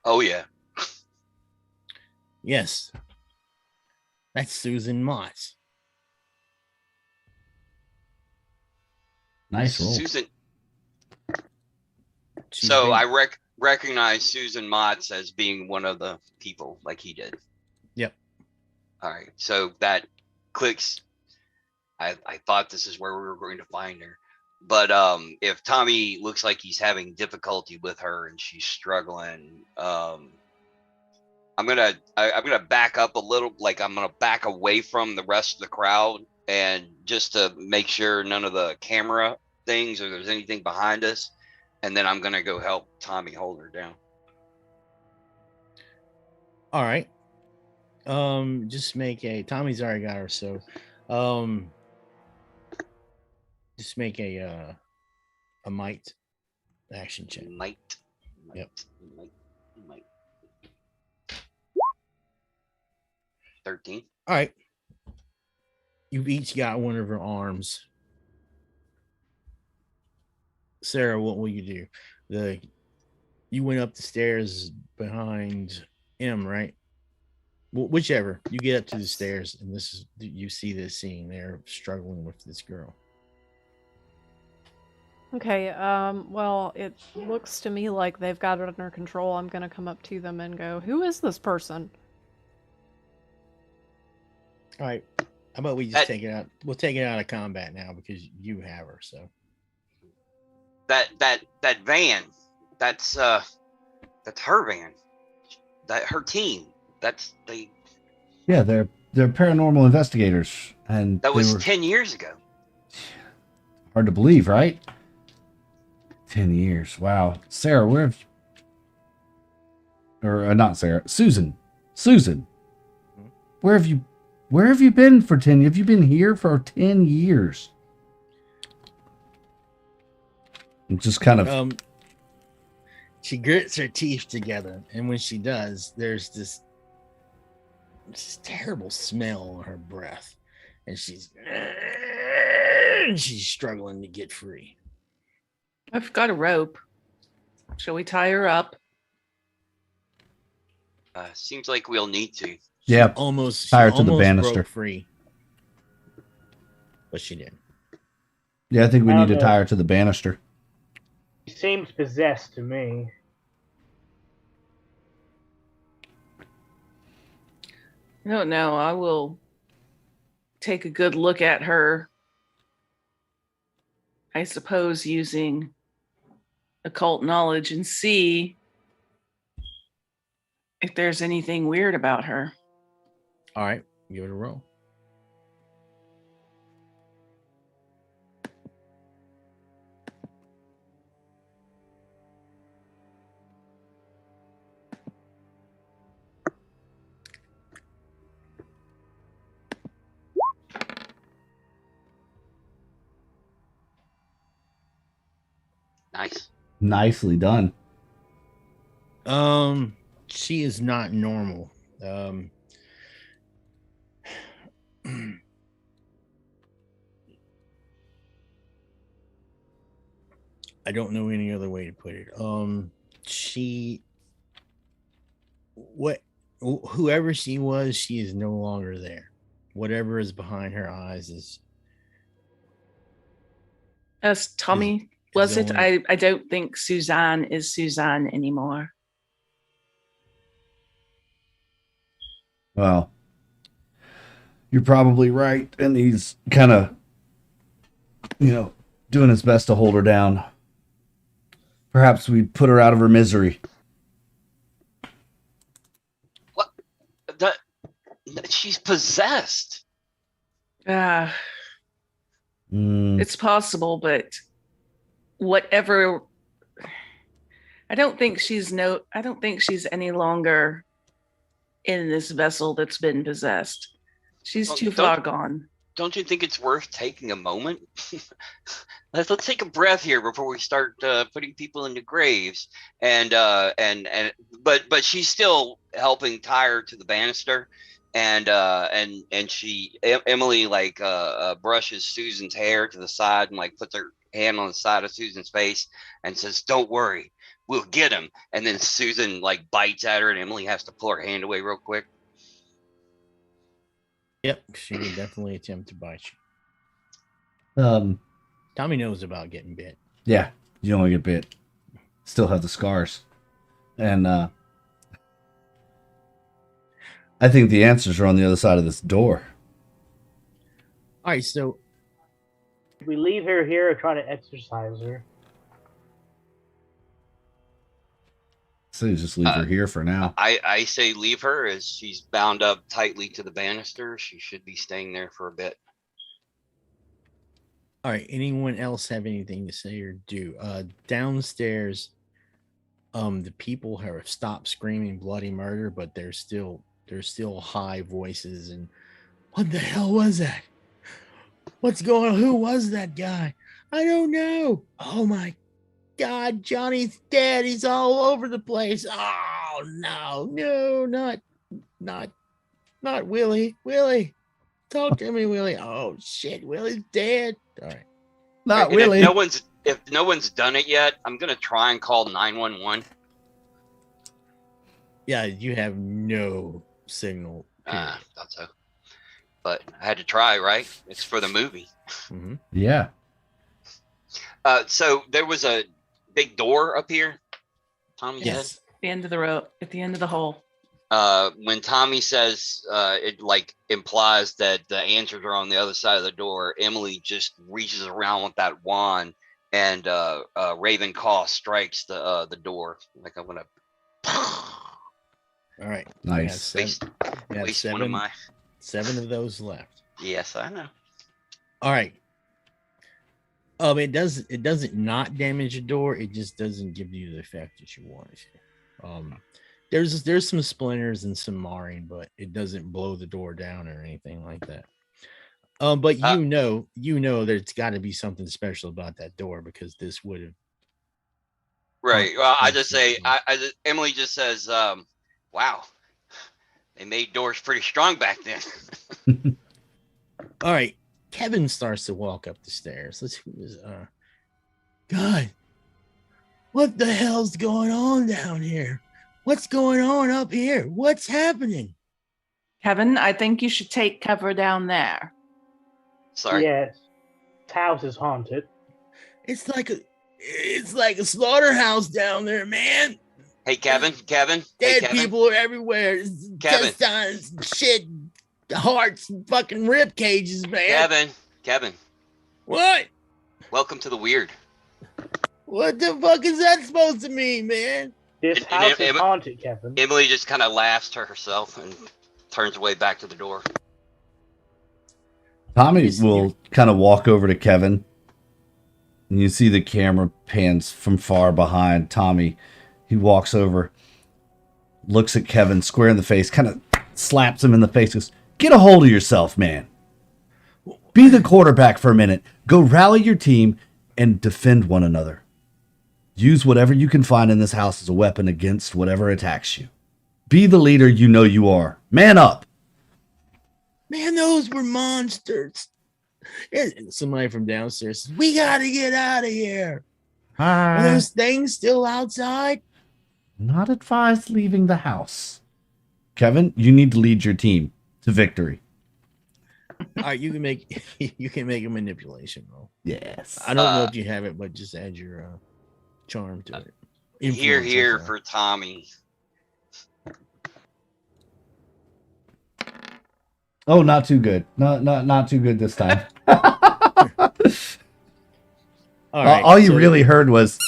Oh yeah. Yes. That's Susan Motts. Nice roll. Susan. She's So been- I recognize Susan Motts as being one of the people, like he did. Yep. All right. So that clicks. I thought this is where we were going to find her. But if Tommy looks like he's having difficulty with her and she's struggling, I'm gonna back up a little, like I'm gonna back away from the rest of the crowd, and just to make sure none of the camera things or there's anything behind us, and then I'm gonna go help Tommy hold her down. All right. Just make a Tommy's already got her, so just make a might action check. Might. Yep. Might. 13. All right. You've each got one of her arms. Sarah, what will you do? You went up the stairs behind M, right? Well, whichever. You get up to the stairs, and you see this scene. They're struggling with this girl. Okay, well, it looks to me like they've got it under control. I'm gonna come up to them and go, "Who is this person?" All right. How about we just take it out? We'll take it out of combat now because you have her. So That van, that's her van. That her team. Yeah, they're paranormal investigators, and That was they were 10 years ago. hard to believe, right? 10 years. Wow. Sarah, not Sarah, Susan. Where have you been for 10? Have you been here for 10 years? I'm just kind of she grits her teeth together, and when she does, there's this terrible smell on her breath, and she's struggling to get free. I've got a rope. Shall we tie her up? Seems like we'll need to. yeah. Almost Tie her she to the almost banister. broke free, but she didn't. Yeah, I think we I need don't to know. tie her to the banister. He seems possessed to me. No, I will take a good look at her. I suppose using occult knowledge and see if there's anything weird about her. All right, give it a roll. Nice. Nicely done. She is not normal. I don't know any other way to put it. She, whoever she was, she is no longer there. Whatever is behind her eyes is As Tommy, was it? going. I don't think Suzanne is Suzanne anymore. Well, you're probably right, and he's kind of, doing his best to hold her down. Perhaps we put her out of her misery. What? She's possessed. Ah, Mm, it's possible, but whatever. I don't think she's any longer in this vessel that's been possessed. She's Well, too far gone. Don't you think it's worth taking a moment? Let's take a breath here before we start putting people into graves. But she's still helping tie her to the banister, and Emily brushes Susan's hair to the side and like puts her hand on the side of Susan's face and says, "Don't worry, we'll get him." And then Susan like bites at her, and Emily has to pull her hand away real quick. Yep, she would definitely attempt to bite you. Tommy knows about getting bit. yeah, you don't want to get bit. Still have the scars. And I think the answers are on the other side of this door. All right, so If we leave her here or try to exercise her? So you just leave her here for now. I say leave her, as she's bound up tightly to the banister. She should be staying there for a bit. all right, anyone else have anything to say or do? Downstairs, the people have stopped screaming bloody murder, but there's still high voices and what the hell was that? What's going on? Who was that guy? I don't know. Oh my God, Johnny's dead. He's all over the place. Oh no, not Willie. Willie, talk to me, Willie. Oh shit, Willie's dead. All right. Not And Willie. if no one's done it yet, I'm gonna try and call 911. Yeah, you have no signal. period. Thought so. But I had to try, right? It's for the movie. Mhm. Yeah. So there was a big door up here. Tommy Yes. The end of the road, at the end of the hole. said. When Tommy says it like implies that the answers are on the other side of the door, Emily just reaches around with that wand, and Raven Caw strikes the door. Like I'm gonna All right. Nice. We have waste, we have waste one of my. seven of those left. Yes, I know. All right. It doesn't not damage the door. It just doesn't give you the effect that you want it to. There's some splinters and some marring, but it doesn't blow the door down or anything like that. But you know there's got to be something special about that door, because this would have. Right. Well, I just say, Emily just says, "Wow, they made doors pretty strong back then." All right. Kevin starts to walk up the stairs. Let's see who is God. What the hell's going on down here? What's going on up here? What's happening? Kevin, I think you should take cover down there. Sorry. Yes. This house is haunted. It's like a slaughterhouse down there, man. Hey, Kevin. Hey, Dead Kevin. people are everywhere. Kevin. Intestines, shit, hearts, and fucking rib cages, man. Kevin. What? Welcome to the WYRD. What the fuck is that supposed to mean, man? This And house is haunted, Kevin. Emily just kind of laughs to herself and turns away back to the door. Tommy will kind of walk over to Kevin, and you see the camera pans from far behind Tommy. He walks over, looks at Kevin square in the face, kind of slaps him in the face, goes, "Get a hold of yourself, man. Be the quarterback for a minute. Go rally your team and defend one another. Use whatever you can find in this house as a weapon against whatever attacks you. Be the leader you know you are. Man up." Man, those were monsters. And somebody from downstairs says, "We gotta get out of here." Are those things still outside? Not advised leaving the house. Kevin, you need to lead your team to victory. All right, you can make a manipulation roll. Yes. I don't know if you have it, but just add your charm to it. Here, Influence, I'm here sorry. for Tommy. Oh, not too good. Not too good this time. All right, All you really heard was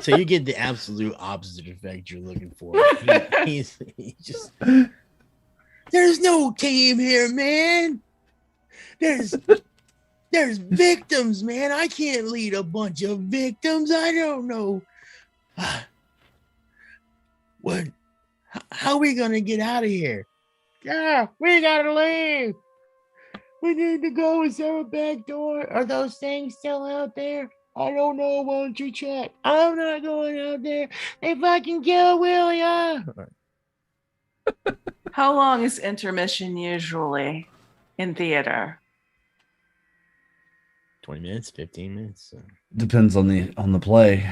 so you get the absolute opposite effect you're looking for. He just there's no team here, man. There's victims, man. I can't lead a bunch of victims. I don't know. What? How are we gonna get out of here? Yeah, we gotta leave. We need to go. Is there a back door? Are those things still out there? I don't know. Why don't you check? I'm not going out there. They fucking kill William. How long is intermission usually in theater? 20 minutes, 15 minutes. depends on the play.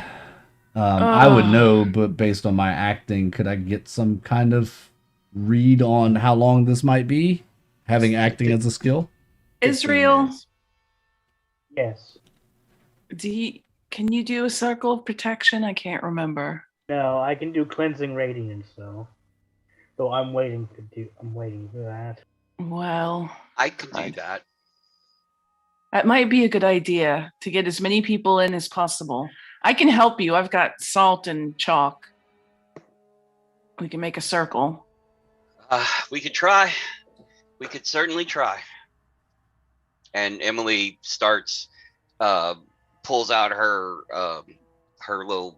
I would know, but based on my acting, could I get some kind of read on how long this might be? Having acting as a skill? 15 Israel, minutes. Yes. can you do a circle of protection? I can't remember. No, I can do cleansing radiance, so I'm waiting for that. Well, I could do God. that. That might be a good idea to get as many people in as possible. I can help you. I've got salt and chalk. We can make a circle. We could try. We could certainly try. And Emily starts, pulls out her little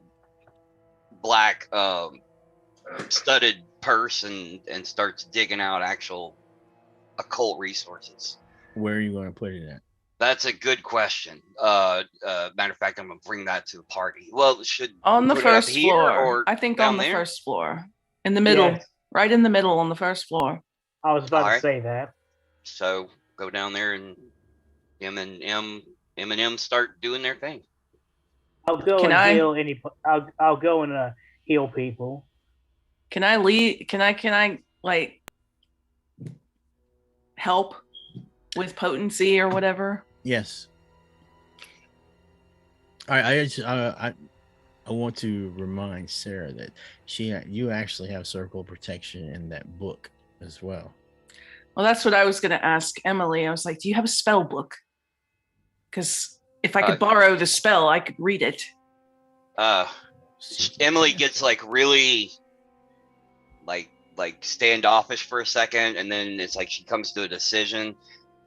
black studded purse and starts digging out actual occult resources. Where are you going to put it at? That's a good question. Matter of fact, I'm gonna bring that to the party. Well, should On the put it up first here floor. or I think down on the there? first floor. In the middle. Yes. Right in the middle on the first floor. I was about All to right. say that. So go down there and M start doing their thing. I'll go Can and I- heal any. I'll go and heal people. Can I lead? Can I like help with potency or whatever? Yes. All right. I want to remind Sarah that you actually have circle of protection in that book as well. Well, that's what I was going to ask Emily. I was like, do you have a spell book? Because if I could borrow the spell, I could read it. Emily gets like really like standoffish for a second, and then it's like she comes to a decision,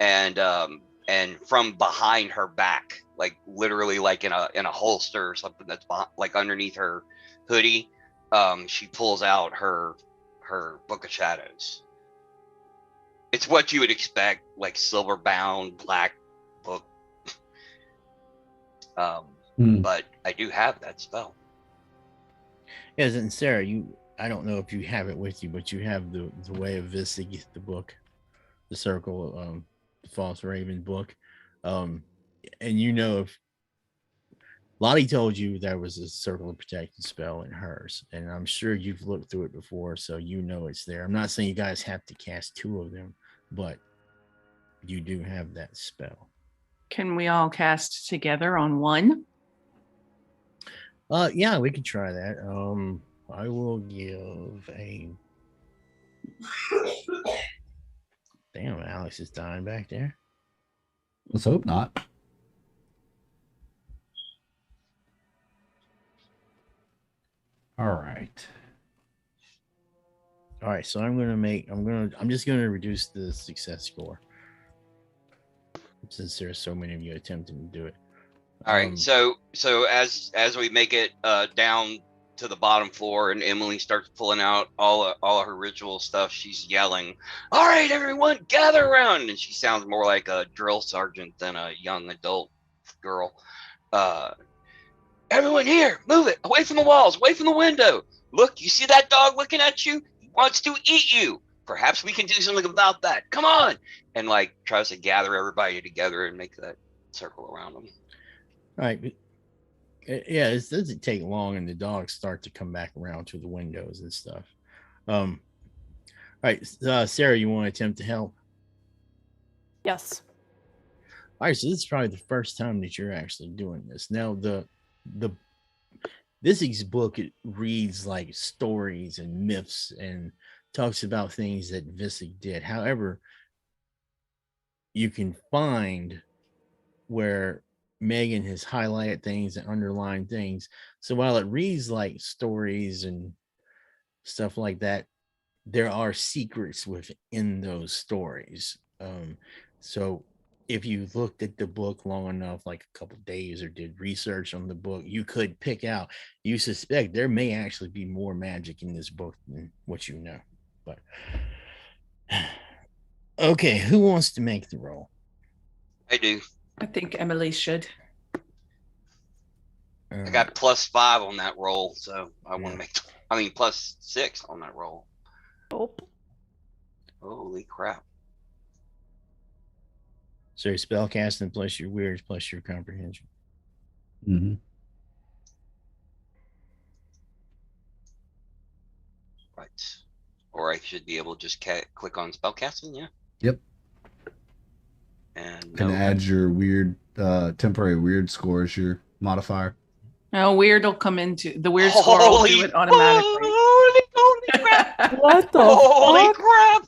and from behind her back, like literally like in a holster or something that's like underneath her hoodie, she pulls out her Book of Shadows. It's what you would expect, like silver bound black book. But I do have that spell. Yes, and Sarah, I don't know if you have it with you, but you have the Way of Visig, the book, the Circle, the False Raven book. And if Lottie told you there was a Circle of Protection spell in hers, and I'm sure you've looked through it before, so you know it's there. I'm not saying you guys have to cast 2 of them, but you do have that spell. Can we all cast together on one? Yeah, we could try that. I will give a. Damn, Alex is dying back there. Let's hope not. All right. All right, so I'm just gonna reduce the success score since there's so many of you attempting to do it. All right, so as we make it down to the bottom floor, and Emily starts pulling out all of her ritual stuff, she's yelling, "All right, everyone, gather around!" And she sounds more like a drill sergeant than a young adult girl. Everyone here, move it away from the walls, away from the window. Look, you see that dog looking at you? He wants to eat you. Perhaps we can do something about that. Come on! And like tries to gather everybody together and make that circle around them. All right. Yeah, it doesn't take long, and the dogs start to come back around to the windows and stuff. All right, Sarah, you want to attempt to help? Yes. All right, so this is probably the first time that you're actually doing this. Now, this book, it reads like stories and myths and talks about things that Visick did. However, you can find where Megan has highlighted things and underlined things. So while it reads like stories and stuff like that, there are secrets within those stories. So if you looked at the book long enough, like a couple days, or did research on the book, you could pick out, you suspect there may actually be more magic in this book than what you know. But okay, who wants to make the roll? I do. I think Emily should. I got +5 on that roll, so I want to make. I mean, +6 on that roll. Oh. Holy crap! So your spell casting plus your weirds plus your comprehension. Mm-hmm. Right. Or I should be able to just click on spell casting. Yeah. Yep. And add your weird, temporary weird score as your modifier. No, weird will come into the weird score will do it automatically. Holy crap! What the Holy fuck? crap!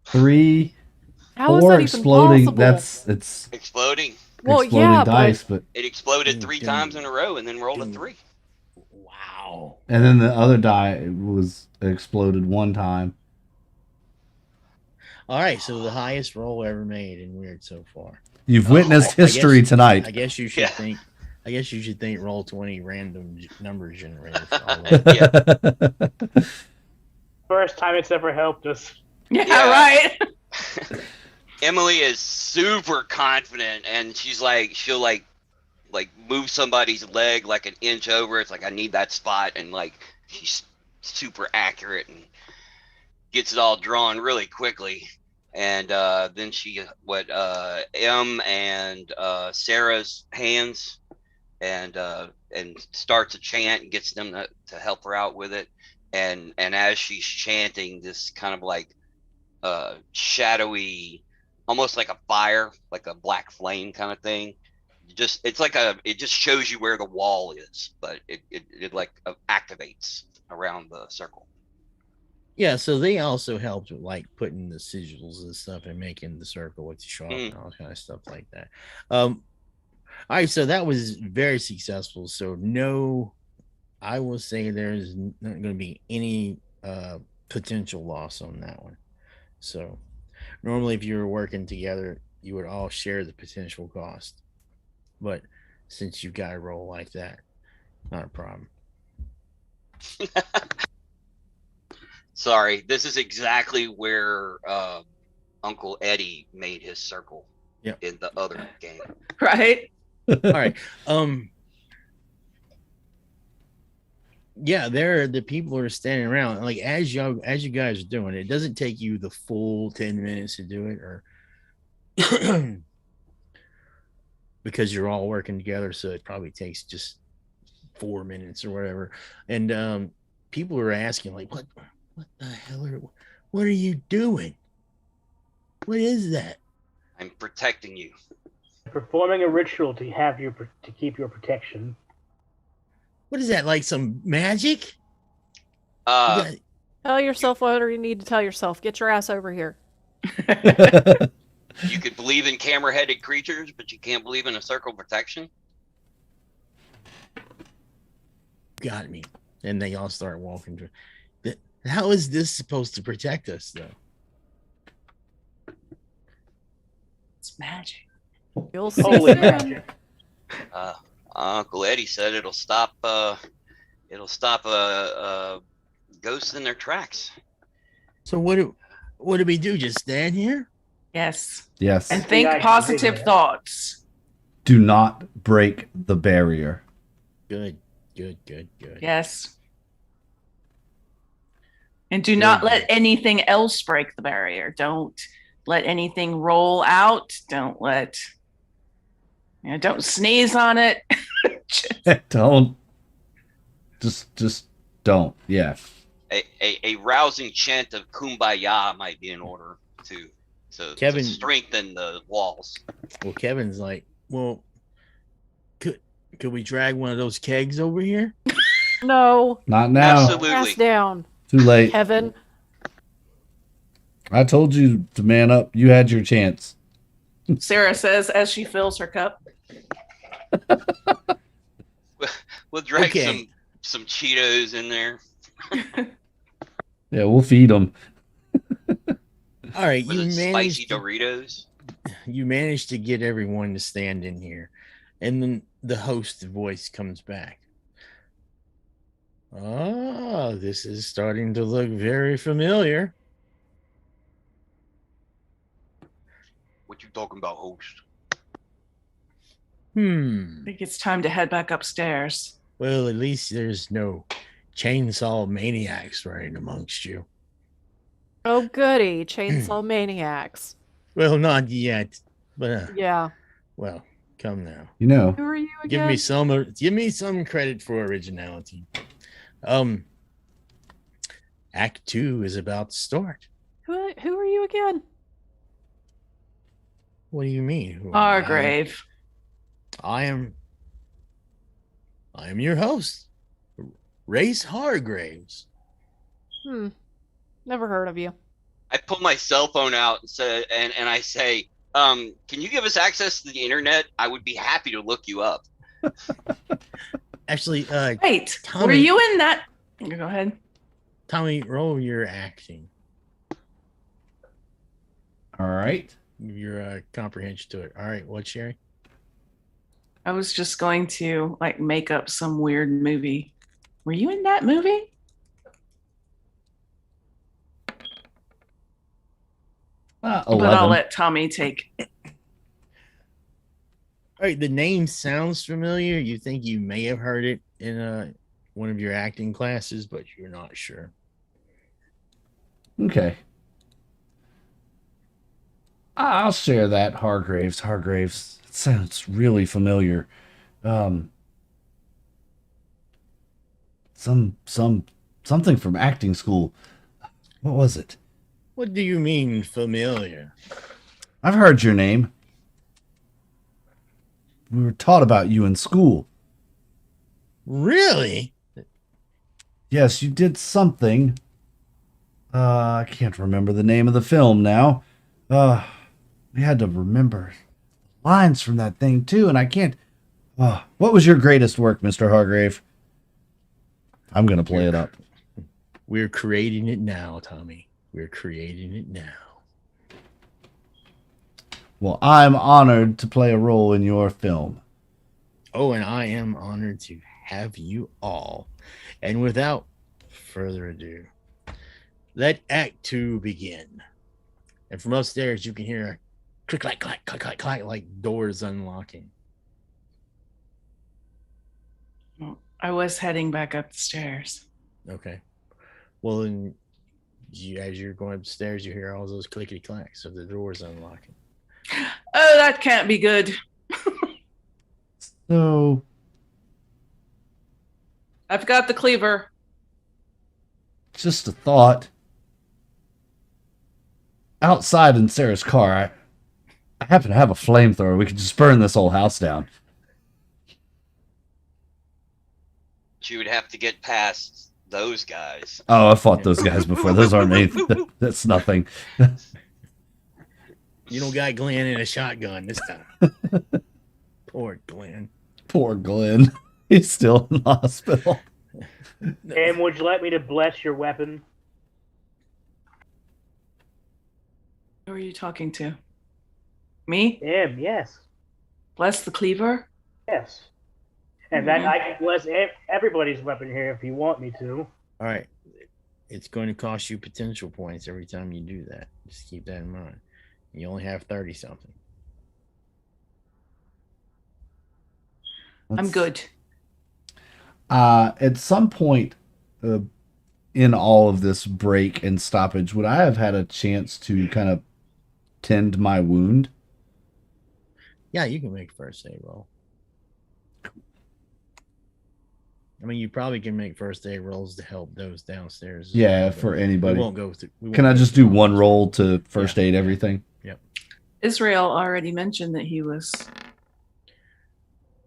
3, How is 4 that even exploding. possible? It's Exploding. Well, exploding yeah, dice, but It exploded Dude, 3 dude. times in a row and then rolled a Dude. 3. Wow. and then the other die was exploded 1 time. All right, so the highest roll ever made in weird so far. You've witnessed I history guess- tonight. I guess you should Yeah. think. I guess you should think roll 20 random number generator. For all that. First time it's ever helped us. Yeah, Yeah. right. Emily is super confident, and she's like, she'll like move somebody's leg like an inch over. It's like, I need that spot, and like she's super accurate and gets it all drawn really quickly. And then she M and Sarah's hands and starts a chant and gets them to help her out with it. And as she's chanting, this kind of like shadowy, almost like a fire, like a black flame kind of thing. It just shows you where the wall is, but it like activates around the circle. Yeah, so they also helped with like putting the sigils and stuff and making the circle with the sharp and all kind of stuff like that. All right, so that was very successful. So no, I will say there's not going to be any potential loss on that one. So normally if you were working together, you would all share the potential cost. But since you got a roll like that, not a problem. Sorry, this is exactly where Uncle Eddie made his circle. Yep. In the other game. Right. All right. Yeah, there the people are standing around. Like as you guys are doing it, it doesn't take you the full 10 minutes to do it, or because you're all working together, so it probably takes just 4 minutes or whatever. And people are asking, like, what the hell what are you doing? What is that? I'm protecting you. Performing a ritual to keep your protection. What is that? Like some magic? Tell yourself whatever you need to tell yourself. Get your ass over here. You could believe in camera-headed creatures, but you can't believe in a circle of protection. Got me. And they all start walking through. How is this supposed to protect us, though? It's magic. You'll see Holy soon. magic. Uncle Eddie said it'll stop ghosts in their tracks. So what do we do? Just stand here? Yes. Yes. Yeah, And I think can positive dig that. thoughts. Do not break the barrier. Good. Yes. And do not Very let anything else break the barrier. Don't let anything roll out. Don't let Don't sneeze on it. Don't. Just don't. Yeah. A rousing chant of kumbaya might be in order to Kevin- strengthen the walls. Well, Kevin's like, well, could we drag one of those kegs over here? No. Not now. Absolutely. Pass down, Too late. Kevin. I told you to man up. You had your chance. Sarah says as she fills her cup. We'll drag Okay. some Cheetos in there. Yeah, we'll feed them. All right, Was it spicy Doritos? you managed to get everyone to stand in here, and then the host voice comes back. Oh, this is starting to look very familiar. What you talking about, host? Hmm. I think it's time to head back upstairs. Well, at least there's no chainsaw maniacs running amongst you. Oh, goody. Chainsaw Maniacs. Well, not yet, but Yeah. well, come now. You know. Who are you again? Give me some credit for originality. Act 2 is about to start. Who are you again? What do you mean? Who am I? Hargrave. I am your host, Race Hargraves. Never heard of you. I pull my cell phone out and I say, can you give us access to the internet? I would be happy to look you up. Actually, Wait, Tommy- were you in that? Go ahead. Tommy, roll your acting, All right. your comprehension to it. All right, what, Sherry? I was just going to like make up some weird movie. Were you in that movie? But 11. I'll let Tommy take. All right, the name sounds familiar. You think you may have heard it in one of your acting classes, but you're not sure. Okay. I'll share that. Hargraves. It sounds really familiar. Something from acting school. What was it? What do you mean familiar? I've heard your name. We were taught about you in school. Really? Yes, you did something. I can't remember the name of the film now. We had to remember lines from that thing too, and I can't. What was your greatest work, Mr. Hargrave? I'm gonna play it up. We're creating it now, Tommy. We're creating it now. Well, I'm honored to play a role in your film. Oh, and I am honored to have you all. And without further ado, let Act 2 begin. And from upstairs, you can hear a click, clack, clack, clack, clack, clack, like doors unlocking. I was heading back up the stairs. Okay. Well, then, as you're going upstairs, you hear all those clickety clacks of the doors unlocking. Oh, that can't be good. So, I've got the cleaver. just a thought. Outside in Sarah's car, I happen to have a flamethrower. We could just burn this whole house down. You would have to get past those guys. Oh, I fought those guys before. Those aren't me. That's nothing. You don't got Glenn in a shotgun this time. Poor Glenn. Poor Glenn. He's still in the hospital. And would you like me to bless your weapon? Who are you talking to? Me? Him, yes. Bless the cleaver? Yes. And then I can bless everybody's weapon here if you want me to. All right. It's going to cost you potential points every time you do that. Just keep that in mind. You only have 30 something. I'm good. At some point in all of this break and stoppage, would I have had a chance to kind of tend my wound? Yeah, you can make first aid roll. I mean, you probably can make first aid rolls to help those downstairs. as Yeah, well, but for anybody. We won't go through. Can I just do one roll to first aid everything? Yep. Israel already mentioned that he was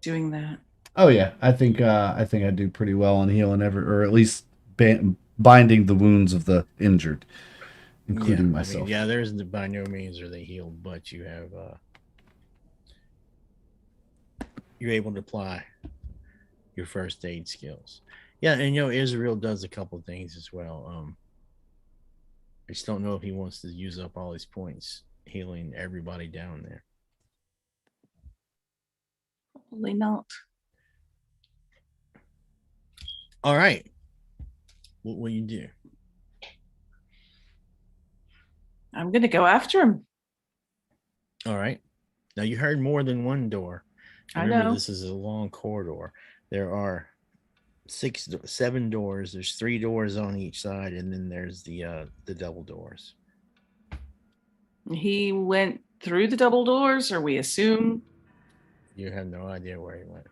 doing that. Oh yeah, I think I do pretty well on healing or at least binding the wounds of the injured, including myself. I mean, yeah, there's by no means are they healed, but you have you're able to apply your first aid skills. Yeah, and Israel does a couple of things as well. I just don't know if he wants to use up all his points healing everybody down there. Probably not. All right. What will you do? I'm going to go after him. All right. Now you heard more than one door. Remember, I know. This is a long corridor. There are 7 doors. There's 3 doors on each side, and then there's the double doors. He went through the double doors, or we assume? You have no idea where he went.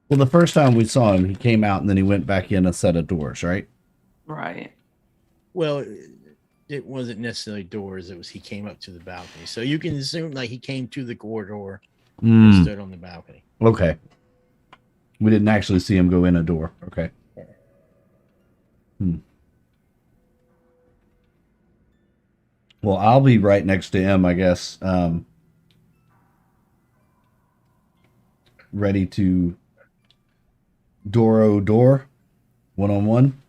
Well, the first time we saw him, he came out and then he went back in a set of doors, right? Right. Well, it wasn't necessarily doors. It was he came up to the balcony. So you can assume like he came to the corridor and stood on the balcony. Okay. We didn't actually see him go in a door. Okay. Well, I'll be right next to him, I guess. Ready to door, one-on-one.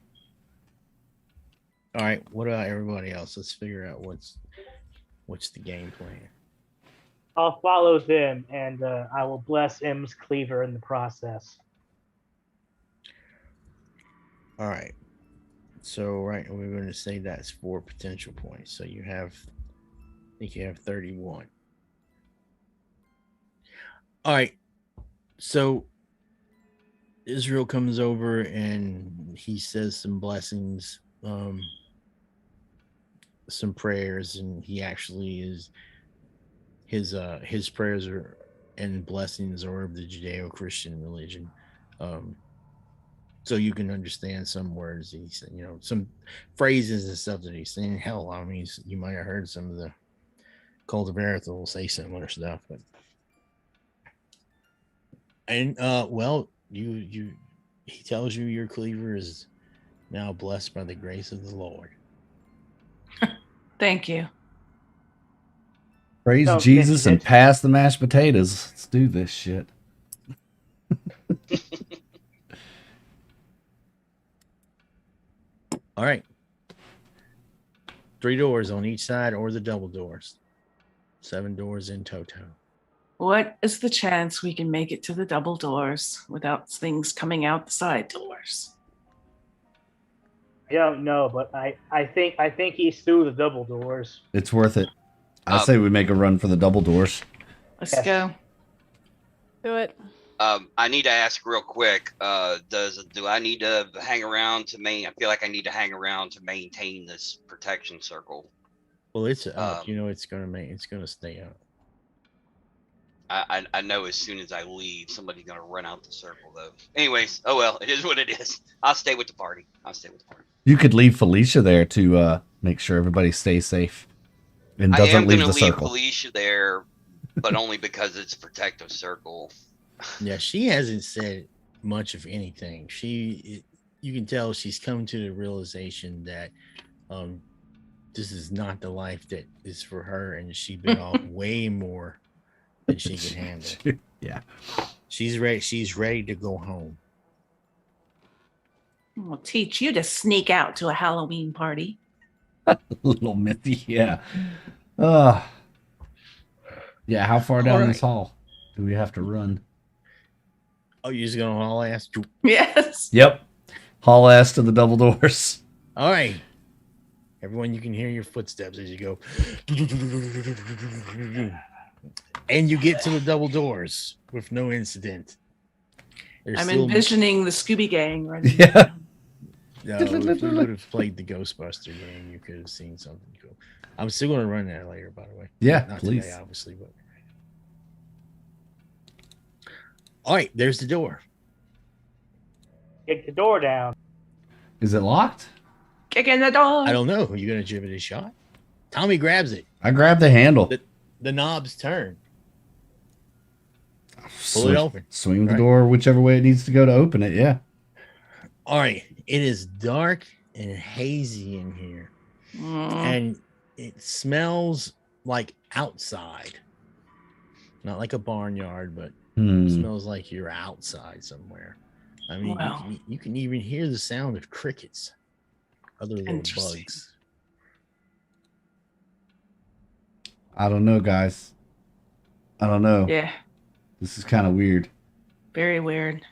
All right. What about everybody else? Let's figure out what's the game plan. I'll follow them, and I will bless M's cleaver in the process. All right. So we're going to say that's 4 potential points. So I think you have 31. All right. So Israel comes over and he says some blessings, some prayers, and he actually is his prayers are and blessings are of the Judeo-Christian religion. So you can understand some words he's saying, some phrases and stuff that he's saying. Hell, I mean, you might have heard some of the Cult of Arathul say similar stuff, but he tells you your cleaver is now blessed by the grace of the Lord. Thank you. Praise Jesus and pass the mashed potatoes. Let's do this shit. All right. 3 doors on each side or the double doors. 7 doors in toto. What is the chance we can make it to the double doors without things coming out the side doors? I don't know, but I think he's through the double doors. It's worth it. I say we make a run for the double doors. Let's go. Do it. I need to ask real quick. Do I need to hang around I feel like I need to hang around to maintain this protection circle. Well, it's up. It's gonna stay up. I know as soon as I leave, somebody's gonna run out the circle though. Anyways, oh well, it is what it is. I'll stay with the party. You could leave Felicia there to make sure everybody stays safe and doesn't leave the circle. I am gonna leave Felicia there, but only because it's a protective circle. Yeah, she hasn't said much of anything. You can tell she's come to the realization that this is not the life that is for her, and she bit off way more than she can handle. Yeah, she's ready. She's ready to go home. We'll teach you to sneak out to a Halloween party. Little Mithy, yeah. Yeah, how far down this hall do we have to run? Oh, you're just gonna haul ass? Yes. Yep. Haul ass to the double doors. All right. Everyone, you can hear your footsteps as you go. And you get to the double doors with no incident. I'm envisioning the Scooby Gang running. Yeah. No, if you would have played the Ghostbuster game, you could have seen something cool. I'm still going to run that later, by the way. Yeah, Not please. today, obviously, but All right, there's the door. Kick the door down. Is it locked? Kick in the door. I don't know. Are you gonna give it a shot? Tommy grabs it. I grabbed the handle. The knobs turn. Pull it open. Swing the Right. door whichever way it needs to go to open it. Yeah. All right. It is dark and hazy in here, and it smells like outside. Not like a barnyard, but it smells like you're outside somewhere. I mean, Wow. you can even hear the sound of crickets, other little Interesting. bugs. I don't know, guys. I don't know. Yeah, This is kind of weird. very weird.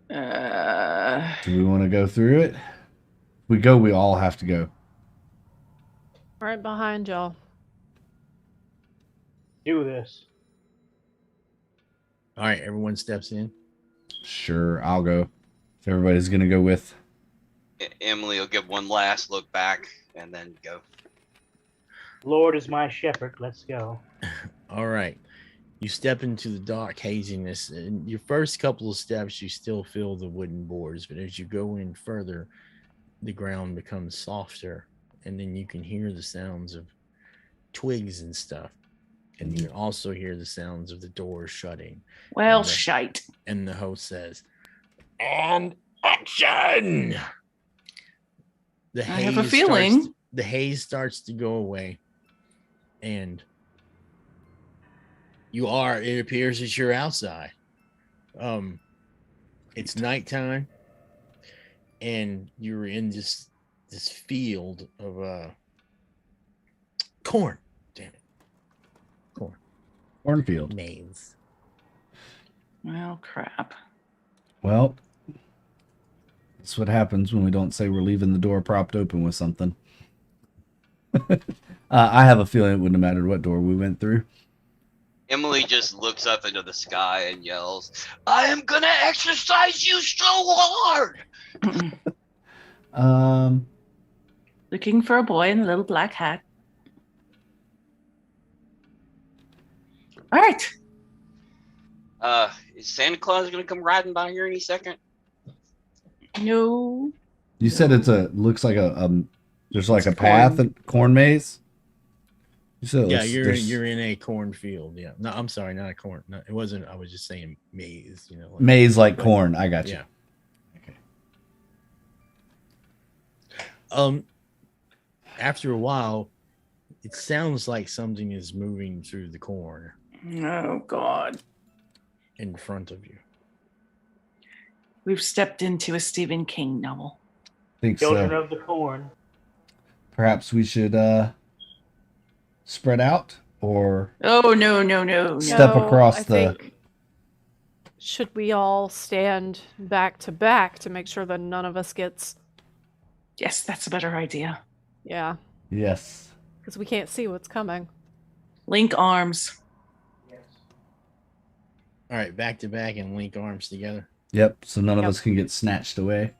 Do we want to go through it? If we go, we all have to go. Right behind y'all. Do this. All right, everyone steps in. Sure, I'll go. If everybody's going to go with. Emily will give one last look back and then go. Lord is my shepherd. Let's go. All right. You step into the dark haziness, and your first couple of steps, you still feel the wooden boards, but as you go in further, the ground becomes softer, and then you can hear the sounds of twigs and stuff. And you also hear the sounds of the doors shutting. Well, Okay. shite. And the host says, "And action!" The I have a haze feeling. the haze starts to go away, and it appears that you're outside. It's nighttime, and you're in this field of corn. Damn it. Cornfield. Maize. Well, crap. Well, that's what happens when we don't say we're leaving the door propped open with something. I have a feeling it wouldn't have mattered what door we went through. Emily just looks up into the sky and yells, "I am gonna exercise you so hard!" Looking for a boy in a little black hat. All right. Is Santa Claus gonna come riding by here any second? No. You said looks like there's like It's a path corn. and corn maze. You said Yeah, you're in a cornfield. Yeah. No, I'm sorry, not a corn. No, it wasn't. I was just saying maze. Like, maze like but- corn. I got you. Yeah. Okay. After a while, it sounds like something is moving through the corn Oh, God. in front of you. We've stepped into a Stephen King novel. Think Children so. of the corn. Perhaps we should spread out or Oh, no. Step No, across I the- think- Should we all stand back to back to make sure that none of us gets? Yes, that's a better idea. Yeah, yes. because we can't see what's coming. Link arms. All right, back to back and link arms together. Yep. So none of Yep. us can get snatched away.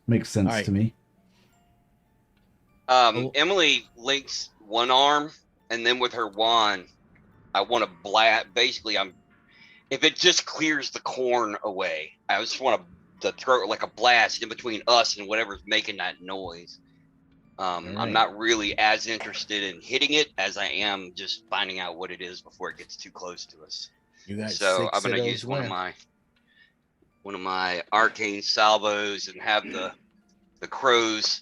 Makes sense All right. to me. Emily links one arm, and then with her wand, I want to blast. Basically, if it just clears the corn away, I just want to throw like a blast in between us and whatever's making that noise. Alright. I'm not really as interested in hitting it as I am just finding out what it is before it gets too close to us. You got So 6 I'm of gonna those use one left. of my arcane salvos and have the crows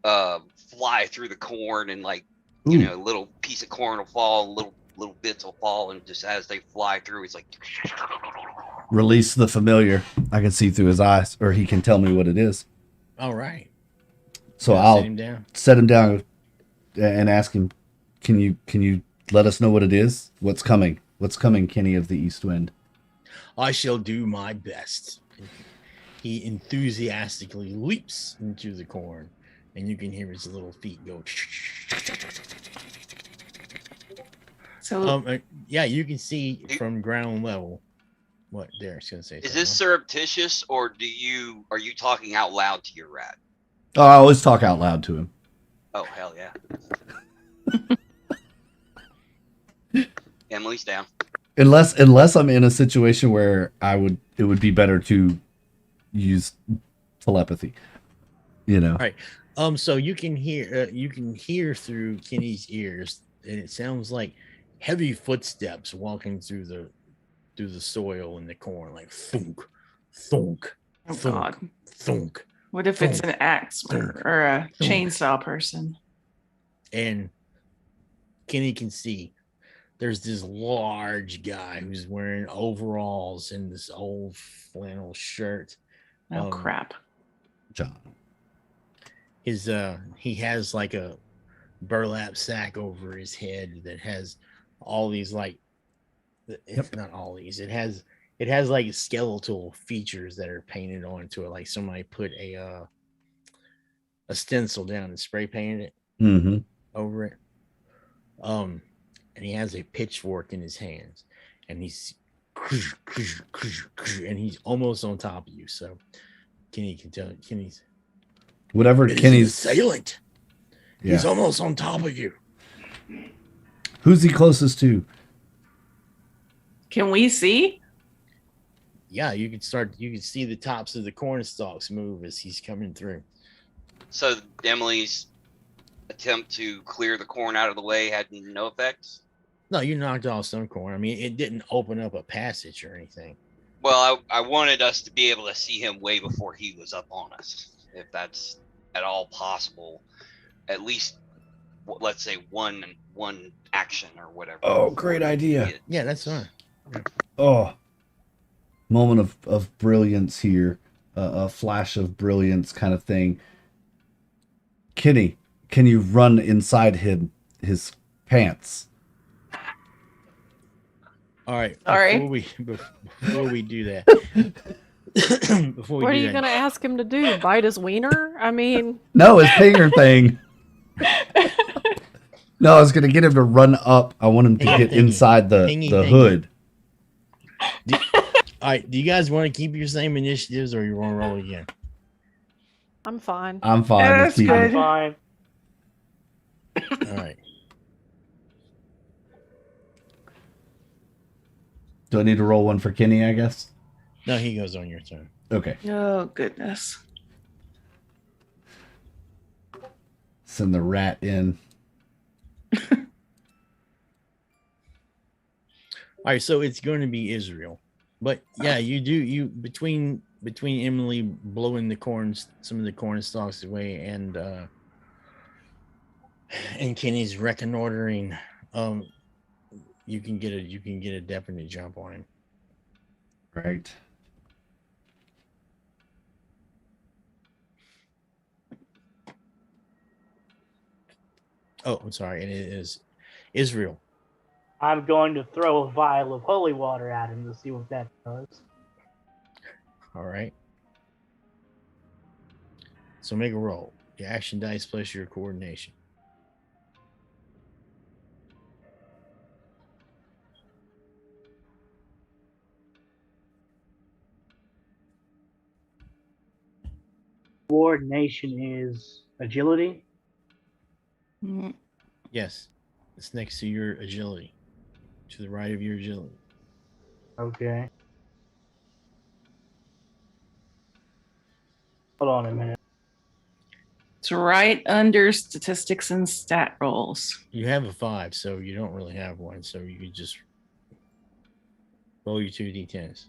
fly through the corn, and like Ooh. you know, a little piece of corn will fall, little bits will fall, and just as they fly through, it's like Release the familiar. I can see through his eyes, or he can tell me what it is. All right. So Set I'll him down. set him down and ask him, can you let us know what it is? What's coming? What's coming, Kenny of the East Wind? I shall do my best. He enthusiastically leaps into the corn, and you can hear his little feet go. So Yeah, you can see from ground level what Derek's gonna say. is this surreptitious, or are you talking out loud to your rat? Oh, I always talk out loud to him. Oh hell yeah. Emily's down. unless I'm in a situation where it would be better to use telepathy. You know. All right. So you can hear through Kenny's ears, and it sounds like heavy footsteps walking through the soil and the corn, like thunk, thunk, Oh thunk, God. thunk. What if it's Thunk, an axe thunk, or a thunk. chainsaw person? And Kenny can see there's this large guy who's wearing overalls and this old flannel shirt. Oh crap. John. He has like a burlap sack over his head that has all these like it's not all these. It has like skeletal features that are painted onto it, like somebody put a stencil down and spray painted it Mm-hmm. over it. And he has a pitchfork in his hands, and he's almost on top of you. So Kenny can tell Kenny's Whatever Kenny's assailant. Yeah. He's almost on top of you. Who's he closest to? Can we see? Yeah, you can see the tops of the corn stalks move as he's coming through. So Emily's attempt to clear the corn out of the way had no effect? No, you knocked off some corn. I mean, it didn't open up a passage or anything. Well, I wanted us to be able to see him way before he was up on us, if that's at all possible. At least, let's say one action or whatever. Oh, great idea. Yeah, that's fine. Oh, moment of brilliance here, a flash of brilliance kind of thing. Kenny, can you run inside his pants? All right. Sorry. Before we do that, What are you going to ask him to do? Bite his wiener? I mean, No, his finger thing. No, I was gonna get him to run up. I want him to get inside the hood. All right. Do you guys want to keep your same initiatives, or you want to roll again? I'm fine. I'm fine. Yeah, Let's that's keep good. it. Fine. All right. Do I need to roll one for Kenny, I guess? No, he goes on your turn. Okay. Oh goodness. Send the rat in. All right, so it's going to be Israel, but yeah, you between Emily blowing some of the corn stalks away, and Kenny's reconnoitering, you can get a definite jump on him. Right. Oh, I'm sorry, and it is Israel. I'm going to throw a vial of holy water at him to see what that does. All right. So make a roll. Your action dice plus your coordination. Coordination is agility. Mm, Yes, it's next to your agility, to the right of your agility. Okay. Hold on a minute. It's right under statistics and stat rolls. You have a 5, so you don't really have one. So you could just roll your 2d10s.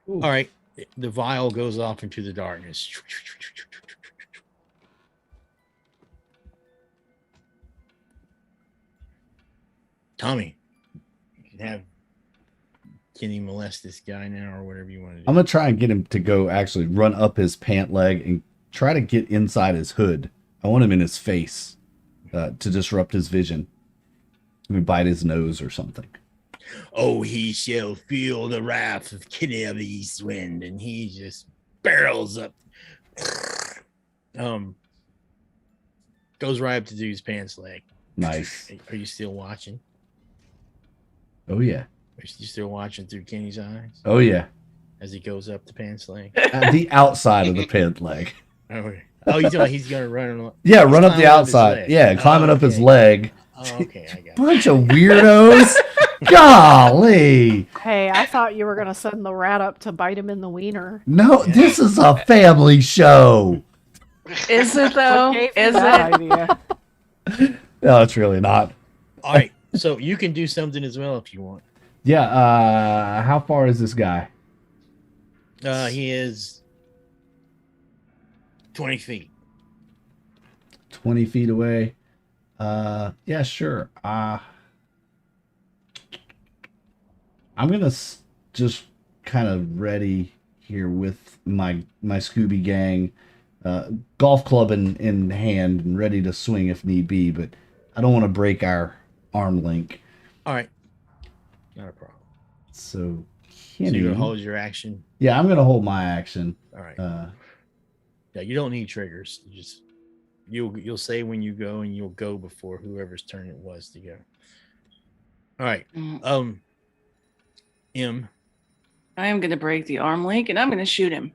Ooh. All right, the vial goes off into the darkness. Tommy, you can have Kenny molest this guy now, or whatever you want to do. I'm gonna try and get him to go actually run up his pant leg and try to get inside his hood. I want him in his face to disrupt his vision. Maybe bite his nose or something. Oh, he shall feel the wrath of Kenny of the East Wind, and he just barrels up. Goes right up to dude's pants leg. Nice. Are you still watching? Oh yeah. Are you still watching through Kenny's eyes? Oh yeah. as he goes up the pants leg. The outside of the pant leg. Oh, he's gonna run. Yeah, He's run up the climbing his outside. leg. Yeah, climbing up his okay. leg. Oh, okay, I got Bunch you. of weirdos. Golly. Hey, I thought you were gonna send the rat up to bite him in the wiener. No, Yeah. this is a family show. Is it though? What gave you Is that it? idea? No, it's really not. All right, so you can do something as well if you want. Yeah, how far is this guy? He is 20 feet. 20 feet away. Yeah, sure. I'm gonna just kind of ready here with my Scooby gang, golf club in hand and ready to swing if need be, but I don't want to break our arm link. All right, not a problem. So, So Kenny, you're gonna hold your action. yeah, I'm gonna hold my action. All right. Yeah, you don't need triggers. You just you'll say when you go, and you'll go before whoever's turn it was to go. All right. M. I am going to break the arm link and I'm going to shoot him.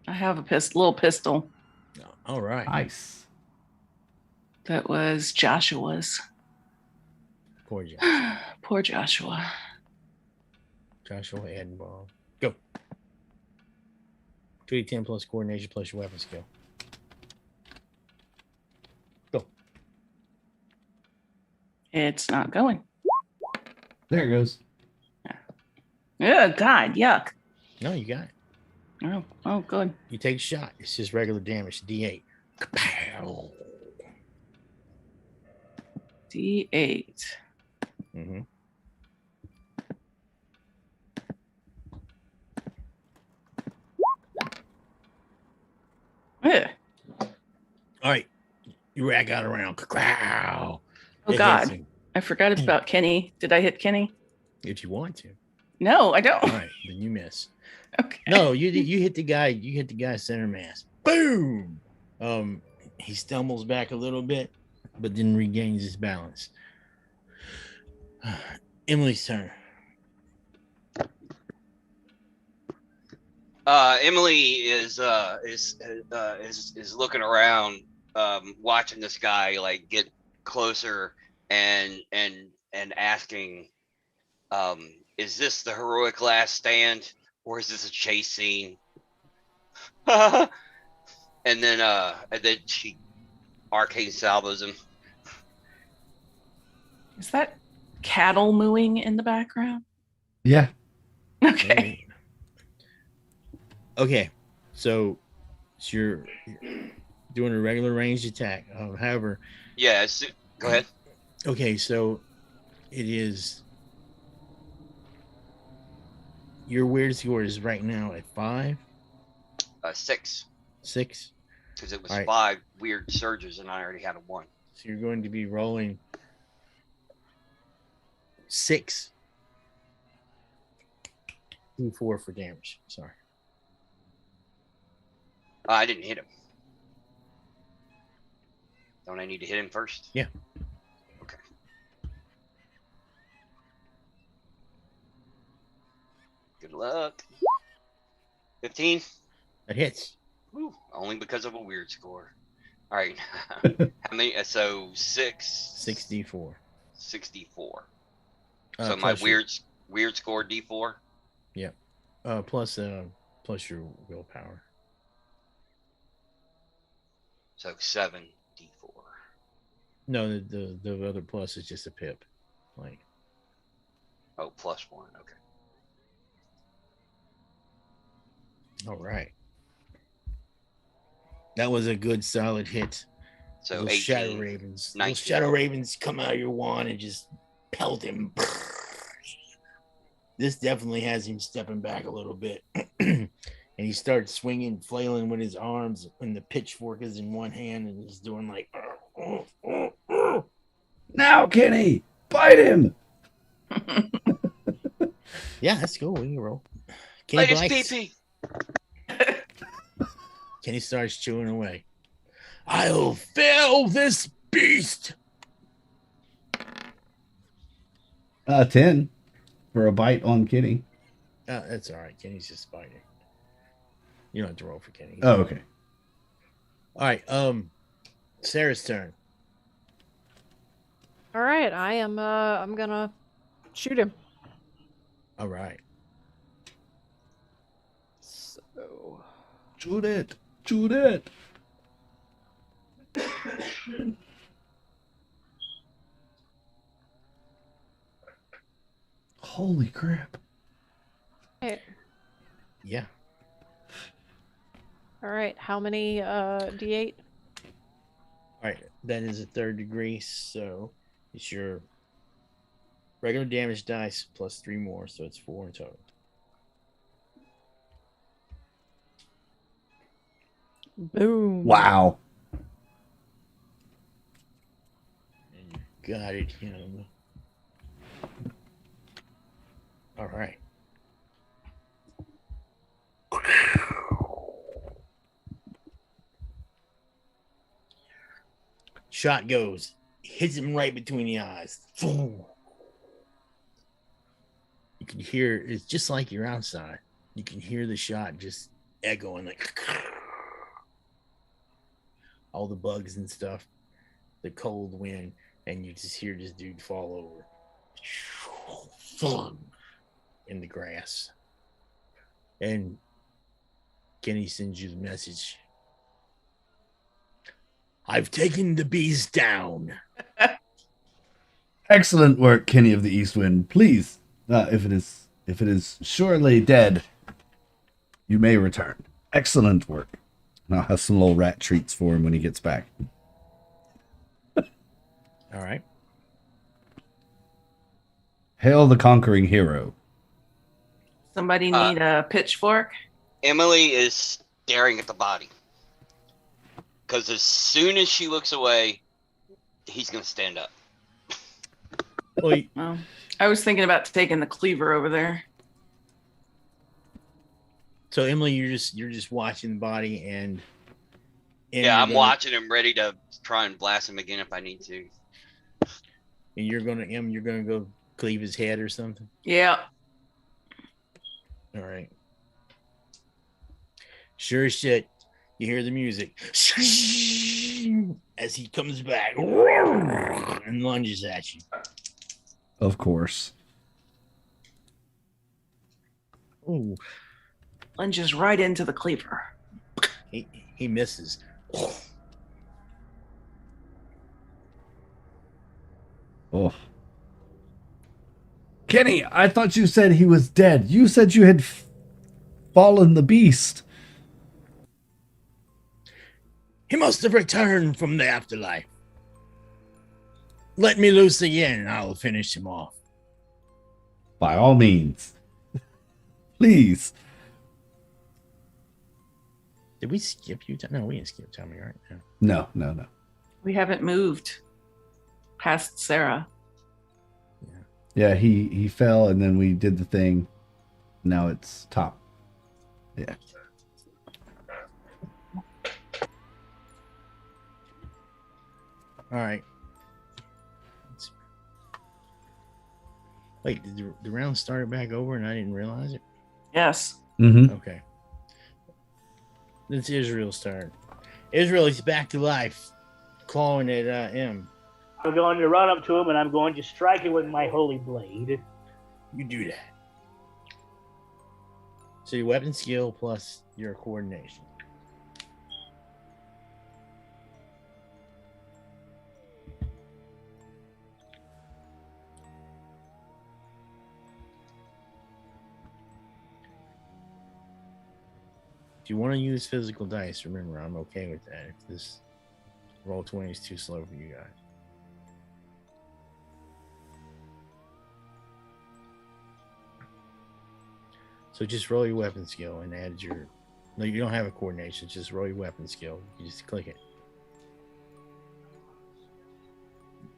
I have a little pistol. All right. Nice. That was Joshua's. Poor Joshua. Poor Joshua. Joshua Edinburgh. Go. 2d10 plus coordination plus your weapon skill. Go. It's not going. There it goes. Yeah, it died. Yuck. No, you got it. Oh, good. You take a shot. It's just regular damage. D8. Kapow. D8. Mm-hmm. Yeah. All right. You rag out around. Kapow. Oh, It God. hits him. I forgot about Kenny. Did I hit Kenny? If you want to. No, I don't. All right. Then you miss. Okay. No, you hit the guy. You hit the guy center mass. Boom. He stumbles back a little bit, but then regains his balance. Emily's turn. Emily is looking around, watching this guy like get closer and asking, is this the heroic last stand or is this a chase scene? and then she arcane salvos him. Is that cattle mooing in the background? Yeah. Okay. Okay, so you're doing a regular ranged attack. However, Yeah, go ahead. okay, so it is your weird score is right now at 5, 6, 6. because it was All right. 5 weird surges and I already had a 1. So you're going to be rolling 6 D4 for damage. Sorry. I didn't hit him. Don't I need to hit him first? Yeah. Okay. Good luck. 15. That hits. Whew, only because of a weird score. All right. How many? So 6. 6d4. 64. So my Plus your- weird score D4. plus your willpower. So 7 D4. No, the other plus is just a pip. Like, Oh, +1. Okay. all right. That was a good solid hit. So Those 18. shadow ravens. Those 19. shadow ravens come out of your wand and just pelt him. This definitely has him stepping back a little bit. And he starts swinging, flailing with his arms, and the pitchfork is in one hand, and he's doing like. Now, Kenny, bite him. Yeah, that's cool. We can roll. Like Kenny it's bites. pee-pee. Kenny starts chewing away. I'll fell this beast. 10 for a bite on Kenny. That's all right. Kenny's just biting. You don't have to roll for Kenny. Oh, okay. All right. Sarah's turn. All right, I'm gonna shoot him. All right. So Shoot it. Shoot it. Holy crap. okay. Yeah. All right, how many D8? All right. That is a 3rd degree, so it's your regular damage dice plus 3 more, so it's 4 in total. Boom. Wow. And you got it, him. All right. Shot goes, hits him right between the eyes. You can hear it's just like you're outside. You can hear the shot just echoing like all the bugs and stuff, the cold wind, and you just hear this dude fall over in the grass. And Kenny sends you the message. I've taken the beast down. Excellent work, Kenny of the East Wind. Please, if it is surely dead, you may return. Excellent work. And I'll have some little rat treats for him when he gets back. All right. Hail the conquering hero. Somebody need a pitchfork? Emily is staring at the body. Because as soon as she looks away, he's going to stand up. Well, Well, I was thinking about taking the cleaver over there. so Emily, you're just watching the body, and Yeah, I'm watching him, ready to try and blast him again if I need to. And you're gonna go cleave his head or something. Yeah. All right. Sure as shit, you hear the music as he comes back and lunges at you. Of course. Ooh, Lunges right into the cleaver. he misses. Oh. Kenny, I thought you said he was dead. You said you had fallen the beast. He must have returned from the afterlife. Let me loose again, and I'll finish him off. By all means. Please. Did we skip you? No, we didn't skip Tommy, right? No. We haven't moved past Sarah. Yeah, he fell and then we did the thing. Now it's top. Yeah. All right. Wait, did the round start back over and I didn't realize it? Yes. Mm-hmm. Okay. It's Israel's turn. Israel is back to life, clawing at M. I'm going to run up to him and I'm going to strike him with my holy blade. You do that. So your weapon skill plus your coordination. If you want to use physical dice, remember I'm okay with that. If this roll 20 is too slow for you guys. So just roll your weapon skill and add your. No, you don't have a coordination. Just roll your weapon skill. You just click it.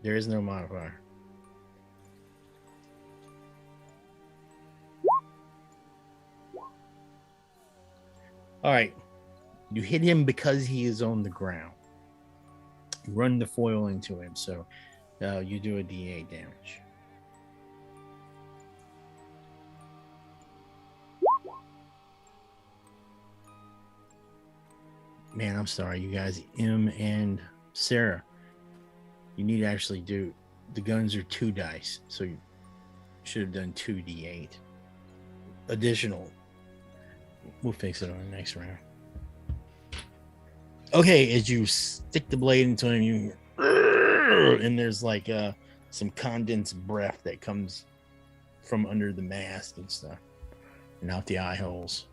There is no modifier. All right. You hit him because he is on the ground. You run the foil into him, so you do a D8 damage. Man, I'm sorry, you guys. M and Sarah, you need to actually do. The guns are 2 dice, so you should have done 2d8 additional. We'll fix it on the next round. Okay, as you stick the blade into him, you and there's like some condensed breath that comes from under the mask and stuff, and out the eye holes.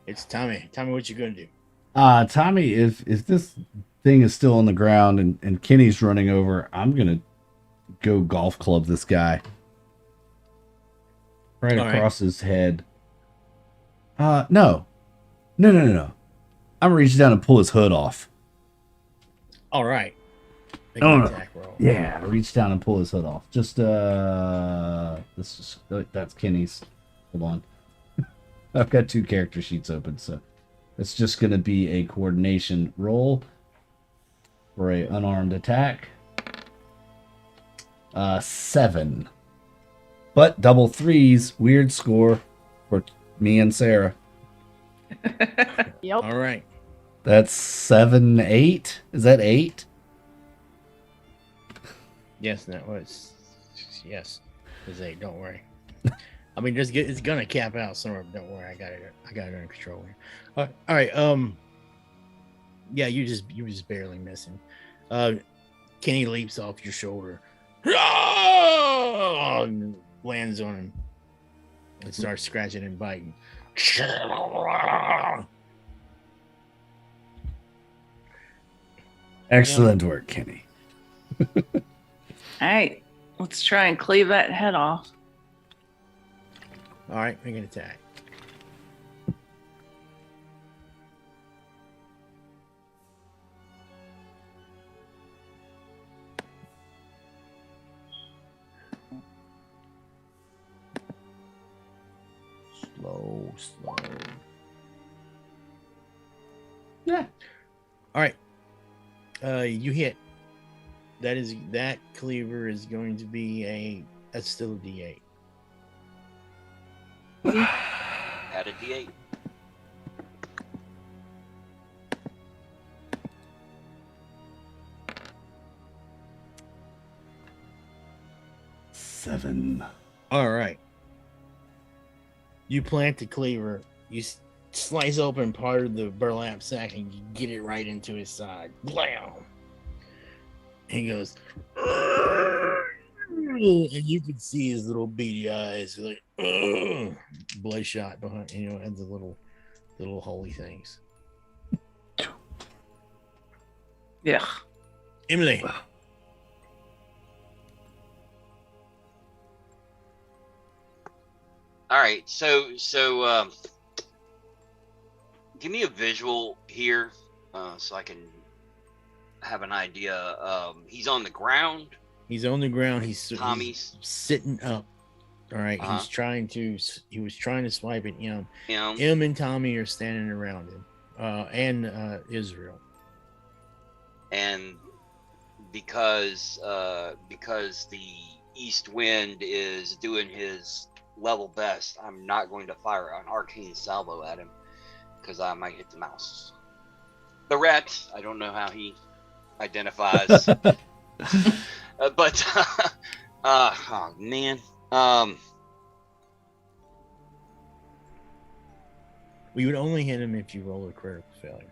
It's Tommy. Tommy, what you gonna do? Tommy, if this thing is still on the ground and Kenny's running over, I'm gonna go golf club this guy right All across his head. No. I'm gonna reach down and pull his hood off. All right. Make No, an no. attack roll. Yeah, reach down and pull his hood off. Just that's Kenny's. Hold on. I've got 2 character sheets open, so it's just gonna be a coordination roll for a unarmed attack. 7. But double 3s, weird score for me and Sarah. Yep. All right. That's 7, 8. Is that 8? Yes, that was. Yes, it's 8. Don't worry. I mean, it's gonna cap out somewhere. But don't worry, I got it under control here. All right. Yeah, you just barely missing. Kenny leaps off your shoulder, and lands on him, and starts scratching and biting. Excellent work, Kenny. All right, let's try and cleave that head off. All right, make an attack. Slow. Yeah. All right. You hit. That cleaver is going to be that's still a D8. Add a D8. Seven. All right. You plant the cleaver. You slice open part of the burlap sack and you get it right into his side. Blam! He goes, and you can see his little beady eyes, like bloodshot behind, and the little holy things. Yeah. Emily. All right, so give me a visual here, so I can have an idea. He's on the ground. He's on the ground. He's Tommy's sitting up. All right. Uh-huh. He was trying to swipe at him. him. Him and Tommy are standing around him, and Israel. And because the east wind is doing his level best, I'm not going to fire an arcane salvo at him because I might hit the mouse. The rat, I don't know how he identifies, but oh man, We would only hit him if you roll a critical failure.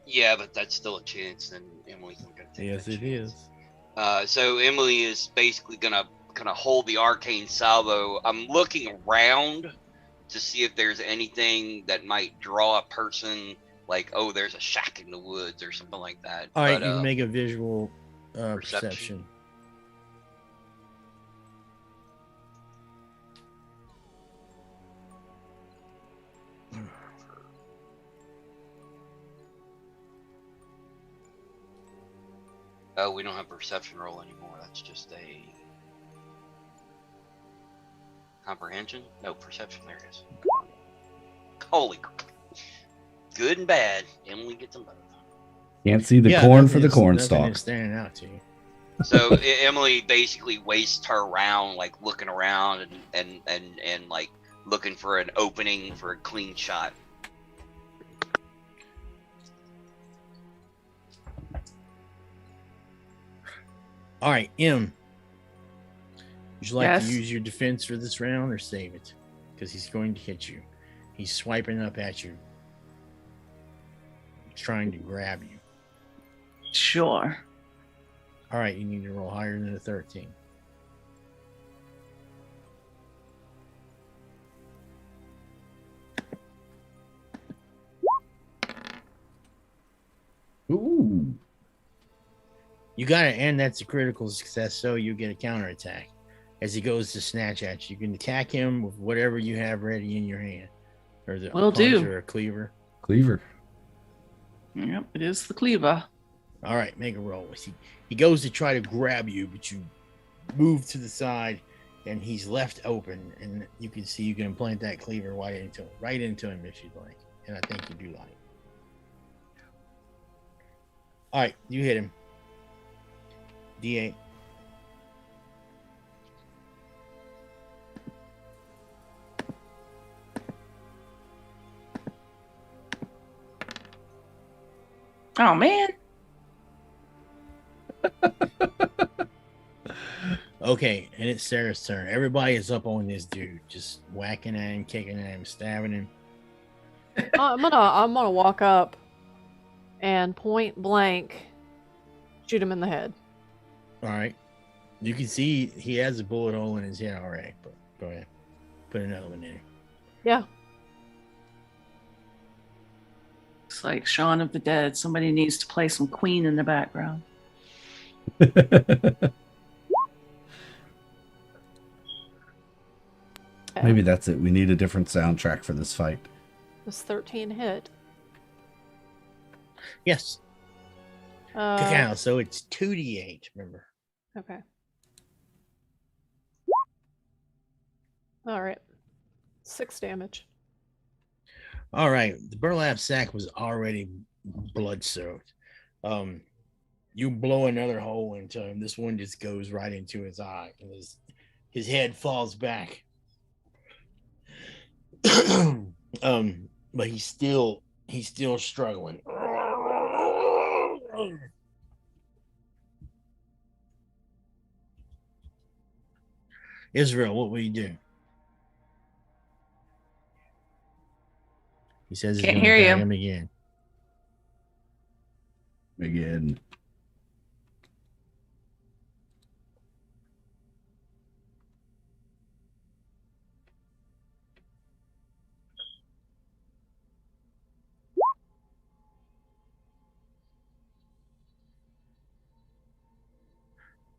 yeah, but that's still a chance, and Emily's not gonna take Yes, that it chance. is. So Emily is basically gonna hold the arcane salvo. I'm looking around to see if there's anything that might draw a person, like, oh, there's a shack in the woods or something like that. All right, But, you can make a visual perception. perception. Oh, we don't have a perception roll anymore. That's just a comprehension. No, perception. There it is. Holy crap. Good and bad. Emily gets them both. Can't see the Yeah, corn nothing for the is- corn nothing stalk. is standing out to you. So Emily basically wastes her round, like looking around and like looking for an opening for a clean shot. All right, M. Would you like Yes. to use your defense for this round or save it? Because he's going to hit you. He's swiping up at you. He's trying to grab you. Sure. All right, you need to roll higher than a 13. Ooh. You got it, and that's a critical success, so you get a counterattack. As he goes to snatch at you, you can attack him with whatever you have ready in your hand. Or the Will punch do. or a cleaver. Cleaver. Yep, it is the cleaver. All right, make a roll. He goes to try to grab you, but you move to the side, and he's left open. And you can see you can implant that cleaver right into him if you'd like. And I think you do like. All right, you hit him. D8. Oh man. Okay, and it's Sarah's turn. Everybody is up on this dude, just whacking at him, kicking at him, stabbing him. I'm gonna walk up and point blank shoot him in the head. All right. You can see he has a bullet hole in his head already, but go ahead. Put another one in. Yeah. It's like Shaun of the Dead. Somebody needs to play some Queen in the background. Maybe that's it. We need a different soundtrack for this fight. This 13 hit. Yes. Cacao, so it's 2d8, remember. Okay. All right. 6 damage. All right. The burlap sack was already blood soaked. You blow another hole into him. This one just goes right into his eye, and his head falls back. But he's still struggling. Israel, what will you do? He says he's Can't gonna hear attack you. him again. Again.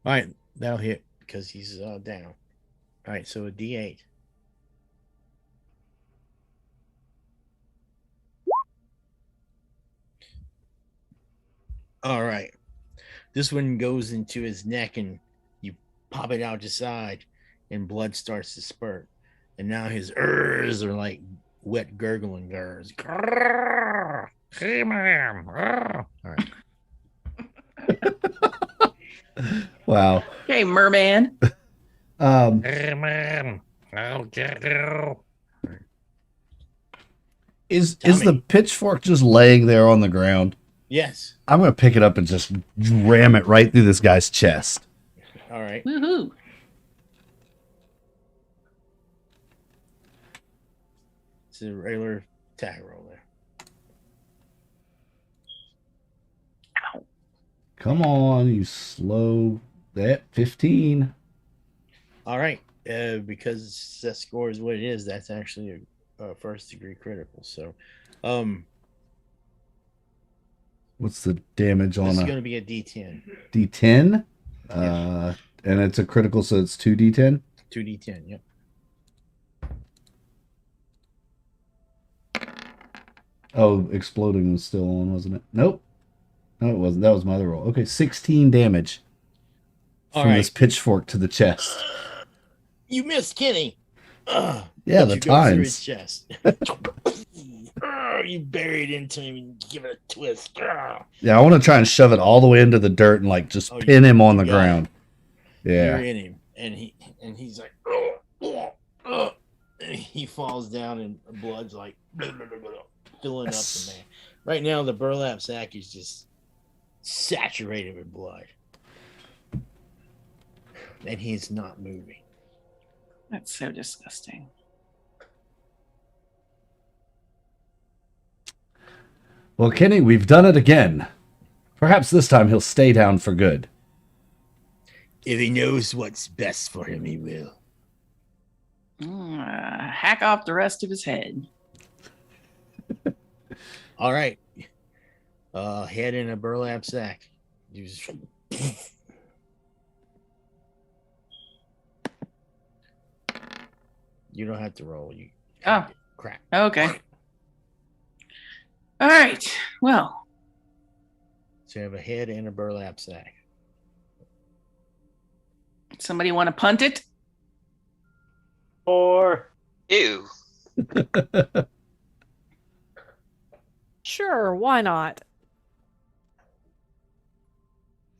All right, that'll hit because he's down. All right, so a D8. All right, this one goes into his neck, and you pop it out the side, and blood starts to spurt. And now his ers are like wet gurgling gurs. Hey, man. All right. Wow. Okay, merman. Hey, man. I'll get you. Is Tell the me. pitchfork just laying there on the ground? Yes. I'm gonna pick it up and just ram it right through this guy's chest. All right. Woohoo. It's a regular tag roll there. Come on, you slow. That 15. All right. Because that score is what it is, that's actually a first degree critical. So, What's the damage this on is a going to be a D10. D10? Yeah. And it's a critical, so it's 2D10. 2D10. Yep. Oh, exploding was still on, wasn't it? Nope. No, it wasn't. That was my other roll. Okay, 16 damage All from right. this pitchfork to the chest. You missed Kenny. Yeah, But the you go through his times. chest. You buried into him and give it a twist. Yeah, I want to try and shove it all the way into the dirt and like just Oh, pin him on the got ground. You're Yeah. in him, and he's like, he falls down and blood's like filling up the man. Right now, the burlap sack is just saturated with blood, and he's not moving. That's so disgusting. Well, Kenny, we've done it again. Perhaps this time he'll stay down for good. If he knows what's best for him, he will. Hack off the rest of his head. All right. Head in a burlap sack. You just... You don't have to roll. You crack. Okay. All right. Well. So you have a head and a burlap sack. Somebody want to punt it? Or Ew. Sure, why not?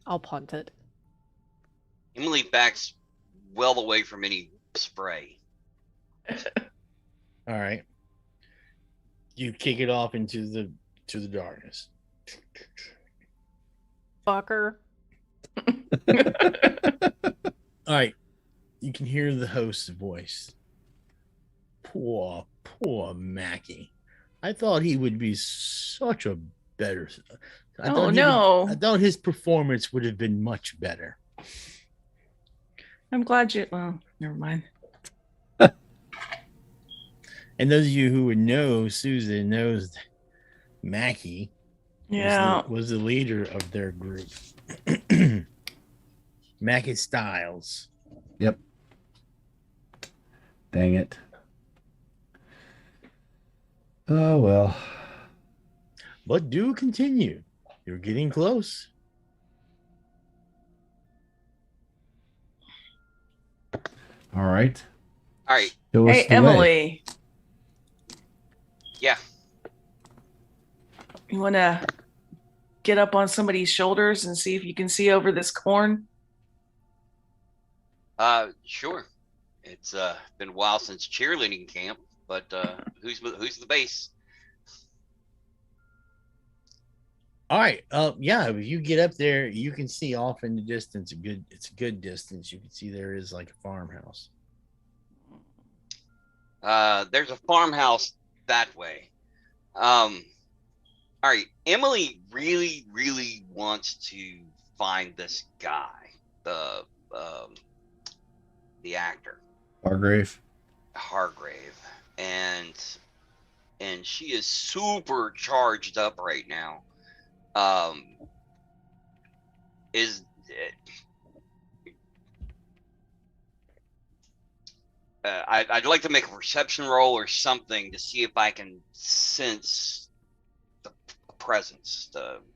I'll punt it. Emily backs well away from any spray. All right. You kick it off into the darkness. Fucker. All right. You can hear the host's voice. Poor Mackie. I thought he would be such a better. I thought his performance would have been much better. I'm glad you. Well, never mind. And those of you who would know, Susan knows that Mackie was the leader of their group. Mackie Styles. Yep. Dang it. Oh, well. But do continue. You're getting close. All right. All right. Show us Hey, the Emily. way. Yeah. You want to get up on somebody's shoulders and see if you can see over this corn? Sure. It's been a while since cheerleading camp, but who's the base? All right. Yeah, if you get up there, you can see off in the distance it's a good distance. You can see there is like a farmhouse. There's a farmhouse that way. All right. Emily really, really wants to find this guy, the actor. Hargrave. Hargrave. And she is super charged up right now. I'd like to make a perception roll or something to see if I can sense the presence,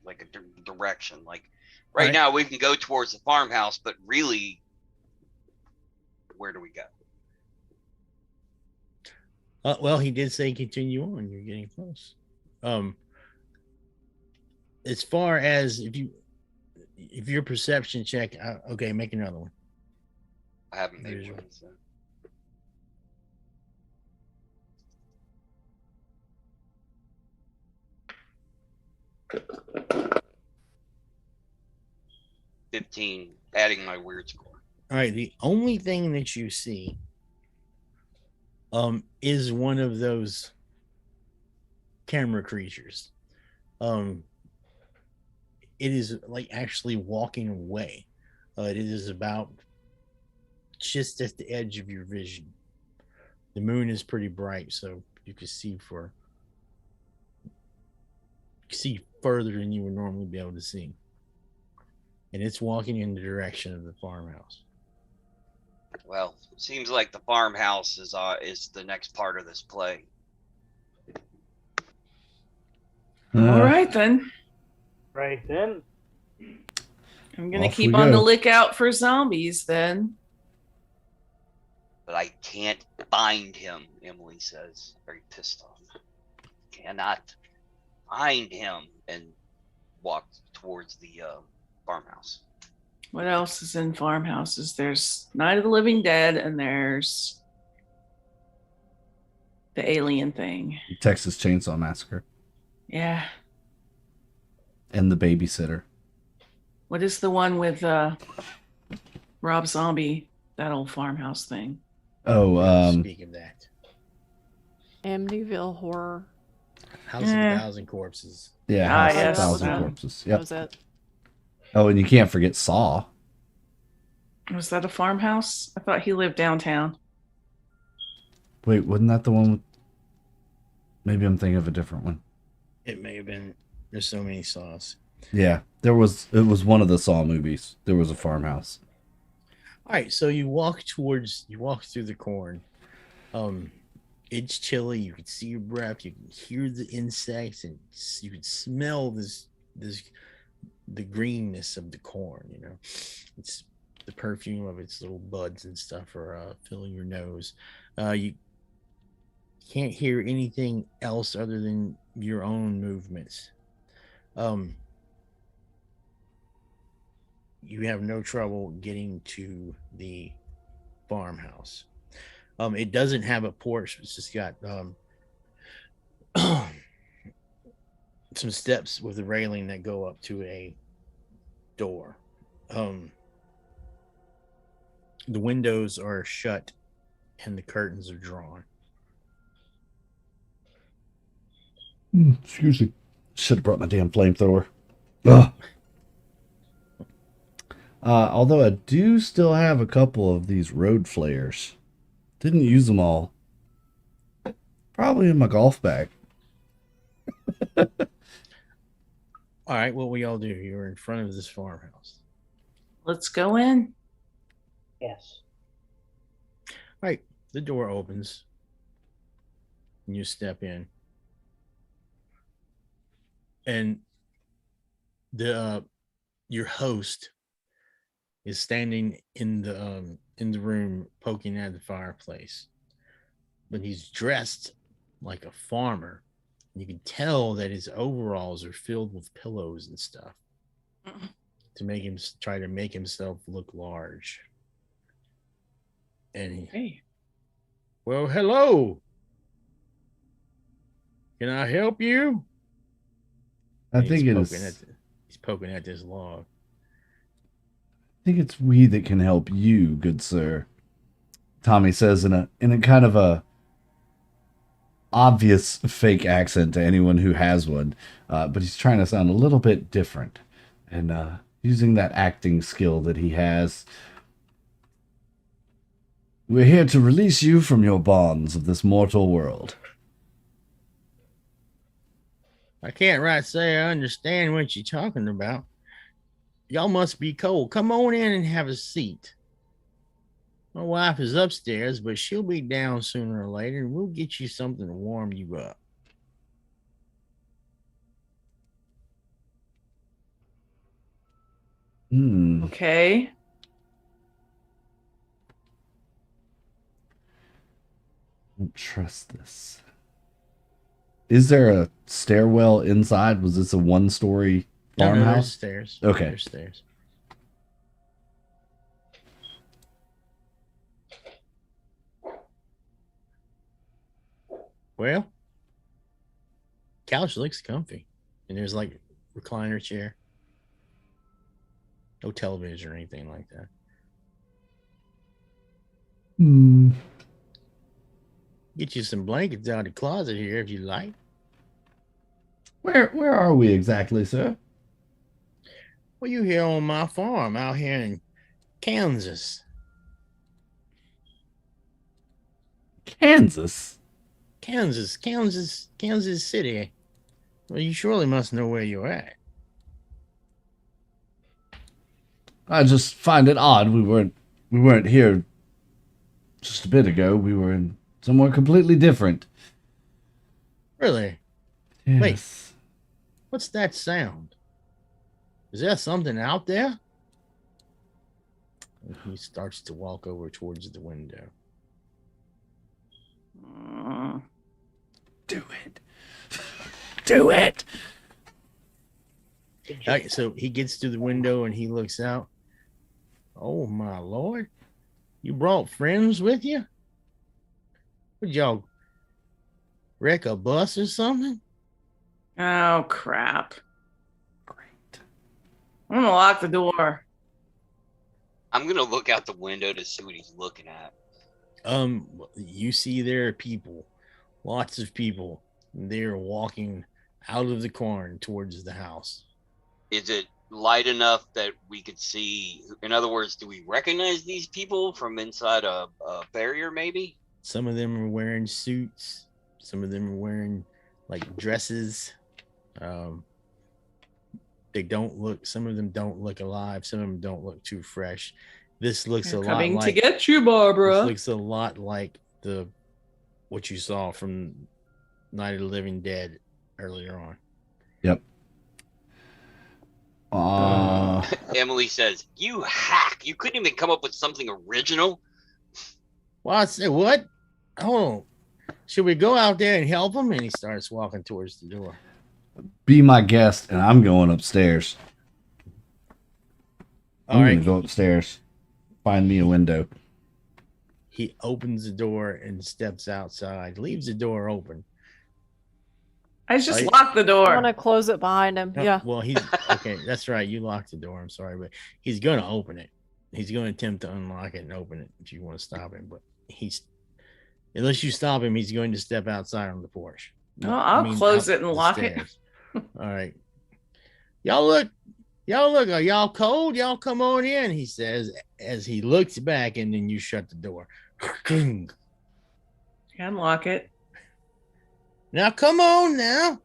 like a direction. Like right now, we can go towards the farmhouse, but really, where do we go? Well, he did say continue on. You're getting close. As far as if your perception check, okay, make another one. I haven't made one. So. $15, adding my weird score. All right. The only thing that you see is one of those camera creatures. It is like actually walking away. It is about just at the edge of your vision. The moon is pretty bright, so you can see further than you would normally be able to see. And it's walking in the direction of the farmhouse. Well, it seems like the farmhouse is the next part of this play. All right, then. right then. I'm going to Off keep we on the go. lookout for zombies then. But I can't find him, Emily says, very pissed off. Cannot find him, and walked towards the farmhouse. What else is in farmhouses? There's Night of the Living Dead, and there's the alien thing. Texas Chainsaw Massacre Yeah. and The Babysitter. What is the one with Rob Zombie? That old farmhouse thing. Oh, Speak of that. Amityville Horror. House of a Thousand Corpses. yeah, Ah, House of yes. a Thousand that. Corpses. That Yep. was it. Oh, and you can't forget Saw. Was that a farmhouse? I thought he lived downtown. Wait, wasn't that the one with... Maybe I'm thinking of a different one. It may have been. There's so many Saws. Yeah, it was one of the Saw movies. There was a farmhouse. All right, so you walk through the corn. It's chilly. You can see your breath. You can hear the insects, and you can smell the greenness of the corn. You know, it's the perfume of its little buds and stuff are filling your nose. You can't hear anything else other than your own movements. You have no trouble getting to the farmhouse. It doesn't have a porch. It's just got some steps with a railing that go up to a door. The windows are shut and the curtains are drawn. Excuse me. Should have brought my damn flamethrower. Ugh. Although I do still have a couple of these road flares. Didn't use them all. Probably in my golf bag. All right, what we all do? You're in front of this farmhouse. Let's go in. Yes. All right, the door opens and you step in. And your host is standing in the room poking at the fireplace, but he's dressed like a farmer. You can tell that his overalls are filled with pillows and stuff to make him try to make himself look large. And Hey. well, hello. Can I help you? I think he's poking at this log. I think it's we that can help you, good sir. Tommy says in a kind of a obvious fake accent to anyone who has one, but he's trying to sound a little bit different and using that acting skill that he has. We're here to release you from your bonds of this mortal world. I can't right say I understand what you're talking about. Y'all must be cold. Come on in and have a seat. My wife is upstairs, but she'll be down sooner or later, and we'll get you something to warm you up. Okay. I don't trust this. Is there a stairwell inside? Was this a one-story No, there's farmhouse? stairs. Okay. There's stairs. Well, couch looks comfy. And there's like recliner chair. No television or anything like that. Get you some blankets out of the closet here if you like. Where are we exactly, sir? Well, you here on my farm out here in Kansas. Kansas? Kansas City. Well, you surely must know where you're at. I just find it odd we weren't here just a bit ago. We were in somewhere completely different. Really? Yes. Wait. What's that sound? Is there something out there? And he starts to walk over towards the window. Do it. Do it. All right, so he gets to the window and he looks out. Oh my Lord. You brought friends with you? What wreck a bus or something? Oh crap! Great. I'm gonna lock the door. I'm gonna look out the window to see what he's looking at. You see there are people, lots of people. They're walking out of the corn towards the house. Is it light enough that we could see? In other words, do we recognize these people from inside a barrier? Maybe. Some of them are wearing suits. Some of them are wearing like dresses. They don't look. Some of them don't look alive. Some of them don't look too fresh. This looks They're a lot coming like. to get you, This Barbara. looks a lot like what you saw from Night of the Living Dead earlier on. Yep. Emily says, "You hack! You couldn't even come up with something original." Well, I said, what? Oh, should we go out there and help him? And he starts walking towards the door. Be my guest, and I'm going upstairs. All I'm right. gonna go upstairs. Find me a window. He opens the door and steps outside, leaves the door open. I just Right. locked the I'm door. gonna close it behind him. No, Yeah. Well, he's okay. That's right. You locked the door. I'm sorry, but he's going to open it. He's going to attempt to unlock it and open it if you want to stop him. But unless you stop him, he's going to step outside on the porch. Well, I'll close it and the lock it. stairs. All right. Y'all look. Are y'all cold? Y'all come on in, he says as he looks back, and then you shut the door. Unlock it Now come on now.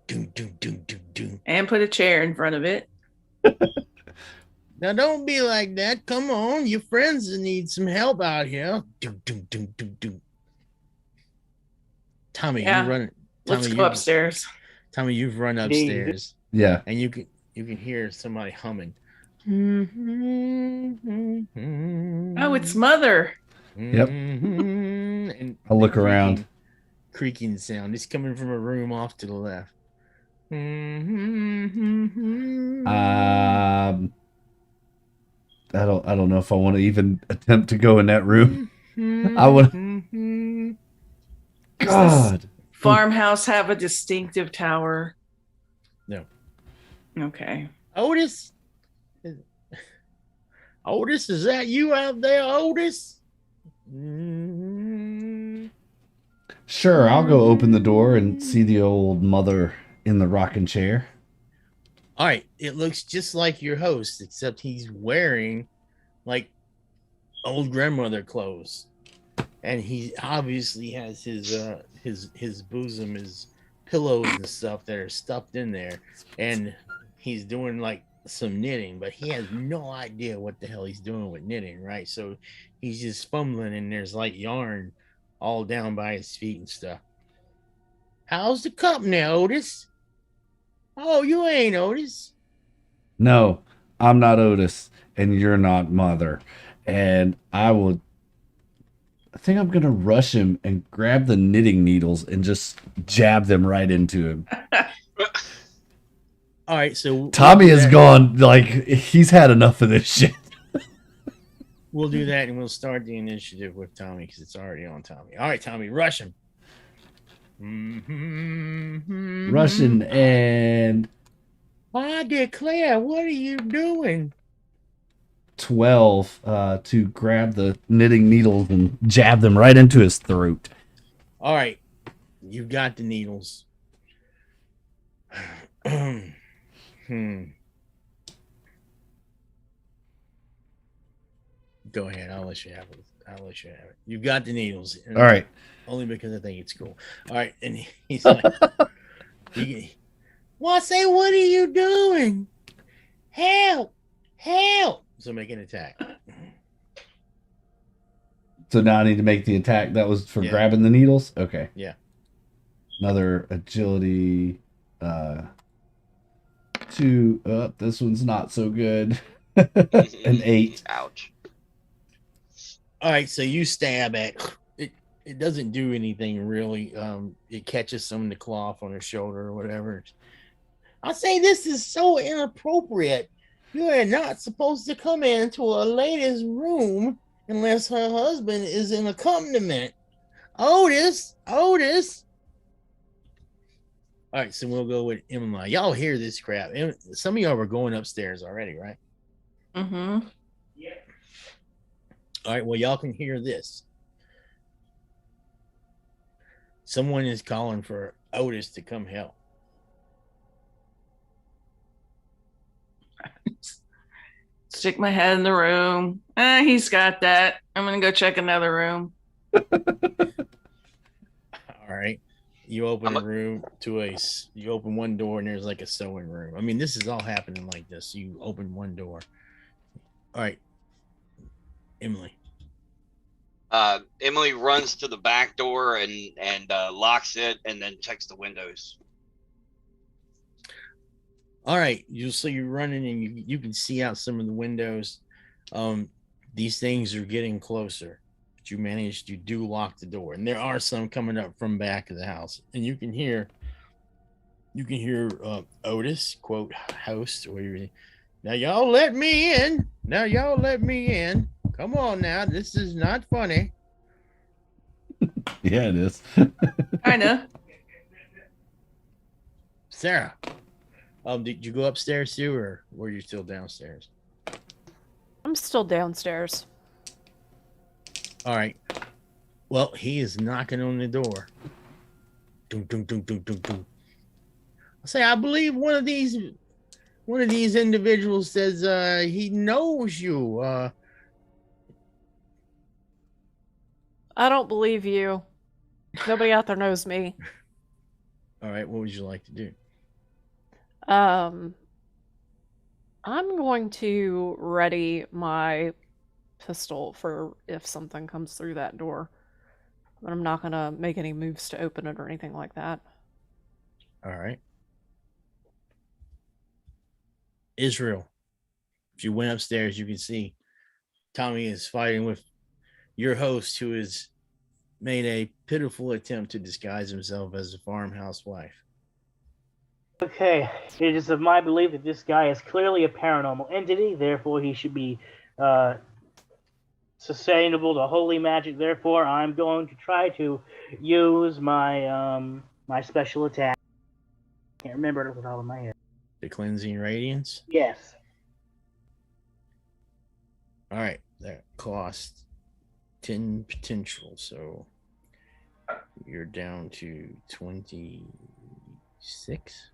Doom, doom, doom, doom, doom. and put a chair in front of it. Now don't be like that. Come on, your friends need some help out here. Doom, doom, doom, doom, doom. Tommy, Yeah. you run. Let's Tommy, go upstairs. Tommy, you've run upstairs, Yeah. and you can hear somebody humming. Oh, it's Mother. Yep. And I'll look around. Creaking sound. It's coming from a room off to the left. I don't know if I want to even attempt to go in that room. I would. God. Farmhouse have a distinctive tower? No. Okay. Otis, is that you out there, Otis? Sure, I'll go open the door and see the old mother in the rocking chair. All right, it looks just like your host, except he's wearing like old grandmother clothes, and he obviously has his bosom, his pillows and stuff that are stuffed in there, and he's doing like some knitting, but he has no idea what the hell he's doing with knitting, right? So he's just fumbling, and there's like yarn all down by his feet and stuff. How's the company, Otis? Oh, you ain't Otis. No, I'm not Otis, and you're not Mother. And I think I'm gonna rush him and grab the knitting needles and just jab them right into him. All right, so Tommy has gone, like, he's had enough of this shit. We'll do that, and we'll start the initiative with Tommy because it's already on Tommy. All right, Tommy, rush him. Rushing and I declare, what are you doing? 12 to grab the knitting needles and jab them right into his throat. All right, you've got the needles. Go ahead. I'll let you have it. You've got the needles. All right. Only because I think it's cool. All right. And he's like, well, I say, what are you doing? Help. So make an attack. So now I need to make the attack. That was for Yeah. grabbing the needles? Okay. Yeah. Another agility. 2. This one's not so good. An 8. Ouch. All right, so you stab at it. It doesn't do anything really. It catches some of the cloth on her shoulder or whatever. I say this is so inappropriate. You are not supposed to come into a lady's room unless her husband is in accompaniment. Otis. All right, so we'll go with Emma. Y'all hear this crap. Some of y'all were going upstairs already, right? Mm-hmm. All right, well, y'all can hear this. Someone is calling for Otis to come help. Stick my head in the room. He's got that. I'm gonna go check another room. All right. You open I'm a a- room you open one door and there's like a sewing room. I mean, this is all happening like this. You open one door. All right. Emily. Emily runs to the back door and locks it, and then checks the windows. All right. You're running and you can see out some of the windows. These things are getting closer. But you do lock the door. And there are some coming up from back of the house. And you can hear Otis, quote, host, or now y'all let me in. Now y'all let me in. Come on now. This is not funny. Yeah, it is. Kinda. Sarah. Did you go upstairs too, or were you still downstairs? I'm still downstairs. All right. Well, he is knocking on the door. Dum, dum, dum, dum, dum, dum. I say, I believe one of these individuals says he knows you. I don't believe you. Nobody out there knows me. All right, what would you like to do? I'm going to ready my pistol for if something comes through that door. But I'm not going to make any moves to open it or anything like that. All right. Israel. If you went upstairs, you can see Tommy is fighting with your host, who has made a pitiful attempt to disguise himself as a farmhouse wife. Okay, it is of my belief that this guy is clearly a paranormal entity, therefore he should be sustainable to holy magic. Therefore, I'm going to try to use my my special attack. Can't remember it off the top of my head. The cleansing radiance. Yes. All right, that cost 10 potential, so you're down to 26.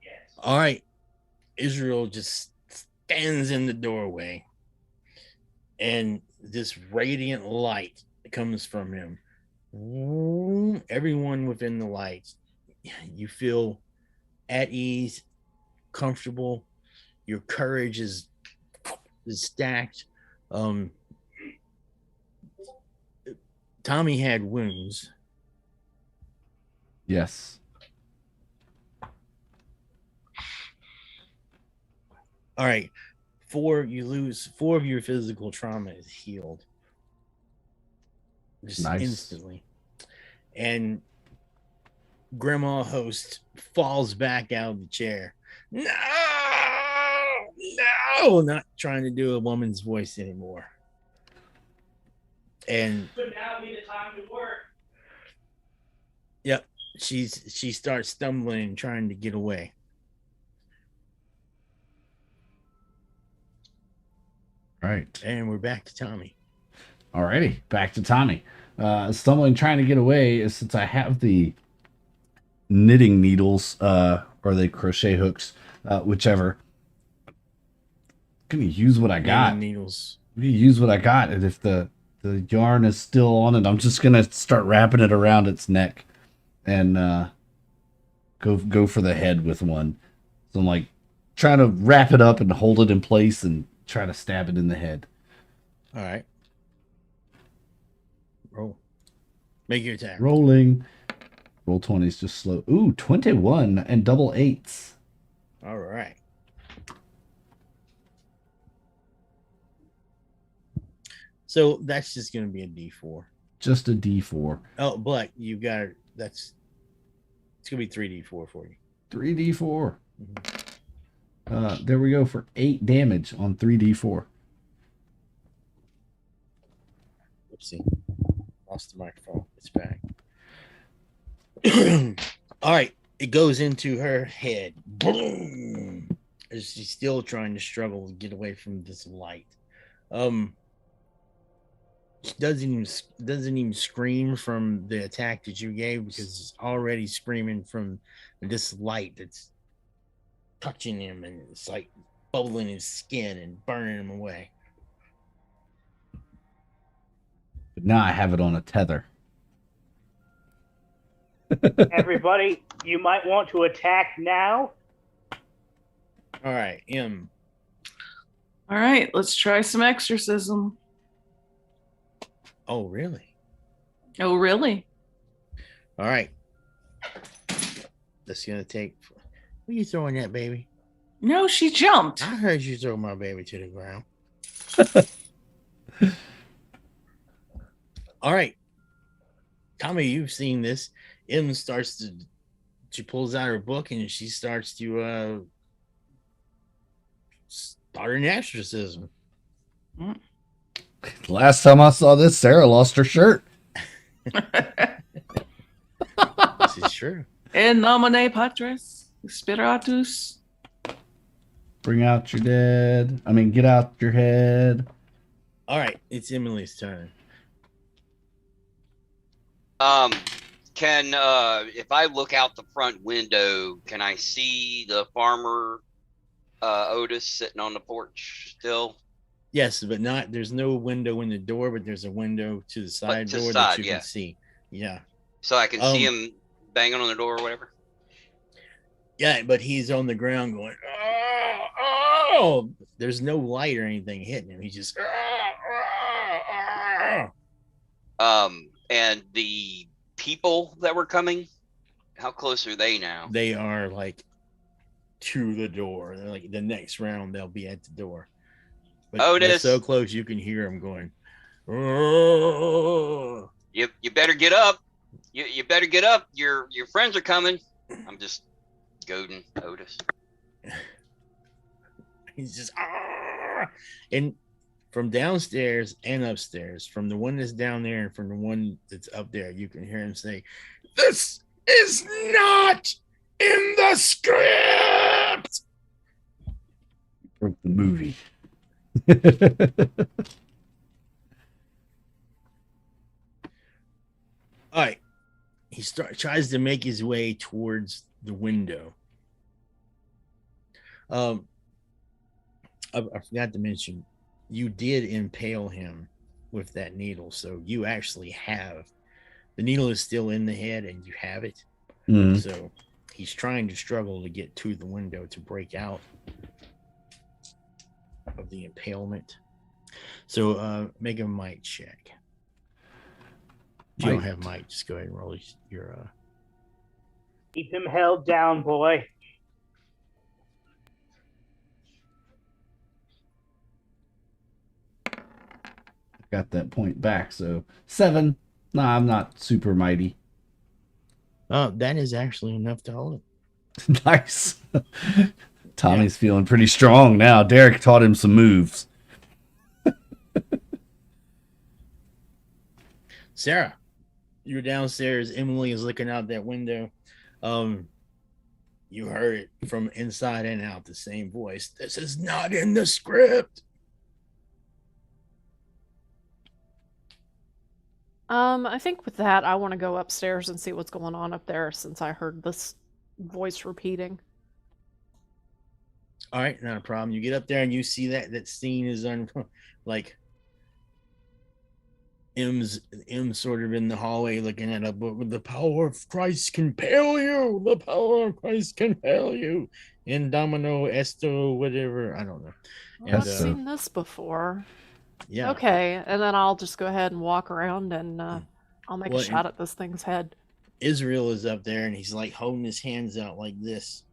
Yes. All right, Israel just stands in the doorway, and this radiant light comes from him. Everyone within the light, you feel at ease, comfortable. Your courage is stacked. Tommy had wounds. Yes. All right. You lose 4 of your physical trauma is healed. Just Nice. instantly. And Grandma host falls back out of the chair. No, not trying to do a woman's voice anymore. And Should now be the time to work. yep, she starts stumbling and trying to get away. All right. And we're back to Tommy. Alrighty, back to Tommy. Stumbling, trying to get away, since I have the knitting needles or the crochet hooks, whichever. Gonna use what I got. Knitting needles. I'm gonna use what I got, and if the yarn is still on it, I'm just gonna start wrapping it around its neck, and go for the head with one. So I'm like trying to wrap it up and hold it in place and try to stab it in the head. All right. Roll. Make your attack. Rolling. Roll 20 is just slow. Ooh, 21 and double 8s. All right. So that's just going to be a D4. Just a D4. Oh, but you got it's going to be 3D4 for you. 3D4. There we go for 8 damage on 3D4. Let's see. Lost the microphone. It's back. All right, it goes into her head. Boom! As she's still trying to struggle to get away from this light. She doesn't even scream from the attack that you gave because it's already screaming from this light that's touching him, and it's like bubbling his skin and burning him away. But now I have it on a tether. Everybody, you might want to attack now. All right, All right, let's try some exorcism. Oh, really? Oh, really? All right. That's gonna take. What are you throwing that baby? No, she jumped. I heard you throw my baby to the ground. All right, Tommy, you've seen this. She pulls out her book and she starts to start an exorcism. Last time I saw this, Sarah lost her shirt. This is true. In nomine Patris, Spiritus. Bring out your dead. I mean, get out your head. All right, it's Emily's turn. Can if I look out the front window, can I see the farmer Otis sitting on the porch still? Yes, but not. There's no window in the door, but there's a window to the side to the door side, that you yeah. can see. Yeah. So I can see him banging on the door or whatever. Yeah, but he's on the ground going, oh! There's no light or anything hitting him. He's just, And the people that were coming, how close are they now? They are like to the door. They're like the next round they'll be at the door. But they're so close you can hear them going. Oh. You better get up. You better get up. Your friends are coming. I'm just goading Otis. He's just and from downstairs and upstairs, from the one that's down there and from the one that's up there, you can hear him say, "This is not in the script." Broke the movie. All right. He tries to make his way towards the window. I forgot to mention, you did impale him with that needle, so you actually have the needle is still in the head, and you have it. Mm. So he's trying to struggle to get to the window to break out of the impalement. So make a might check. If you don't have might, just go ahead and roll your Keep him held down, boy. Got that point back, so 7. Nah, I'm not super mighty. that is actually enough to hold it. Nice. Tommy's feeling pretty strong now. Derek taught him some moves. Sarah, you're downstairs. Emily is looking out that window. You heard it from inside and out, the same voice. This is not in the script. I think with that, I want to go upstairs and see what's going on up there since I heard this voice repeating. All right, not a problem. You get up there and you see that scene is like M's sort of in the hallway looking at a book with the power of Christ compel you. The power of Christ compel you. In Domino Esto, whatever. I don't know. Well, I've seen this before. Yeah. Okay, and then I'll just go ahead and walk around and I'll make a shot at this thing's head. Israel is up there and he's like holding his hands out like this.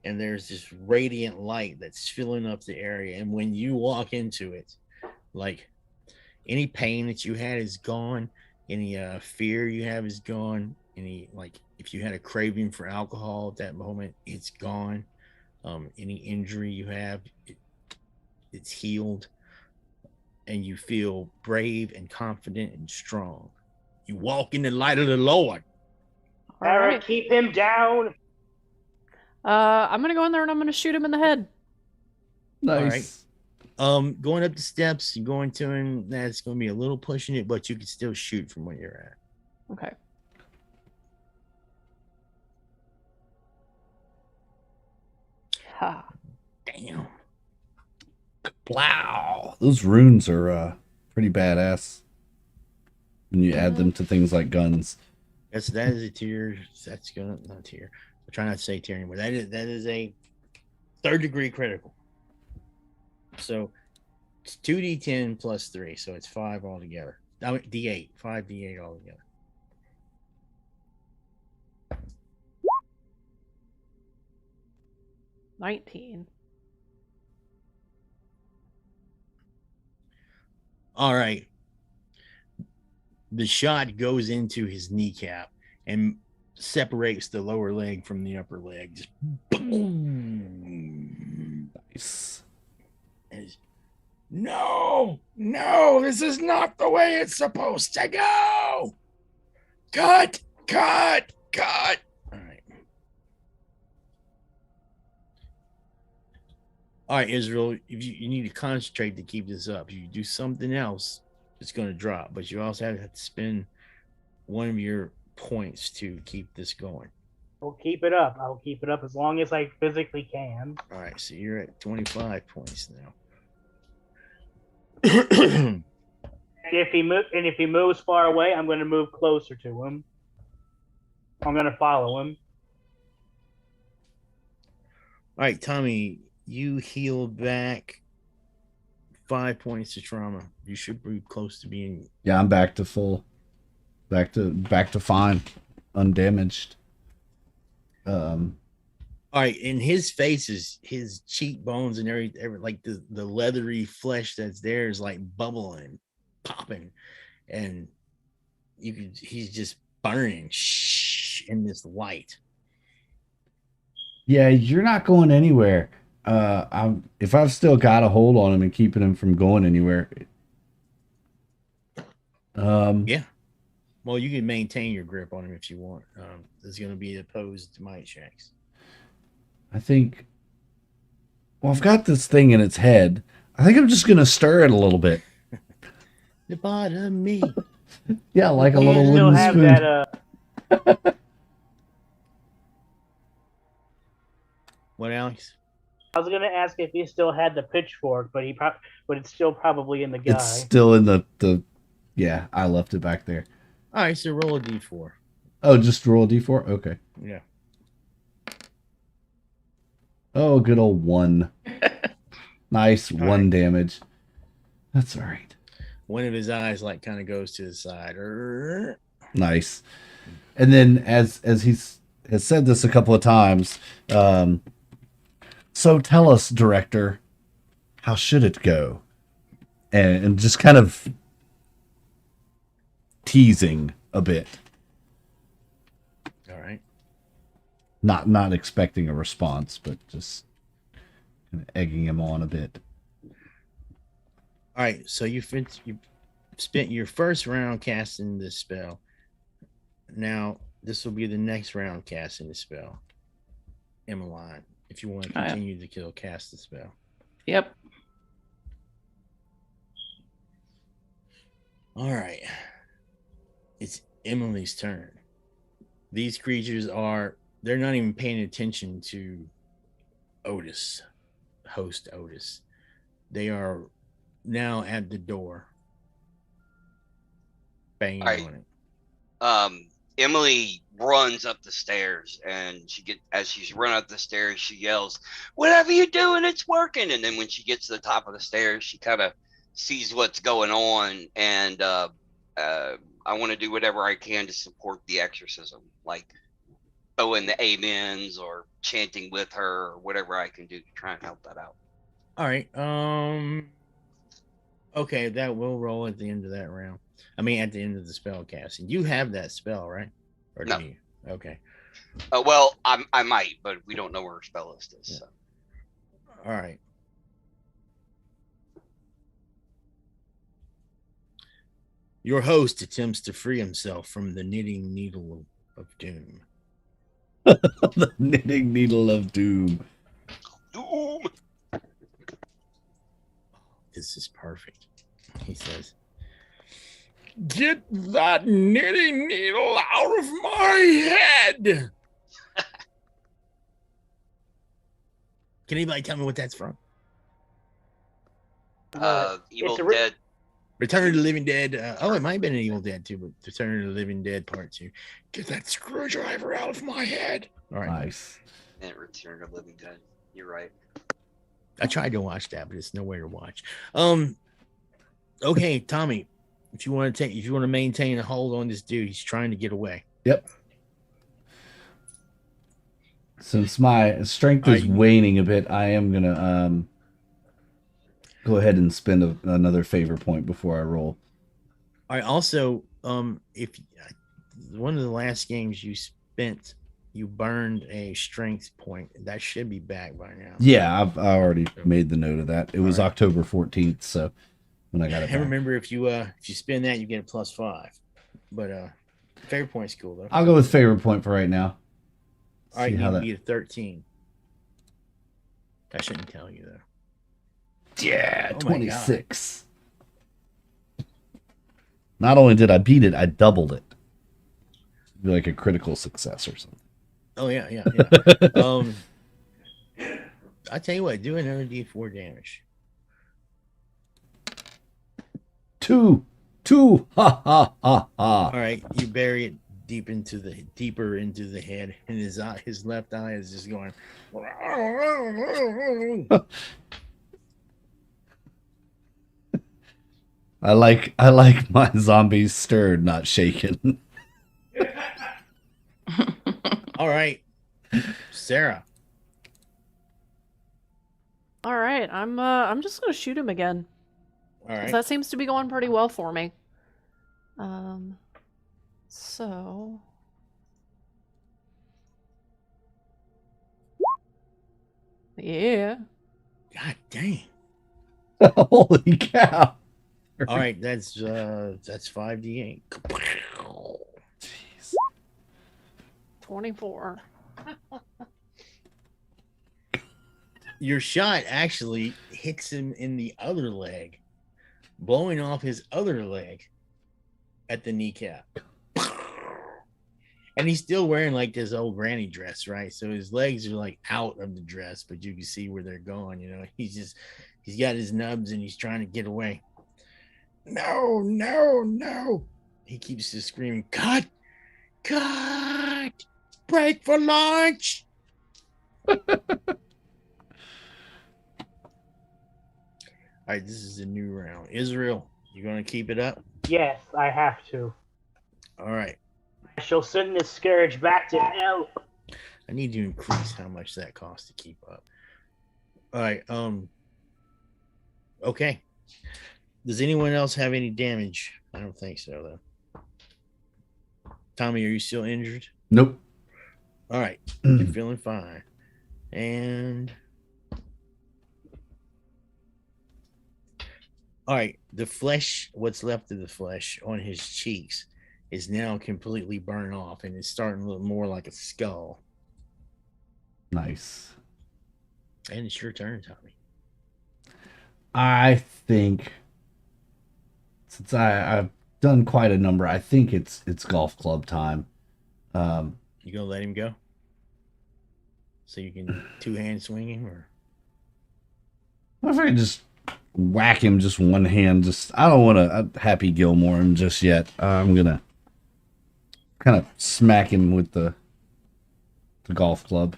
And there's this radiant light that's filling up the area. And when you walk into it, like any pain that you had is gone. Any fear you have is gone. Any, like, if you had a craving for alcohol at that moment, it's gone. Any injury you have, it's healed. And you feel brave and confident and strong. You walk in the light of the Lord. All Eric, right. keep him down. I'm gonna go in there and I'm gonna shoot him in the head. Nice. Going up the steps and going to him, that's going to be a little pushing it, but you can still shoot from where you're at. Okay. Ha. Damn. Wow. Those runes are pretty badass when you add them to things like guns. That is a tier. That's gonna not tier. I'm trying not to say tier anymore. That is a 3rd degree critical. So it's 2d10 plus 3, so it's 5 altogether. I mean, d8, 5d8 altogether. $19. All right. The shot goes into his kneecap and separates the lower leg from the upper leg. Just boom. Nice. No, this is not the way it's supposed to go. Cut. All right. All right, Israel, if you need to concentrate to keep this up. If you do something else, it's going to drop. But you also have to spend one of your points to keep this going. I'll keep it up. I'll keep it up as long as I physically can. All right, so you're at 25 points now. And if he moves far away, I'm going to move closer to him. I'm going to follow him. All right, Tommy, you healed back 5 points of trauma. You should be close to being. Yeah, I'm back to full. Back to fine. Undamaged. All right, and his face is his cheekbones and everything, like the leathery flesh that's there is like bubbling, popping, and he's just burning in this light. Yeah, you're not going anywhere. If I've still got a hold on him and keeping him from going anywhere. Yeah. Well, you can maintain your grip on him if you want. There's going to be opposed to might checks. I think. Well, I've got this thing in its head. I think I'm just gonna stir it a little bit. The bottom me. Yeah, like a You little still wooden have spoon. that. What, Alex? I was going to ask if he still had the pitchfork, but it's still probably in the guy. It's still in the. Yeah, I left it back there. All right, so roll a d4. Oh, just roll a d4? Okay. Yeah. Oh, good old 1. Nice. All 1 right. damage. That's all right. One of his eyes like kind of goes to the side. Nice. And then as he's has said this a couple of times, so tell us, director, how should it go? And just kind of teasing a bit. All right. Not expecting a response, but just kind of egging him on a bit. All right, so you spent your first round casting this spell. Now this will be the next round casting the spell. Emmeline, if you want to continue to cast the spell. Yep. All right. It's Emily's turn. These creatures they're not even paying attention to Otis, host Otis. They are now at the door, banging on it. Emily runs up the stairs, and as she's running up the stairs, she yells, "Whatever you're doing, it's working!" And then when she gets to the top of the stairs, she kind of sees what's going on, and I want to do whatever I can to support the exorcism, like throwing the amens or chanting with her or whatever I can do to try and help that out. All right. Okay, that will roll at the end of that round. I mean, at the end of the spell casting. You have that spell, right? Or do No. you? Okay. Well, I might, but we don't know where her spell list is. Yeah. So. All right. Your host attempts to free himself from the knitting needle of doom. The knitting needle of doom. Doom. This is perfect. He says, "Get that knitting needle out of my head." Can anybody tell me what that's from? Evil it's a Dead. Return of the Living Dead. It might have been an Evil Dead too, but Return of the Living Dead Part 2. Get that screwdriver out of my head. All right. Nice. And Return of the Living Dead. You're right. I tried to watch that, but it's nowhere to watch. Okay, Tommy, if you want to maintain a hold on this dude, he's trying to get away. Yep. Since my strength is Alright. waning a bit, I am gonna go ahead and spend another favor point before I roll. All right. Also, if one of the last games you spent, you burned a strength point. That should be back by now. Yeah, I already made the note of that. It was Alright. October 14th, so when I got it And back. remember, if you spend that, you get a +5. But favorite point's cool though. I'll go with favorite point for right now. All right, See you how need to that. be a 13. I shouldn't tell you though. Yeah, Oh my 26. Not only did I beat it, I doubled it. It'd be like a critical success or something. Oh yeah. I tell you what, do another D4 damage. 2. Ha ha ha All ha. right, you bury it deeper into the head, and his left eye is just going. I like my zombies stirred, not shaken. All right, Sarah. All right, I'm just gonna shoot him again. All 'Cause right. that seems to be going pretty well for me. So yeah. God dang. Holy cow. All right, that's 5d8. Jeez. 24. Your shot actually hits him in the other leg, blowing off his other leg at the kneecap. And he's still wearing like this old granny dress, right? So his legs are like out of the dress, but you can see where they're going. You know, he's got his nubs and he's trying to get away. No. He keeps just screaming, cut, break for lunch. All right, this is a new round. Israel, you gonna keep it up? Yes, I have to. All right. I shall send this scourge back to hell. I need to increase how much that costs to keep up. All right. Okay. Does anyone else have any damage? I don't think so, though. Tommy, are you still injured? Nope. All right. You're feeling fine. And all right, the flesh, what's left of the flesh on his cheeks is now completely burned off and it's starting to look more like a skull. Nice. And it's your turn, Tommy. I think since I've done quite a number, I think it's golf club time. You gonna let him go? So you can two-hand swing him, or What if I could just whack him just one hand? I don't want to Happy Gilmore him just yet. I'm gonna kind of smack him with the golf club,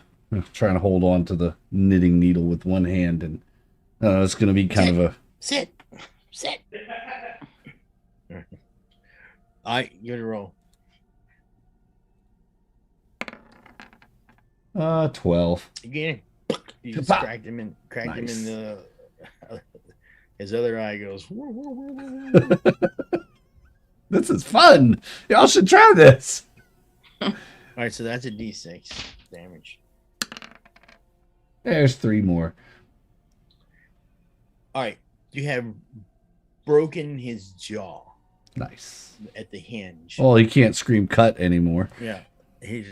trying to hold on to the knitting needle with one hand, and it's gonna be kind of a sit. All right, give it a roll. 12. Again, you just Pop. cracked him in Nice. the. His other eye goes. This is fun. Y'all should try this. All right, so that's a D6 damage. There's 3 more. All right, you have broken his jaw Nice. at the hinge. Well, he can't scream cut anymore. Yeah, he's.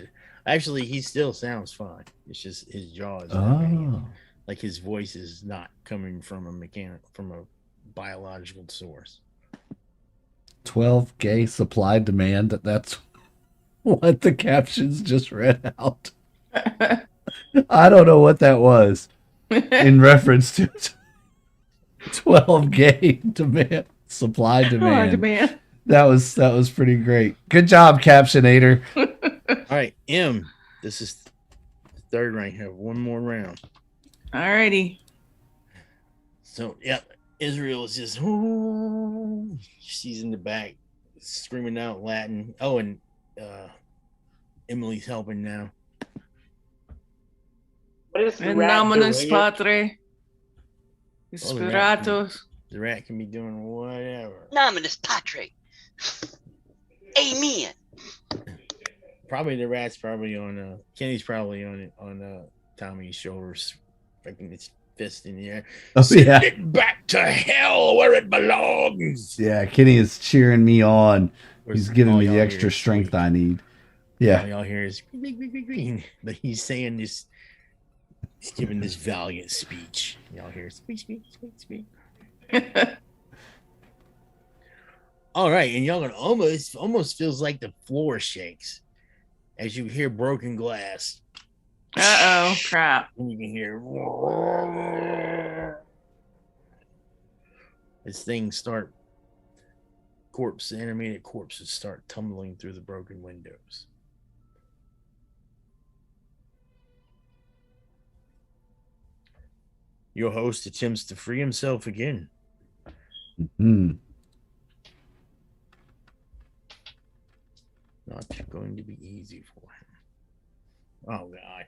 Actually, he still sounds fine. It's just his jaw is not hanging. Oh. Like his voice is not coming from a biological source. 12 gay supply demand. That's what the captions just read out. I don't know what that was in reference to 12 gay demand, supply demand. Demand. That was pretty great. Good job, Captionator. All right, M. This is the third rank. Have one more round. Alrighty. So, yeah, Israel is just, ooh, she's in the back screaming out Latin. Oh, and Emily's helping now. What is the In rat nominus doing? patre. Oh, Spiratus. The rat can be doing whatever. Nominus Patre. Amen. Probably the rat's probably on Kenny's probably on Tommy's shoulders, freaking his fist in the air. Oh, Send yeah. it back to hell where it belongs. Yeah, Kenny is cheering me on. He's giving All me the y'all extra hear is strength squeak. I need. All Yeah. y'all hear is green, but he's saying this. He's giving this valiant speech. Y'all hear squeak, squeak, squeak, squeak. All right, and y'all gonna almost feels like the floor shakes as you hear broken glass. Uh-oh, crap. And you can hear as things start animated corpses start tumbling through the broken windows. Your host attempts to free himself again. Hmm. Not going to be easy for him. Oh god.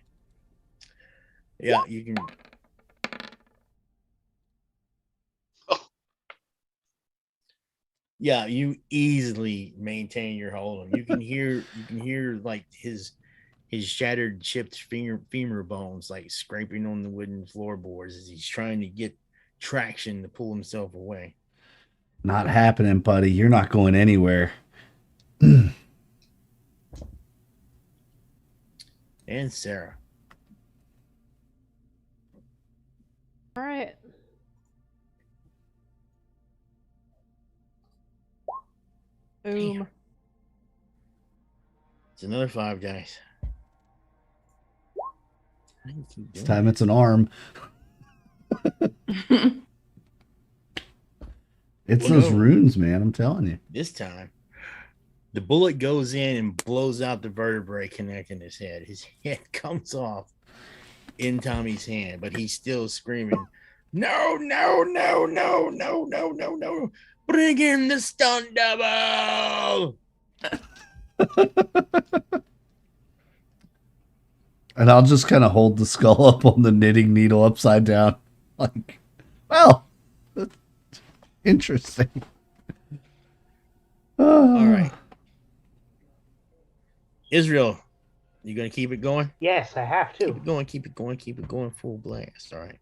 Yeah, you can. Yeah, you easily maintain your hold on. You can hear like his shattered, chipped femur bones like scraping on the wooden floorboards as he's trying to get traction to pull himself away. Not happening, buddy. You're not going anywhere. And Sarah. All right. Boom. It's another 5 dice. This time it's an arm. It's Well, those no. runes, man. I'm telling you. This time, the bullet goes in and blows out the vertebrae connecting his head. His head comes off in Tommy's hand, but he's still screaming, "No, no, no, no, no, no, no, no. Bring in the stun double." And I'll just kind of hold the skull up on the knitting needle upside down. Like, well, that's interesting. All right. Israel, you going to keep it going? Yes, I have to. Keep it going, keep it going, keep it going full blast. All right.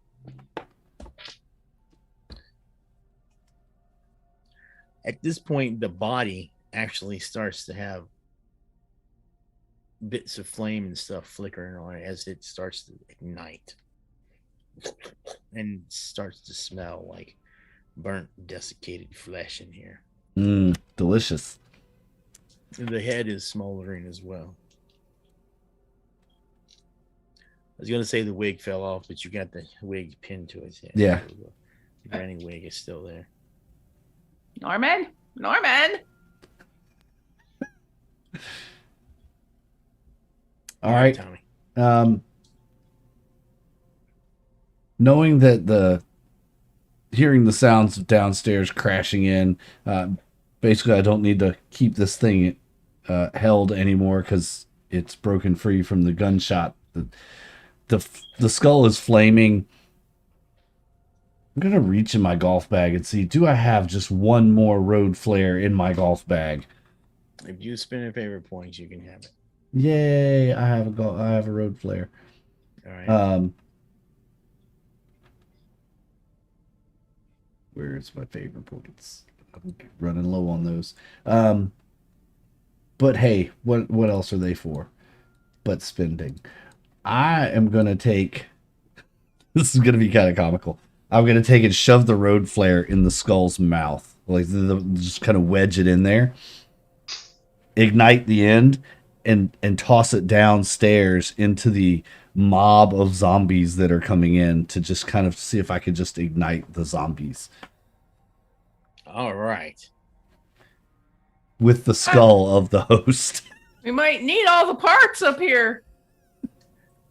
At this point, the body actually starts to have bits of flame and stuff flickering on it as it starts to ignite and starts to smell like burnt, desiccated flesh in here. Delicious. The head is smoldering as well. I was going to say the wig fell off, but you got the wig pinned to his head. Yeah. The granny wig is still there. Norman? All right. Tommy. Knowing that hearing the sounds of downstairs crashing in, basically I don't need to keep this thing held anymore because it's broken free from the gunshot. The skull is flaming. I'm gonna reach in my golf bag and see, do I have just one more road flare in my golf bag? If you spin a favorite points, you can have it. Yay! I have a road flare. All right. Where's my favorite points? I'm running low on those. But hey, what else are they for? but spending. I am gonna take. This is gonna be kind of comical. I'm gonna take and shove the road flare in the skull's mouth, like just kind of wedge it in there, ignite the end, and toss it downstairs into the mob of zombies that are coming in to just kind of see if I could just ignite the zombies All right. with the skull of the host. We might need all the parts up here.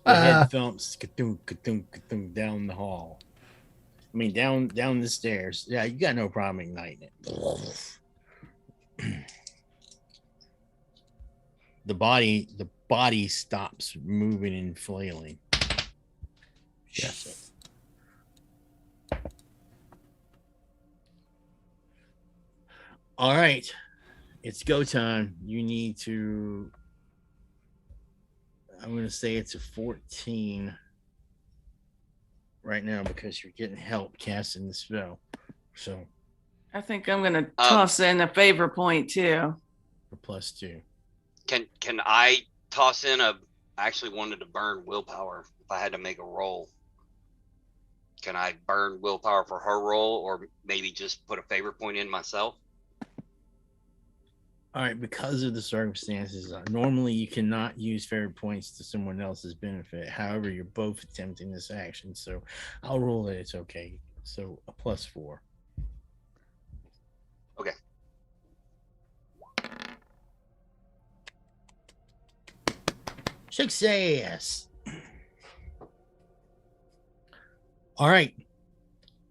The head thumps ka-thunk, ka-thunk, ka-thunk, down the hall. I mean, down the stairs. Yeah, you got no problem igniting it. The body stops moving and flailing. Yes. All right. It's go time. You need to. I'm going to say it's a 14 right now because you're getting help casting the spell. So. I think I'm gonna toss in a favor point too. For +2. Can I toss in a? I actually wanted to burn willpower if I had to make a roll. Can I burn willpower for her roll, or maybe just put a favor point in myself? All right, because of the circumstances, normally you cannot use favor points to someone else's benefit. However, you're both attempting this action, so I'll roll that it's okay. So a +4. Okay. Success. All right.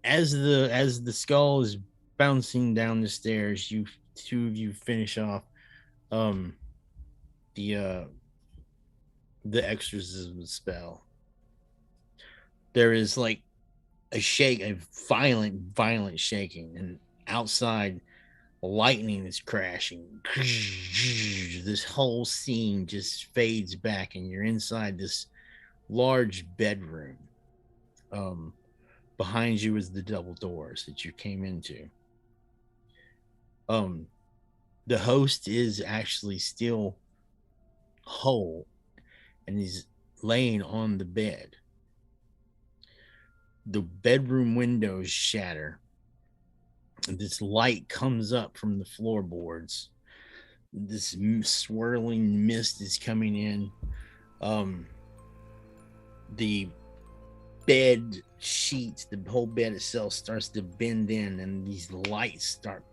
As the skull is bouncing down the stairs, you two of you finish off the exorcism spell. There is like a violent shaking, and outside lightning is crashing. This whole scene just fades back, and you're inside this large bedroom. Behind you is the double doors that you came into. The host is actually still whole, and he's laying on the bed. The bedroom windows shatter. This light comes up from the floorboards. This swirling mist is coming in. The bed sheets, the whole bed itself starts to bend in, and these lights start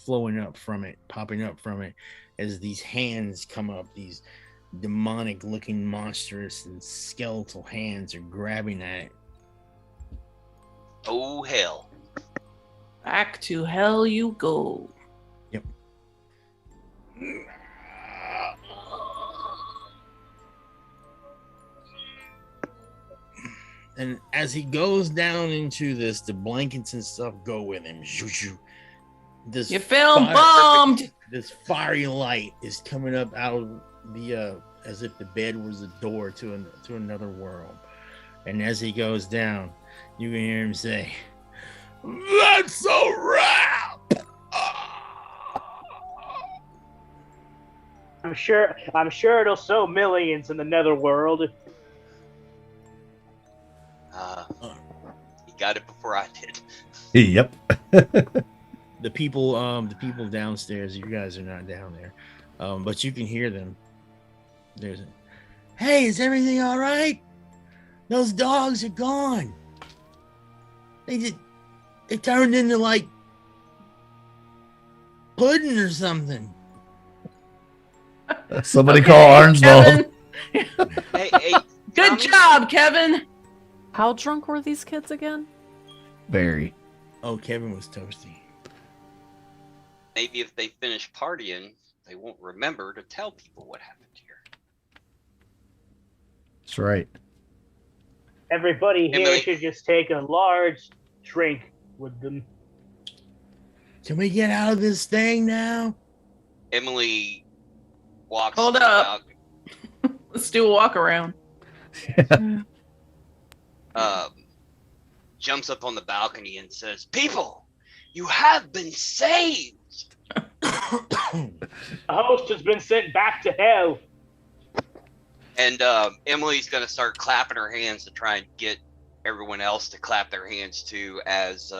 flowing up from it, popping up from it, as these hands come up. These demonic looking monstrous and skeletal hands are grabbing at it. Oh hell. Back to hell you go. Yep. And as he goes down into this, the blankets and stuff go with him. This You film bombed. This fiery light is coming up out of the as if the bed was a door to another world. And as he goes down, you can hear him say, "That's a wrap." I'm sure it'll sow millions in the netherworld. He got it before I did. Yep. The people downstairs, you guys are not down there, but you can hear them. Hey, is everything all right? Those dogs are gone. They turned into like pudding or something. Somebody call Arnsvald. Hey, Good job, Kevin. How drunk were these kids again? Very. Oh, Kevin was toasty. maybe if they finish partying, they won't remember to tell people what happened here. That's right. Everybody here Emily. should just take a large drink with them. Can we get out of this thing now? Emily walks. Hold up. Let's do a walk around. Jumps up on the balcony and says, "People, you have been saved." The host has been sent back to hell. And Emily's gonna start clapping her hands to try and get everyone else to clap their hands too, as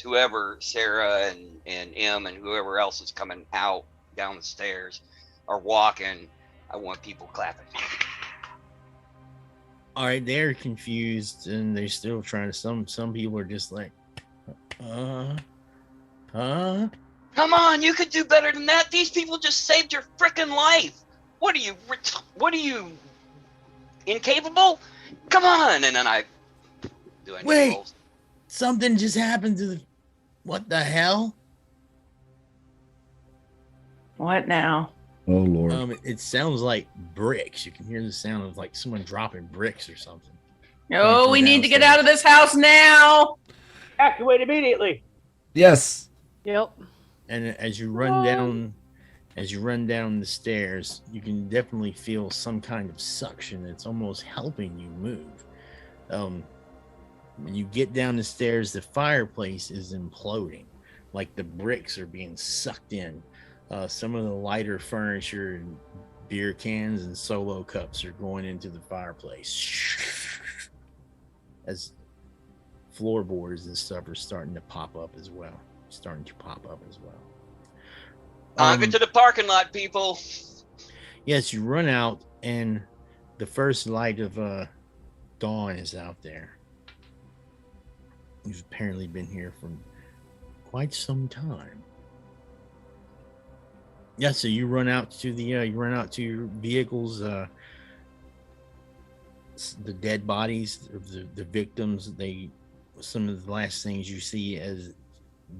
whoever Sarah and Em and whoever else is coming out down the stairs are walking. I want people clapping. All right, they're confused and they're still trying to. Some people are just like, huh? Come on, you could do better than that. These people just saved your freaking life. What are you incapable? Come on. And then I do any Wait. rolls. Something just happened to the. What the hell? What now? Oh Lord. It sounds like bricks. You can hear the sound of like someone dropping bricks or something. Oh, we need to get out of this house now. Evacuate immediately. Yes. Yep. And as you run down the stairs, you can definitely feel some kind of suction that's almost helping you move. When you get down the stairs, the fireplace is imploding, like the bricks are being sucked in. Some of the lighter furniture and beer cans and solo cups are going into the fireplace as floorboards and stuff are starting to pop up as well. Get to the parking lot, people. Yes, you run out and the first light of dawn is out there. You've apparently been here for quite some time. Yeah, so you run out to your vehicles. The dead bodies of the victims. Some of the last things you see as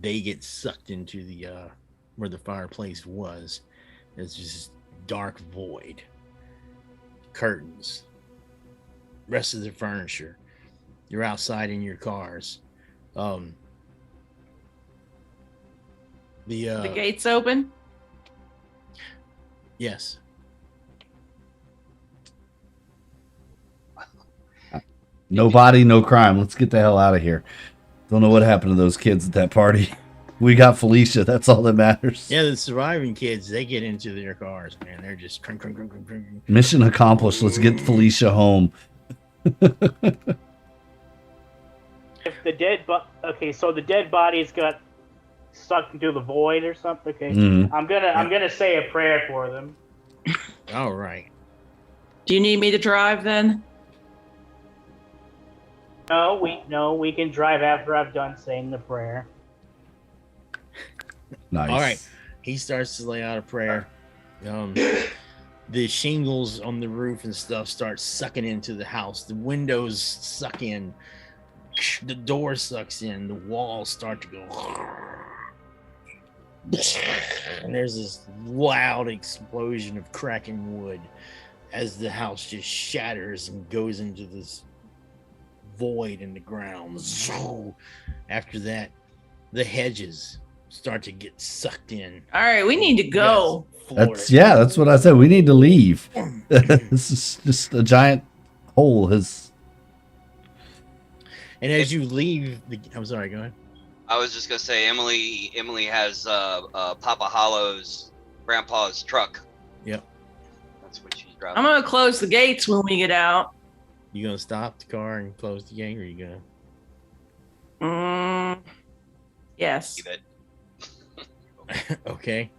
they get sucked into the where the fireplace was. It's just dark void. Curtains. Rest of the furniture. You're outside in your cars. The gates open. Yes. No body, no crime. Let's get the hell out of here. Don't know what happened to those kids at that party. We got Felicia. That's all that matters. Yeah, the surviving kids, they get into their cars, man. They're just crunk, crunk, crunk, crunk, crunk. Mission accomplished. Let's get Felicia home. If the dead bodies got sucked into the void or something. Okay, I'm gonna say a prayer for them. All right. Do you need me to drive then? No, we can drive after I've done saying the prayer. Nice. All right. He starts to lay out a prayer. The shingles on the roof and stuff start sucking into the house. The windows suck in. The door sucks in. The walls start to go. And there's this loud explosion of cracking wood as the house just shatters and goes into this void in the ground. After that, the hedges start to get sucked in. All right, we need to go. That's what I said. We need to leave. This is just a giant hole. And as you leave, I'm sorry, go ahead. I was just gonna say, Emily has Papa Hollow's grandpa's truck. Yep. That's what she's driving. I'm gonna close the gates when we get out. You gonna stop the car and close the gate, or you gonna? Yes. Keep it. Okay.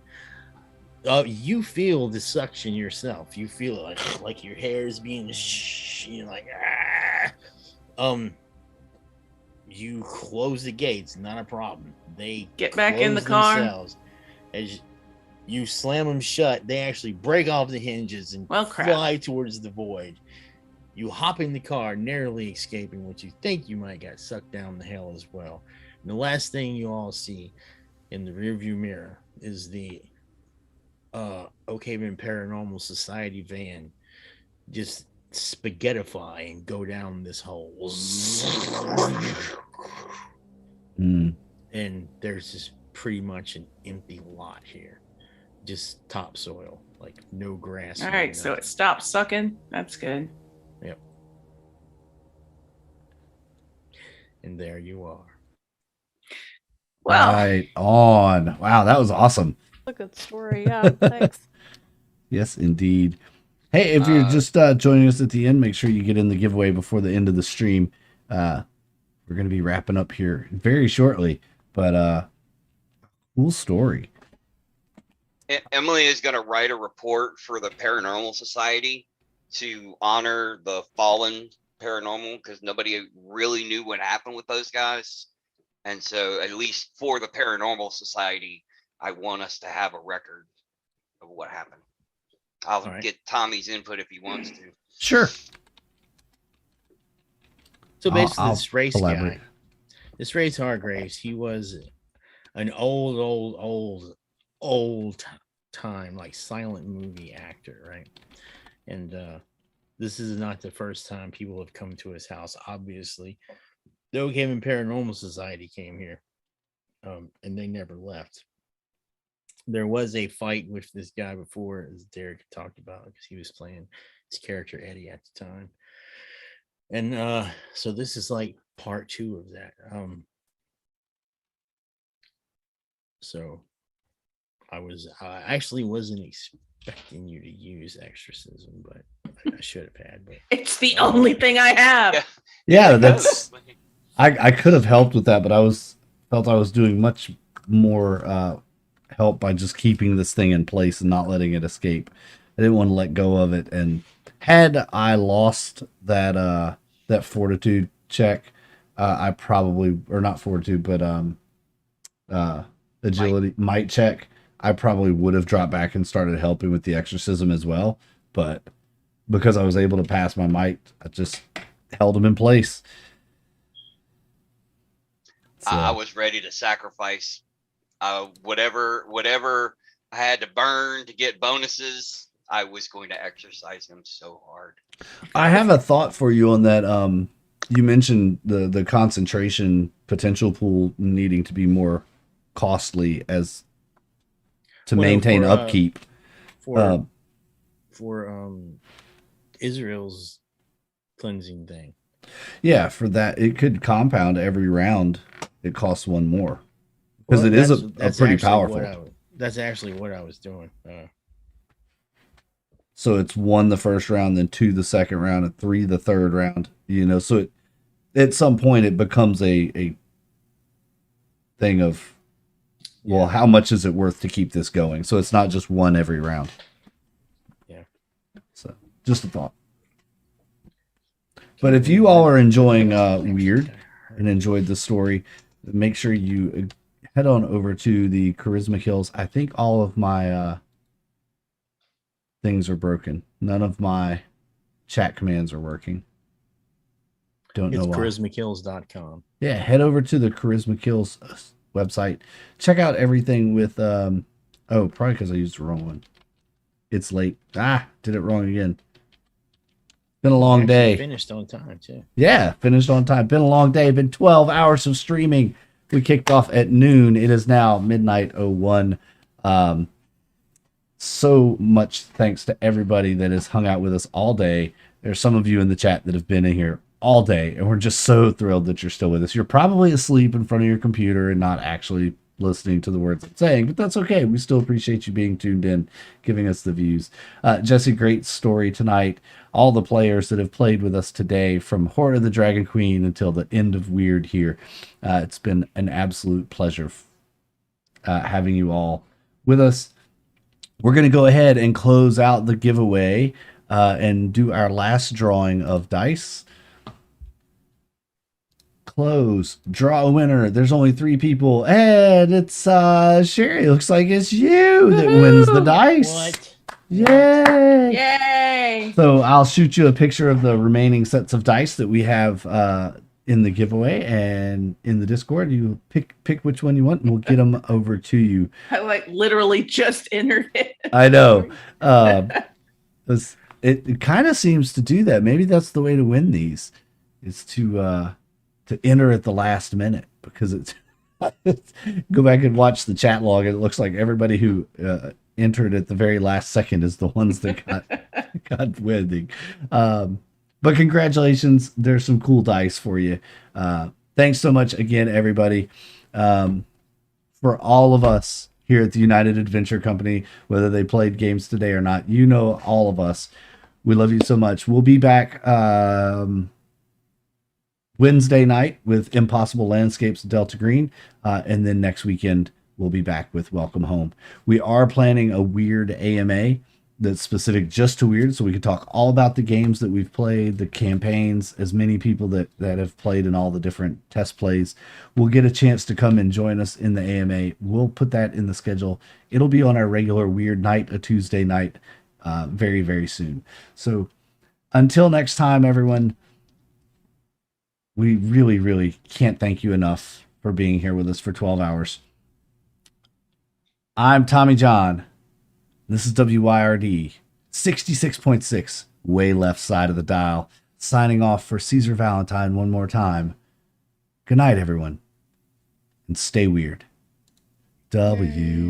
You feel the suction yourself. You feel like your hair is being you're like you close the gates, not a problem. They get back in the car. As you slam them shut, they actually break off the hinges and fly towards the void. You hop in the car, narrowly escaping what you think you might get sucked down the hill as well. And the last thing you all see in the rearview mirror is the Oakhaven Paranormal Society van just spaghettify and go down this hole. And there's just pretty much an empty lot here. Just topsoil, like no grass. All right, so it stopped sucking. That's good. Yep. And there you are. Well, right on. Wow, that was awesome. A good story. Yeah, thanks. Yes, indeed. Hey, if you're just joining us at the end, make sure you get in the giveaway before the end of the stream. We're going to be wrapping up here very shortly, but cool story. Emily is going to write a report for the Paranormal Society to honor the fallen paranormal, because nobody really knew what happened with those guys. And so, at least for the Paranormal Society, I want us to have a record of what happened. I'll get Tommy's input if he wants to. Sure. So basically, I'll this race elaborate. guy, this Race Hargraves, he was an old time, like, silent movie actor, right? And this is not the first time people have come to his house. Obviously, the Oakhaven Paranormal Society came here, and they never left. There was a fight with this guy before, as Derek talked about, because he was playing his character Eddie at the time. And so this is like part 2 of that. So I actually wasn't expecting you to use exorcism, but I should have had. But It's the only thing I have. Yeah, that's. I could have helped with that, but felt I was doing much more help by just keeping this thing in place and not letting it escape. I didn't want to let go of it, and had I lost that fortitude check, I probably, or not fortitude, but agility might check, I probably would have dropped back and started helping with the exorcism as well. But because I was able to pass my might, I just held him in place. So, I was ready to sacrifice whatever I had to burn to get bonuses. I was going to exercise him so hard. I have a thought for you on that. You mentioned the concentration potential pool needing to be more costly as to maintain upkeep. For Israel's cleansing thing. Yeah, for that, it could compound every round. It costs one more because it is a pretty powerful. That's actually what I was doing. So it's 1 the first round, then 2 the second round, and 3 the third round. So at some point it becomes a thing of, well, how much is it worth to keep this going? So it's not just 1 every round. Yeah. So just a thought. But if you all are enjoying WYRD and enjoyed the story, make sure you head on over to the Charisma Kills. I think all of my things are broken. None of my chat commands are working. Don't know why. It's charismakills.com. Yeah, head over to the Charisma Kills website. Check out everything with probably because I used the wrong one. It's late. Did it wrong again. Been a long day. Finished on time too. Yeah, finished on time. Been a long day. Been 12 hours of streaming. We kicked off at noon. It is now midnight 01. So much thanks to everybody that has hung out with us all day. There's some of you in the chat that have been in here all day, and we're just so thrilled that you're still with us. You're probably asleep in front of your computer and not actually listening to the words I'm saying, but that's okay. We still appreciate you being tuned in, giving us the views. Jesse, great story tonight. All the players that have played with us today, from Horde of the Dragon Queen until the end of WYRD here. It's been an absolute pleasure having you all with us. We're going to go ahead and close out the giveaway and do our last drawing of dice. Close. Draw a winner. There's only 3 people, and it's Sherry. Looks like it's you that wins the dice. What? Yay! Yay! So I'll shoot you a picture of the remaining sets of dice that we have in the giveaway and in the Discord. You pick which one you want, and we'll get them over to you. I literally just entered it. I know. It kind of seems to do that. Maybe that's the way to win these, is to enter at the last minute, because it's go back and watch the chat log, and it looks like everybody who entered at the very last second is the ones that got winning. But congratulations, there's some cool dice for you. Thanks so much again, everybody, for all of us here at the United Adventure Company, whether they played games today or not. All of us, We love you so much. We'll be back Wednesday night with Impossible Landscapes Delta Green. And then next weekend, we'll be back with Welcome Home. We are planning a weird AMA that's specific just to Weird, so we can talk all about the games that we've played, the campaigns, as many people that have played in all the different test plays will get a chance to come and join us in the AMA. We'll put that in the schedule. It'll be on our regular Weird night, a Tuesday night, very, very soon. So until next time, everyone, we really, really can't thank you enough for being here with us for 12 hours. I'm Tommy John. This is WYRD 66.6, way left side of the dial. Signing off for Caesar Valentine one more time. Good night, everyone. And stay weird. WYRD.